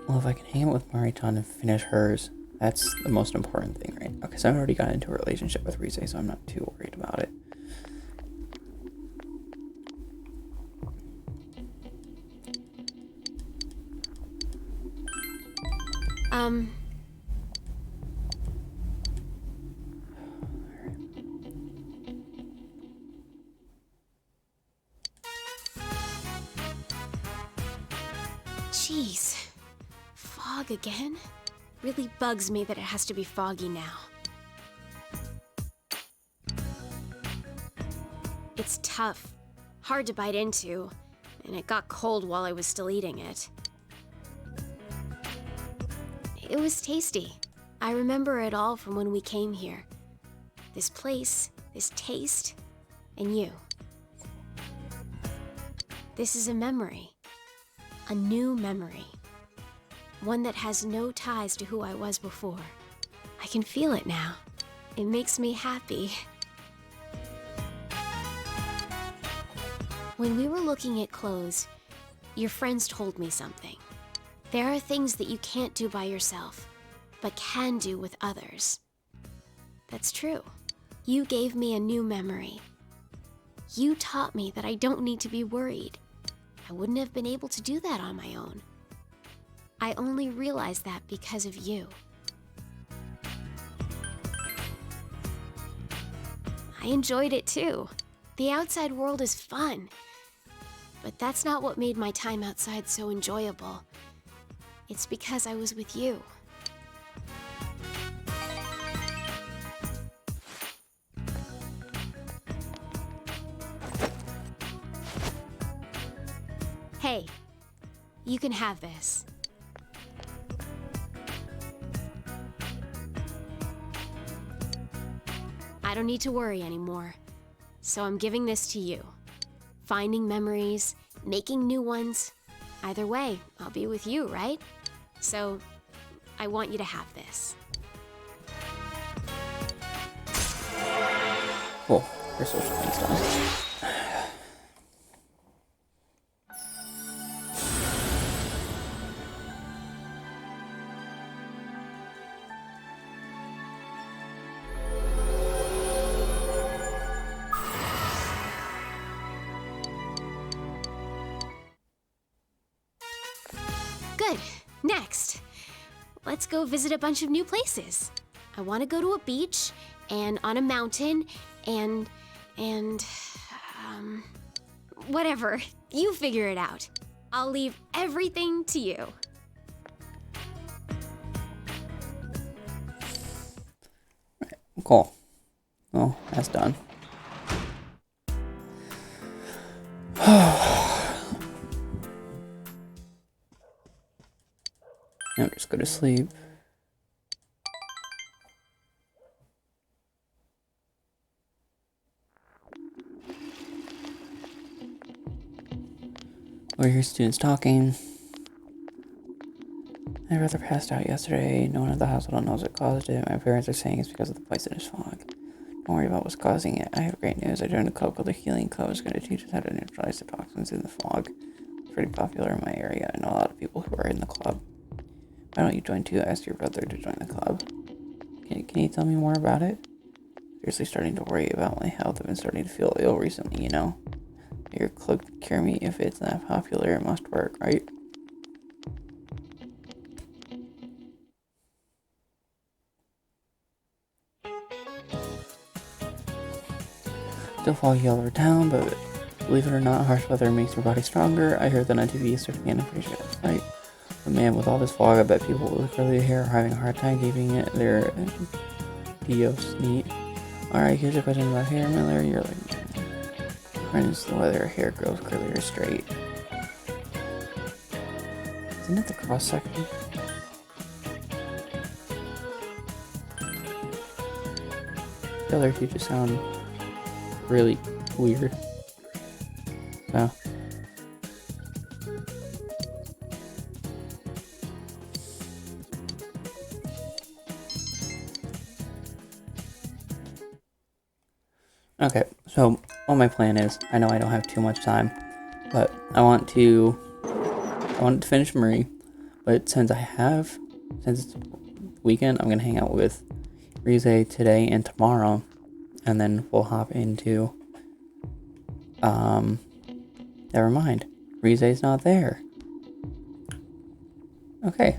Well, if I can hang out with Mariton and finish hers, that's the most important thing, right? Okay, so I've already got into a relationship with Rize, so I'm not too worried about it. Jeez. Fog again? Really bugs me that it has to be foggy now. It's tough, hard to bite into, and it got cold while I was still eating it. It was tasty. I remember it all from when we came here. This place, this taste, and you. This is a memory. A new memory. One that has no ties to who I was before. I can feel it now. It makes me happy. When we were looking at clothes, your friends told me something. There are things that you can't do by yourself, but can do with others. That's true. You gave me a new memory. You taught me that I don't need to be worried. I wouldn't have been able to do that on my own. I only realized that because of you. I enjoyed it too. The outside world is fun. But that's not what made my time outside so enjoyable. It's because I was with you. Hey, you can have this. I don't need to worry anymore, so I'm giving this to you. Finding memories, making new ones. Either way, I'll be with you, right? So, I want you to have this. Cool. Your social thing's done. Good. Next, let's go visit a bunch of new places. I want to go to a beach, and on a mountain, and whatever. You figure it out. I'll leave everything to you. Cool. Well, that's done. Now just go to sleep. Or your students talking. My brother passed out yesterday. No one at the hospital knows what caused it. My parents are saying it's because of the poisonous fog. Don't worry about what's causing it. I have great news. I joined a club called the Healing Club. It's going to teach us how to neutralize the toxins in the fog. It's pretty popular in my area. I know a lot of people who are in the club. Why don't you join too? Ask your brother to join the club. Can you tell me more about it? Seriously starting to worry about my health. I've been starting to feel ill recently, you know? Your club can cure me. If it's that popular, it must work, right? Still foggy all over town, but believe it or not, harsh weather makes your body stronger. I heard that on TV yesterday, and I'm pretty sure that's right. But man, with all this fog, I bet people with curly hair are having a hard time keeping it their Dios neat. Alright, here's a question about hair, Miller. You're like, friends, whether hair grows curly or straight. Isn't it the cross section? The other two just sound really weird. So. Okay, so what my plan is, I know I don't have too much time, but I want to finish Marie, but since it's weekend, I'm gonna hang out with Rize today and tomorrow, and then we'll hop into, never mind, Rize's not there. Okay,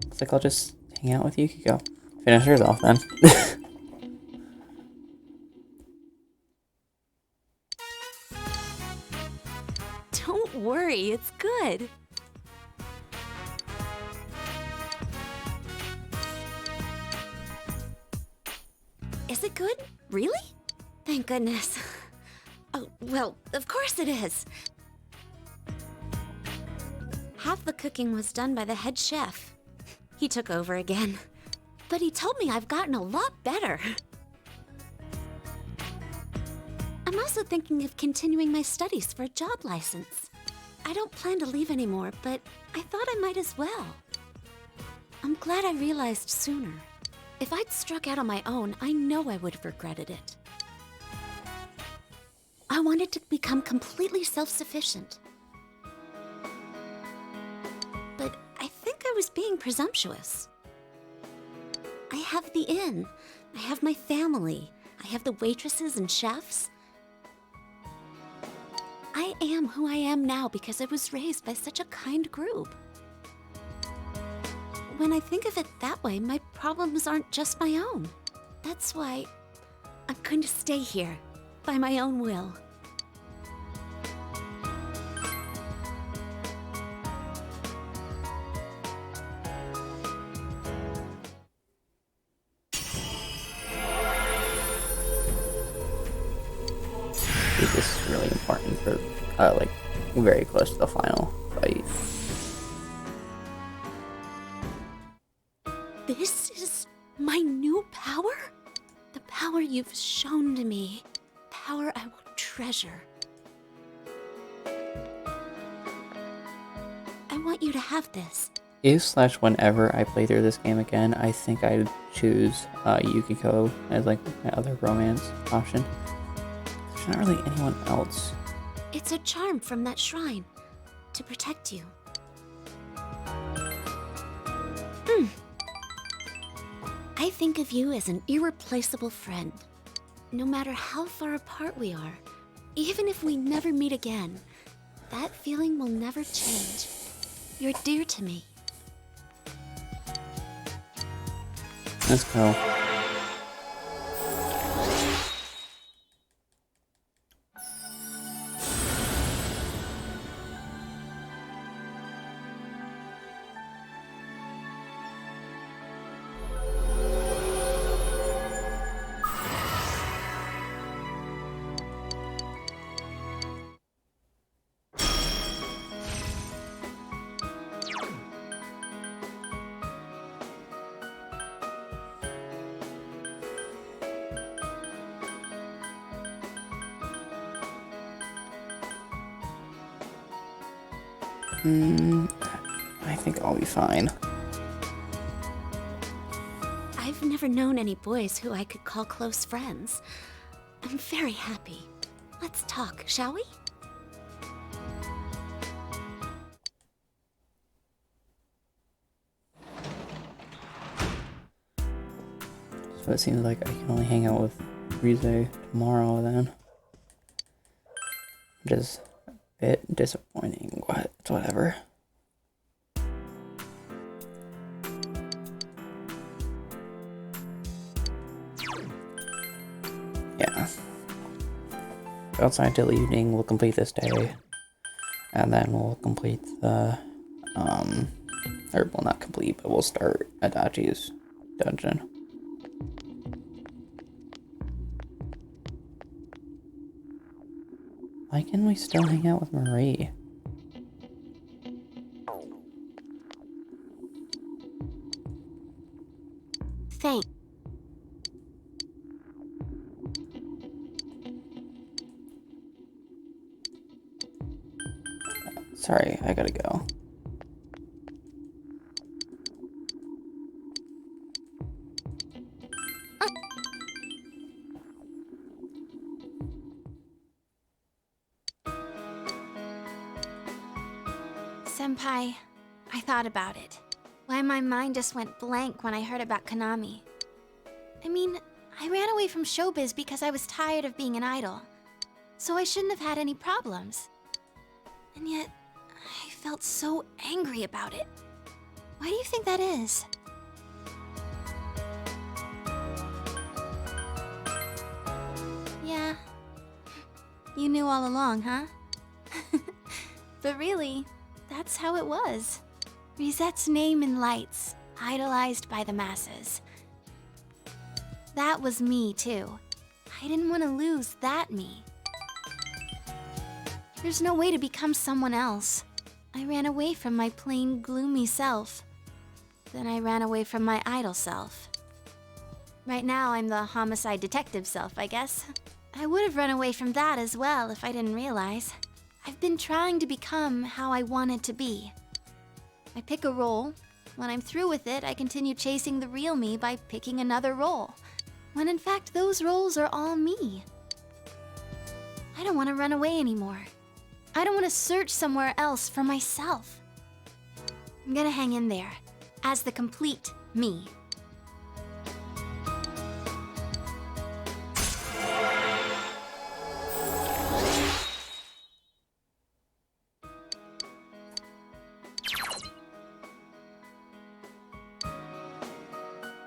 looks like I'll just hang out with Yukiko. Finish hers off then. Don't worry, it's good. Is it good? Really? Thank goodness. Oh, well, of course it is. Half the cooking was done by the head chef. He took over again. But he told me I've gotten a lot better. I'm also thinking of continuing my studies for a job license. I don't plan to leave anymore, but I thought I might as well. I'm glad I realized sooner. If I'd struck out on my own, I know I would have regretted it. I wanted to become completely self-sufficient. But I think I was being presumptuous. I have the inn. I have my family. I have the waitresses and chefs. I am who I am now because I was raised by such a kind group. When I think of it that way, my problems aren't just my own. That's why I'm going to stay here, by my own will. This is really important for, like, very close to the final fight. This is my new power? The power you've shown to me. Power I will treasure. I want you to have this. Whenever I play through this game again, I think I'd choose Yukiko as like my other romance option. There's not really anyone else. It's a charm from that shrine to protect you. I think of you as an irreplaceable friend. No matter how far apart we are, even if we never meet again, that feeling will never change. You're dear to me. Let's go. I think I'll be fine. I've never known any boys who I could call close friends. I'm very happy. Let's talk, shall we? So it seems like I can only hang out with Rize tomorrow then. Which is a bit disappointing, but it's whatever. Yeah. Outside till evening, we'll complete this day. And then we'll complete the, or well, not complete, but we'll start Adachi's dungeon. Why can we still hang out with Marie? Thanks. Sorry, I gotta go. Senpai, I thought about it. Why my mind just went blank when I heard about Konami. I mean, I ran away from showbiz because I was tired of being an idol. So I shouldn't have had any problems. And yet, I felt so angry about it. Why do you think that is? Yeah. You knew all along, huh? But really, that's how it was. Rizette's name in lights, idolized by the masses. That was me, too. I didn't want to lose that me. There's no way to become someone else. I ran away from my plain, gloomy self. Then I ran away from my idol self. Right now, I'm the homicide detective self, I guess. I would have run away from that as well if I didn't realize. I've been trying to become how I wanted to be. I pick a role, When I'm through with it, I continue chasing the real me by picking another role. When in fact, those roles are all me. I don't want to run away anymore. I don't want to search somewhere else for myself. I'm gonna hang in there, as the complete me.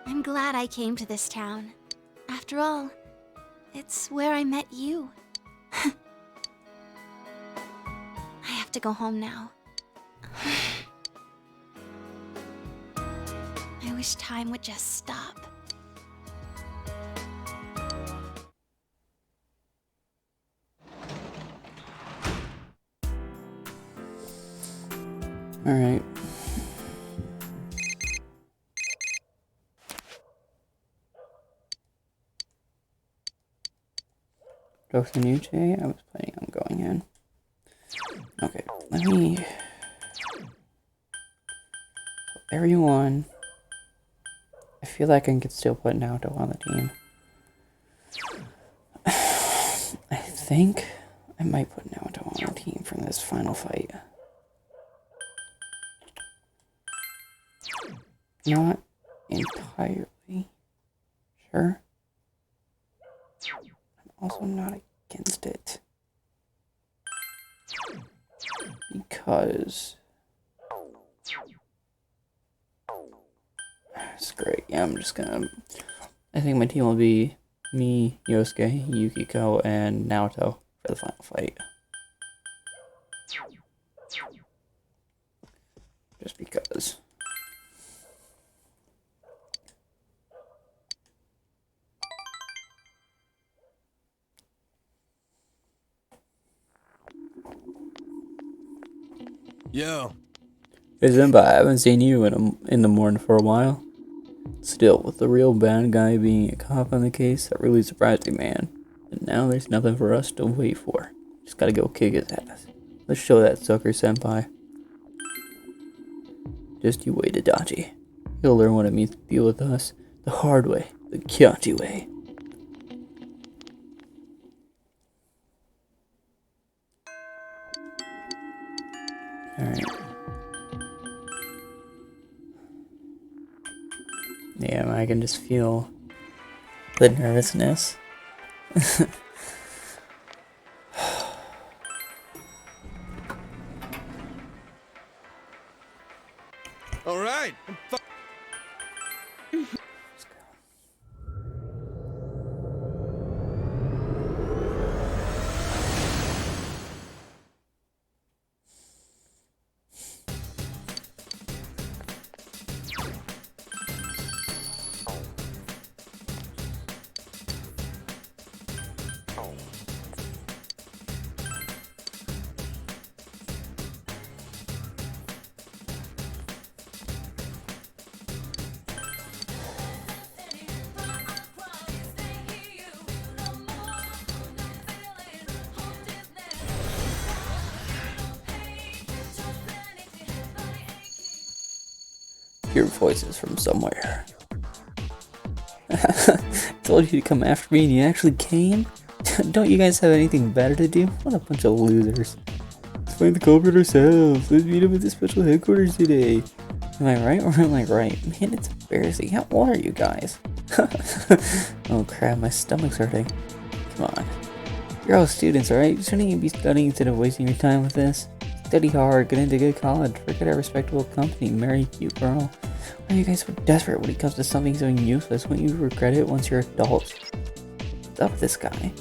I'm glad I came to this town. After all, it's where I met you. I have to go home now. I wish time would just stop. All right. Dr. Nuche, I was planning on going in. Okay, let me... Everyone... I feel like I could still put Naoto on the team. I think I might put Naoto on the team for this final fight. Not entirely sure. I'm also not against it. Because... It's great. Yeah, I'm just gonna... I think my team will be me, Yosuke, Yukiko, and Naoto for the final fight. Just because. Yo. Hey Senpai, I haven't seen you in the morning for a while. Still, with the real bad guy being a cop on the case, that really surprised me, man. And now there's nothing for us to wait for. Just gotta go kick his ass. Let's show that sucker, Senpai. Just you wait, Adachi. He'll learn what it means to deal with us the hard way, the Kyachi way. Alright. Yeah, I can just feel the nervousness. All right. Hear voices from somewhere. Told you to come after me and you actually came? Don't you guys have anything better to do? What a bunch of losers. Let's find the culprit ourselves. Let's meet him at the special headquarters today. Am I right or am I right? Man, it's embarrassing. How old are you guys? Oh crap, my stomach's hurting. Come on. You're all students, alright? Shouldn't you be studying instead of wasting your time with this? Study hard, get into good college, work at a respectable company, marry a cute girl. Why are you guys so desperate when it comes to something so useless? Won't you regret it once you're adults? What's up with this guy?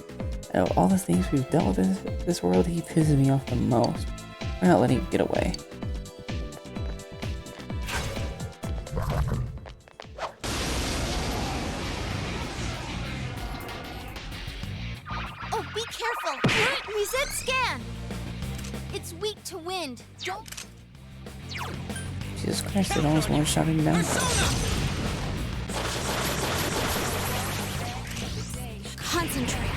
Out of all the things we've dealt with in this world, he pisses me off the most. We're not letting him get away. Oh, be careful! Reset scan! It's weak to wind. Don't... Jesus Christ, it almost one-shot him down. Concentrate.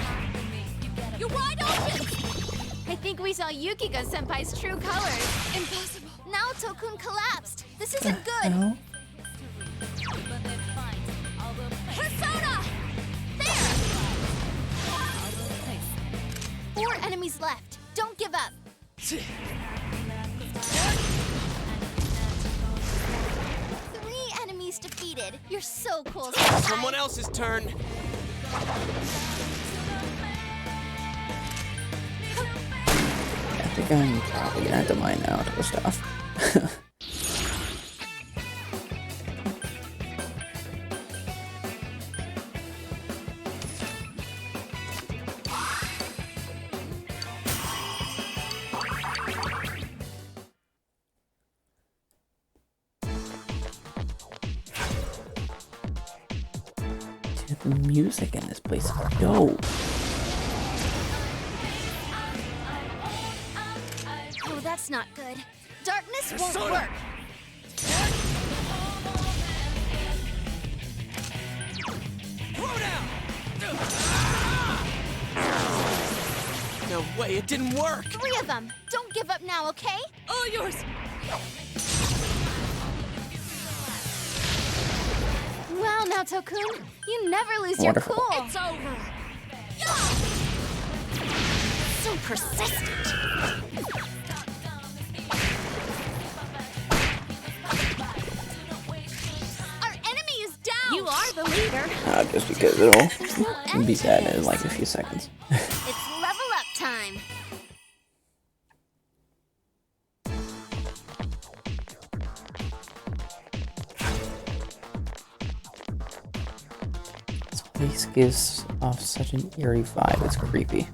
You're wide open! I think we saw Yukiko-senpai's true colors. Impossible. Naoto-kun collapsed. This isn't good! No. Persona! There! 4 enemies left. Don't give up. 3 enemies defeated. You're so cool, Senpai. Someone else's turn. I think I'm probably gonna have to mine out the stuff. Dude, the music in this place is dope. Oh, that's not good. Darkness won't work. No way, it didn't work. 3 of them. Don't give up now, okay? All yours. Well, Naoto-kun, you never lose Wonderful. your cool. It's over. So persistent. Our enemy is down. You are the leader. Just because it'll be sad in like a few seconds. It's level up time. This place gives off such an eerie vibe, it's creepy.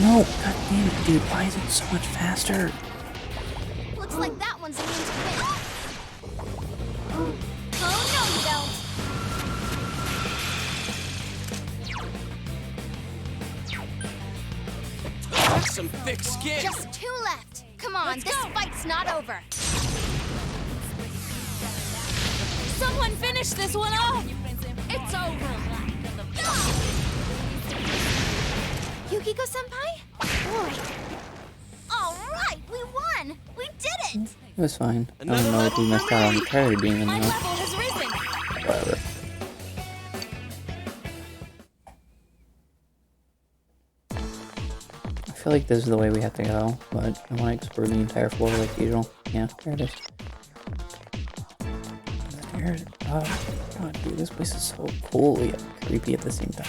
No, god damn it, dude, why is it so much faster? Looks like that one's immune to wind. Oh no, you don't. That's some thick skin. Just 2 left. Come on, this fight's not over. Someone finish this one off. It's over. Yukiko-senpai? Boy. All right, we won. We did it. It was fine. I don't know if we missed out on the Terror Demon My though. level has risen. Whatever. I feel like this is the way we have to go, but I want to explore the entire floor like usual. Yeah, there it is. Stairs. Oh, god, dude, this place is so cool yet creepy at the same time.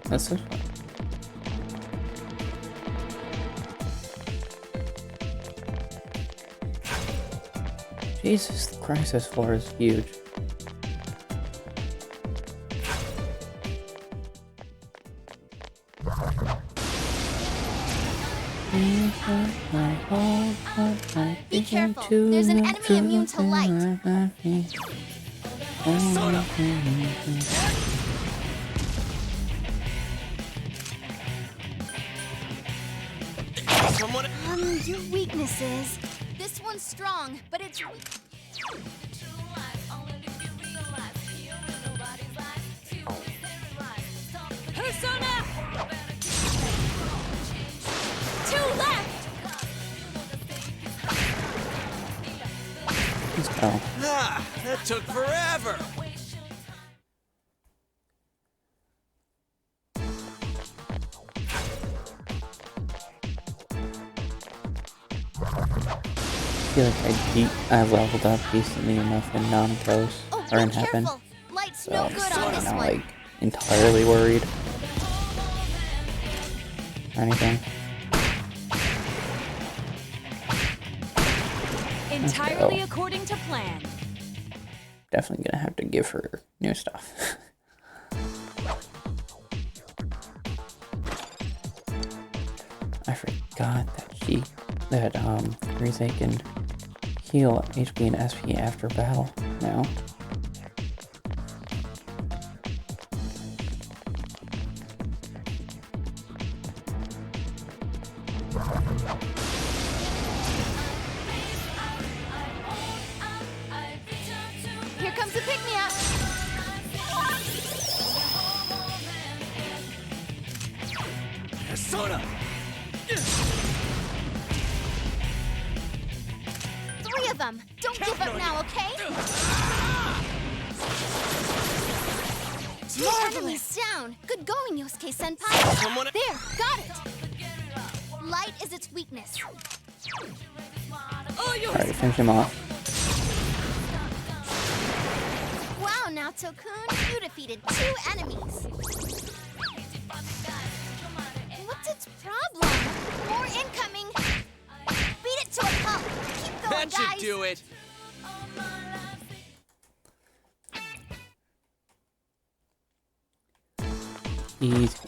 That's so fun. Jesus Christ, this floor is huge. Be careful. There's an enemy immune to light. Someone. Your weaknesses. This one's strong, but it's weak. Persona. 2 left. Let's go. Ah, that took forever. I feel like I leveled up decently enough in Nanako's or in Heaven, Light's so no good on I'm this not one. like entirely worried or anything. Entirely go. according to plan. Definitely gonna have to give her new stuff. I forgot that Rise can heal HP and SP after battle now. Here comes a pick-me-up. of them. Don't give up now, okay? Two enemies down. Good going, Yosuke-senpai. There, got it. Light is its weakness. Alright, finish him off. Wow, Naoto-kun, you defeated 2 enemies. What's its problem? More incoming. Beat it to a pulp. Keep going, That guys. should do it. Easy.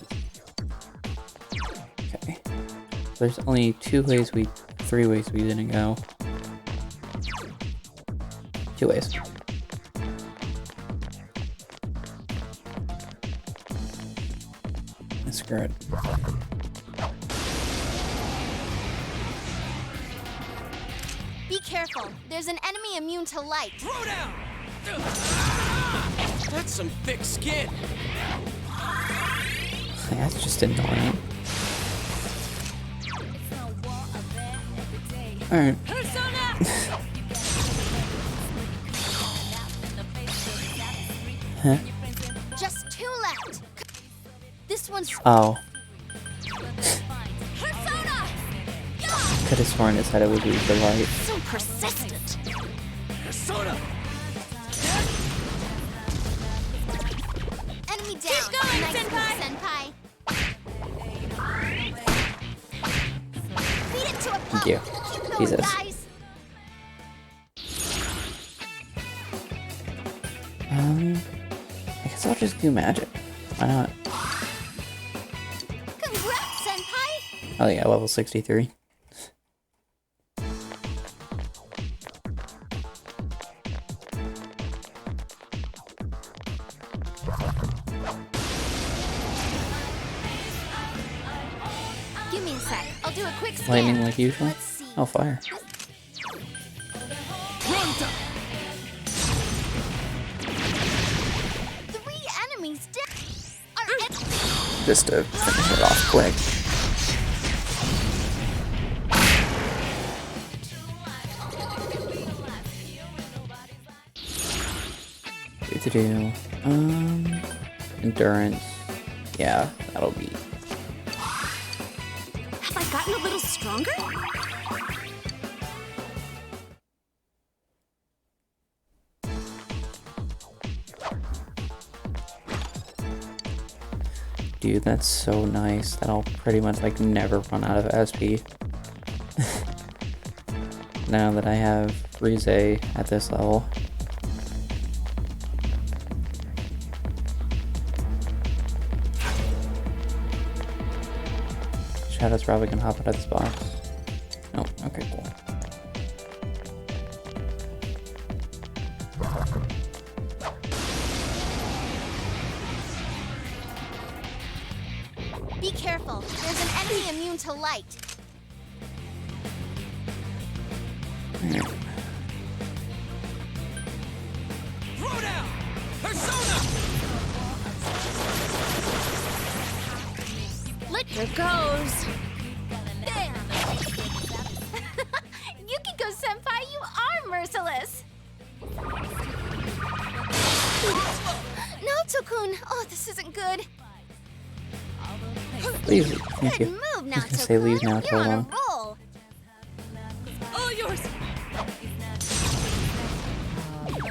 Okay. There's only 3 ways we didn't go. 2 ways. Screw it. Be careful. There's an enemy immune to light. Throw down! That's some thick skin. That's just annoying. Alright. Huh? Just 2 left. This one's. Oh. Persona! Could have sworn it said it would be the light. So persistent. Persona! Enemy down. Keep going, Senpai. Beat it to a pulp. Thank you. Keep going, Jesus. guys. I guess I'll just do magic. Why not? Congrats, Senpai. Oh yeah, level 63. Give me a sec. I'll do a quick scan. Lightning like usual? Let's see. Oh, fire. Three enemies down. Just to finish it off quick. Do endurance. Yeah, that'll be. Have I gotten a little stronger? Dude, that's so nice that I'll pretty much like never run out of SP. Now that I have Rize at this level. Shadow's probably gonna hop out of this box. Oh, okay, cool. Be careful. There's an enemy immune to light. Throw down! Persona! There goes. There. Yukiko-senpai, you are merciless. Naoto-kun. Oh, this isn't good. Please, thank Good you. move, I was gonna say leave now Naoto-kun. for You're a on a while. roll. All yours.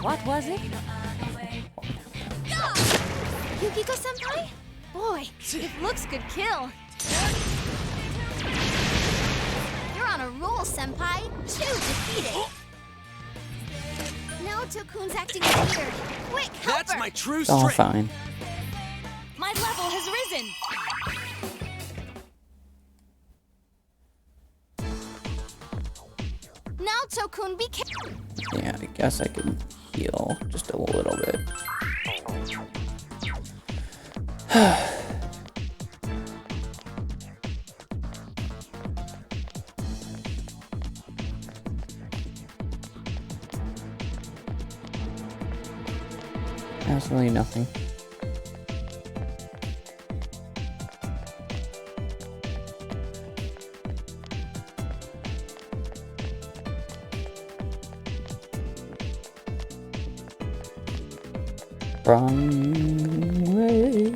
What was it? Yukiko-senpai? Boy, it looks good kill. You're on a roll, senpai. 2 defeated. Naoto-kun's acting weird. Quick, help That's her. my true It's all strength. fine. My level has risen. Naoto-kun, be careful. Yeah, I guess I could heal just a little bit. Absolutely nothing. Wrong way.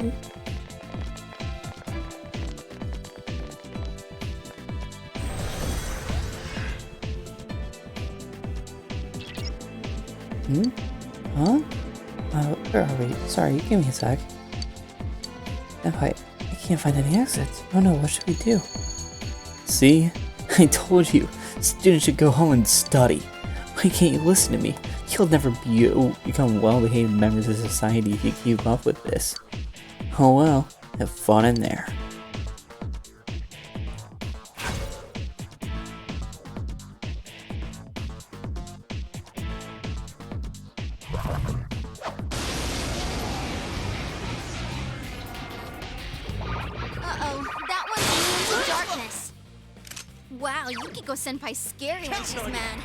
Hmm? Huh? Where are we? Sorry, give me a sec. I can't find any exits. Oh no, what should we do? See? I told you, students should go home and study. Why can't you listen to me? You'll never become well-behaved members of society if you keep up with this. Oh well, have fun in there. Uh-oh, that one's immune to darkness. Wow, Yukiko-senpai's scary when she's mad.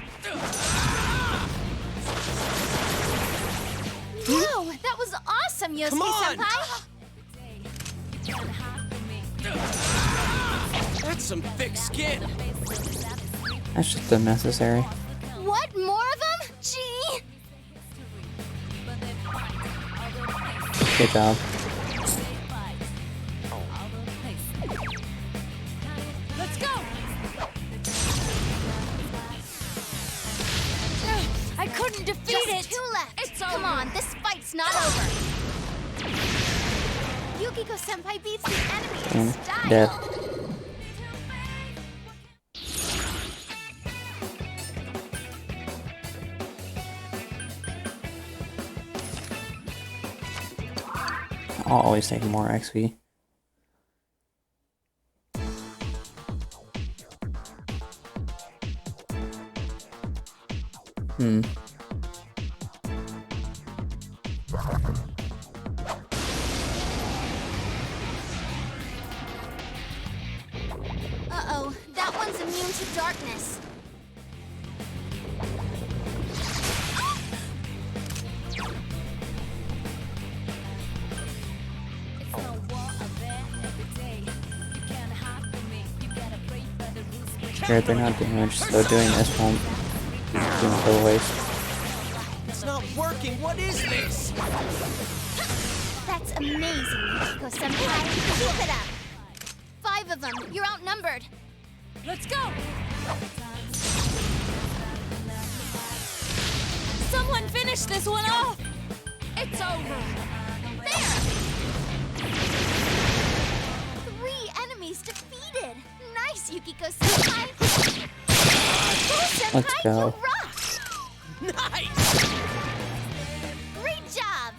Whoa, that was awesome, Yosuke-senpai! That's some thick skin. That's just unnecessary. What, more of them? Gee! Good job. Let's go! I couldn't defeat Just it! two left! It's Come over. on, this fight's not over! Yukiko-senpai beats the enemy in style! Dead. I'll always take more XP. Uh-oh, that one's immune to darkness. Here they're not damaged, so doing this won't be doing for a waste. It's not working. What is this? That's amazing, Yukiko-senpai. Keep it up. 5 of them. You're outnumbered. Let's go! Someone finish this one off! It's over! There! 3 enemies defeated! Nice, Yukiko-senpai! Let's go. You rock! Nice! Great job!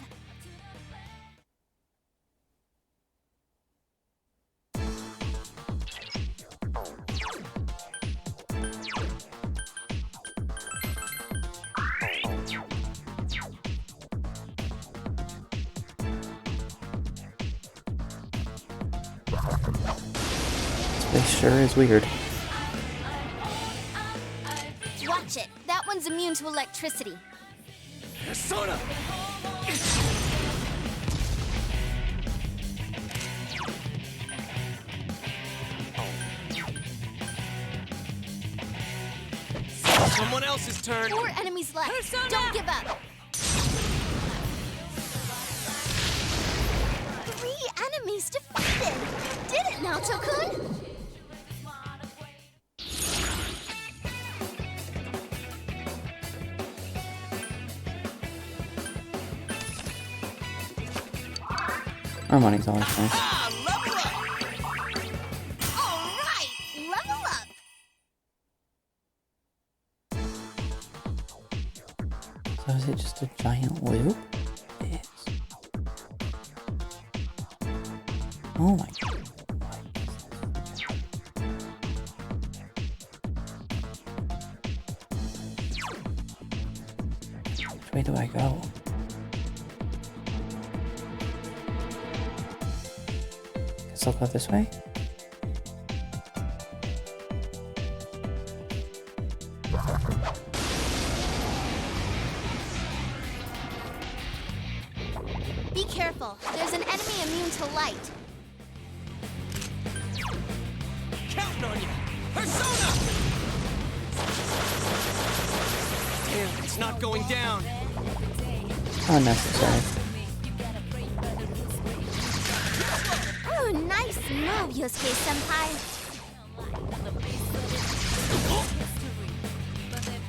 This sure is weird. Watch it. That one's immune to electricity. Persona! Someone else's turn. 4 enemies left. Persona! Don't give up. 3 enemies defeated. Did it, Naoto-kun? Our money's always nice. Alright, level up! So is it just a giant loop? It is. Oh my god. Which way do I go? Guess I'll go this way? Be careful. There's an enemy immune to light. Counting on you. Persona! Damn, it's not going down. Unnecessary. Ooh, nice move, Yosuke-senpai.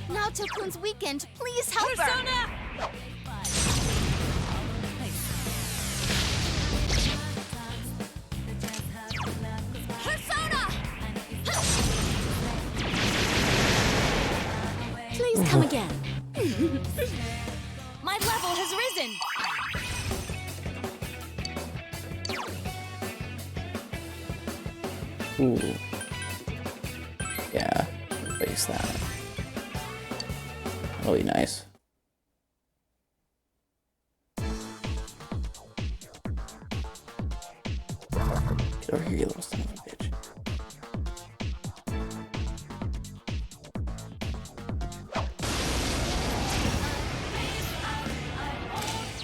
Naoto-kun's weakened. Please help her. Please come again. My level has risen. Ooh. Yeah, replace that. That'll be nice. Get over here, you little son of a bitch.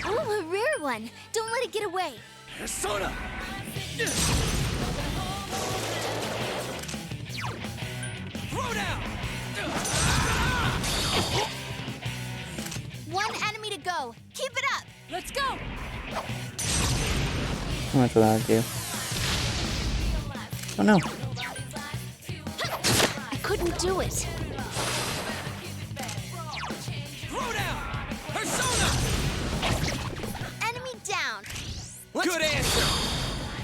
Oh, a rare one. Don't let it get away. Persona! Throw down! One enemy to go. Keep it up. Let's go. How much will that do? Oh no. I couldn't do it. Throw down! Persona! Enemy down. Good answer!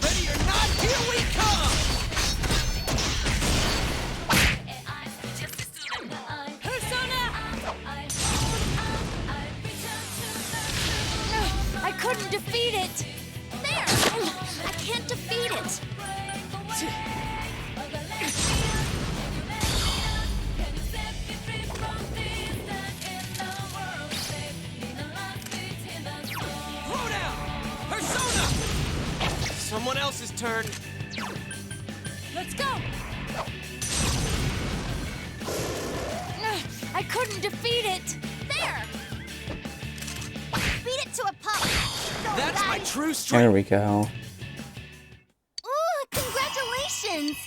Ready or not, here we come! I couldn't defeat it. There. I can't defeat it. Throw down! Persona! Someone else's turn. Let's go. I couldn't defeat it. There. Beat it to a pulp. Go, That's guys. my true There strength. we go. Ooh, congratulations.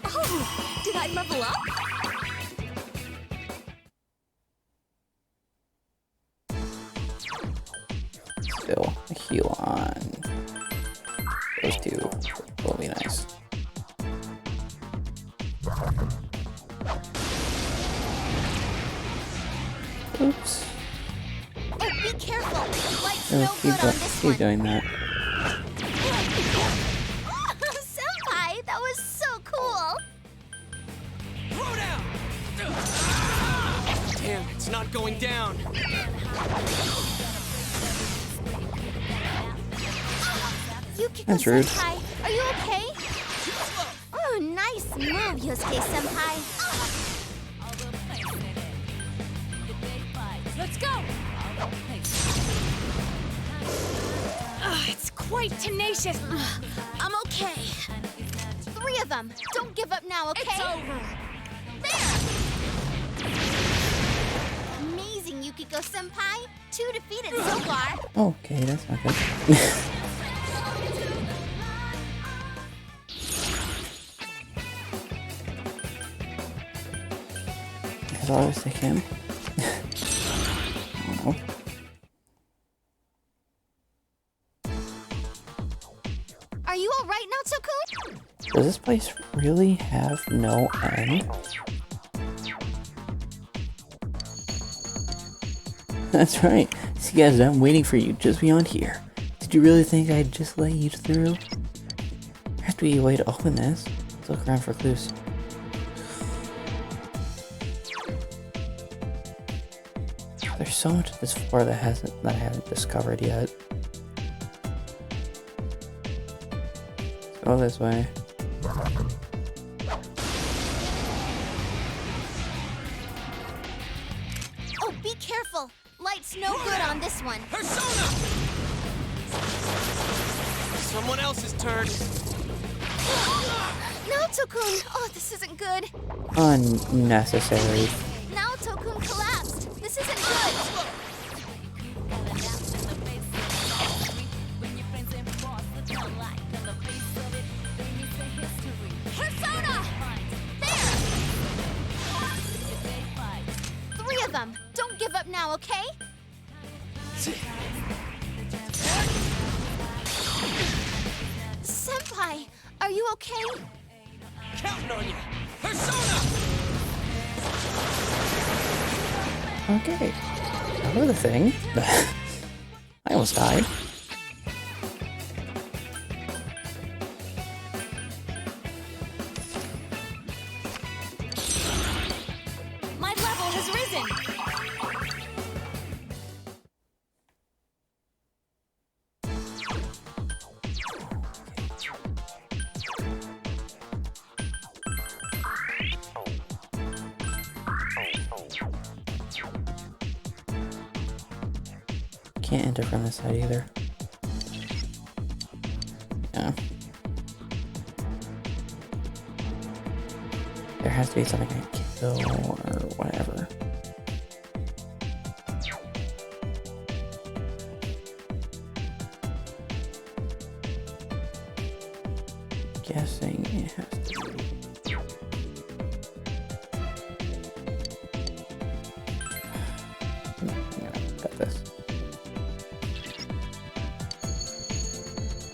Oh, did I level up? Still a heal on those two will be nice. Oops. Oh, be careful. Light's Oh, no good on this keep one. doing that. Oh, Senpai, that was so cool. Throw down! Damn, it's not going down. Yukiko That's rude. Senpai, are you okay? Oh, nice move, Yosuke Senpai. Let's go. It's quite tenacious. I'm okay. 3 of them. Don't give up now, okay? It's over. There. Amazing, Yukiko Senpai. 2 defeated so far. Okay, that's not good. As always, they can. I don't know. Are you all right now, Tokun? Does this place really have no end? That's right. See guys, I'm waiting for you just beyond here. Did you really think I'd just let you through? There has to be a way to open this. Let's look around for clues. There's so much of this floor that I haven't discovered yet. Let's go this way. Oh, be careful. Light's no good on this one. Persona! Someone else's turn. Naoto-kun! Oh, this isn't good. Unnecessary. Naoto-kun collapsed. This isn't good. Persona! There! 3 of them. Don't give up now, okay? Senpai, are you okay? Counting on you! Persona! Okay. Another thing. I almost died. My level has risen! Can't enter from this side either. Yeah. There has to be something I can kill or whatever. Guessing it has to be. I'm gonna cut this.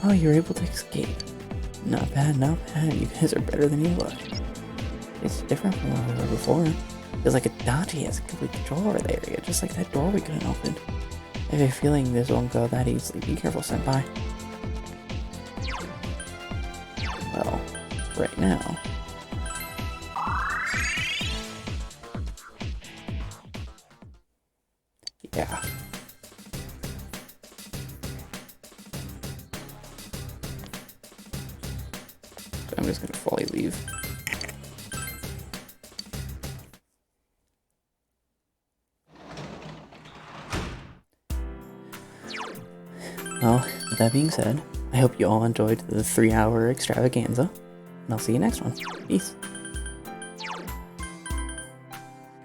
Oh, you're able to escape. Not bad, not bad. You guys are better than you look. It's different from what we were before. Feels like Adachi has complete control over the area, just like that door we couldn't open. I have a feeling this won't go that easily. Be careful, Senpai. Well, right now. Yeah. I'm just gonna fully leave. Well, with that being said, I hope you all enjoyed the 3-hour extravaganza, and I'll see you next one. Peace.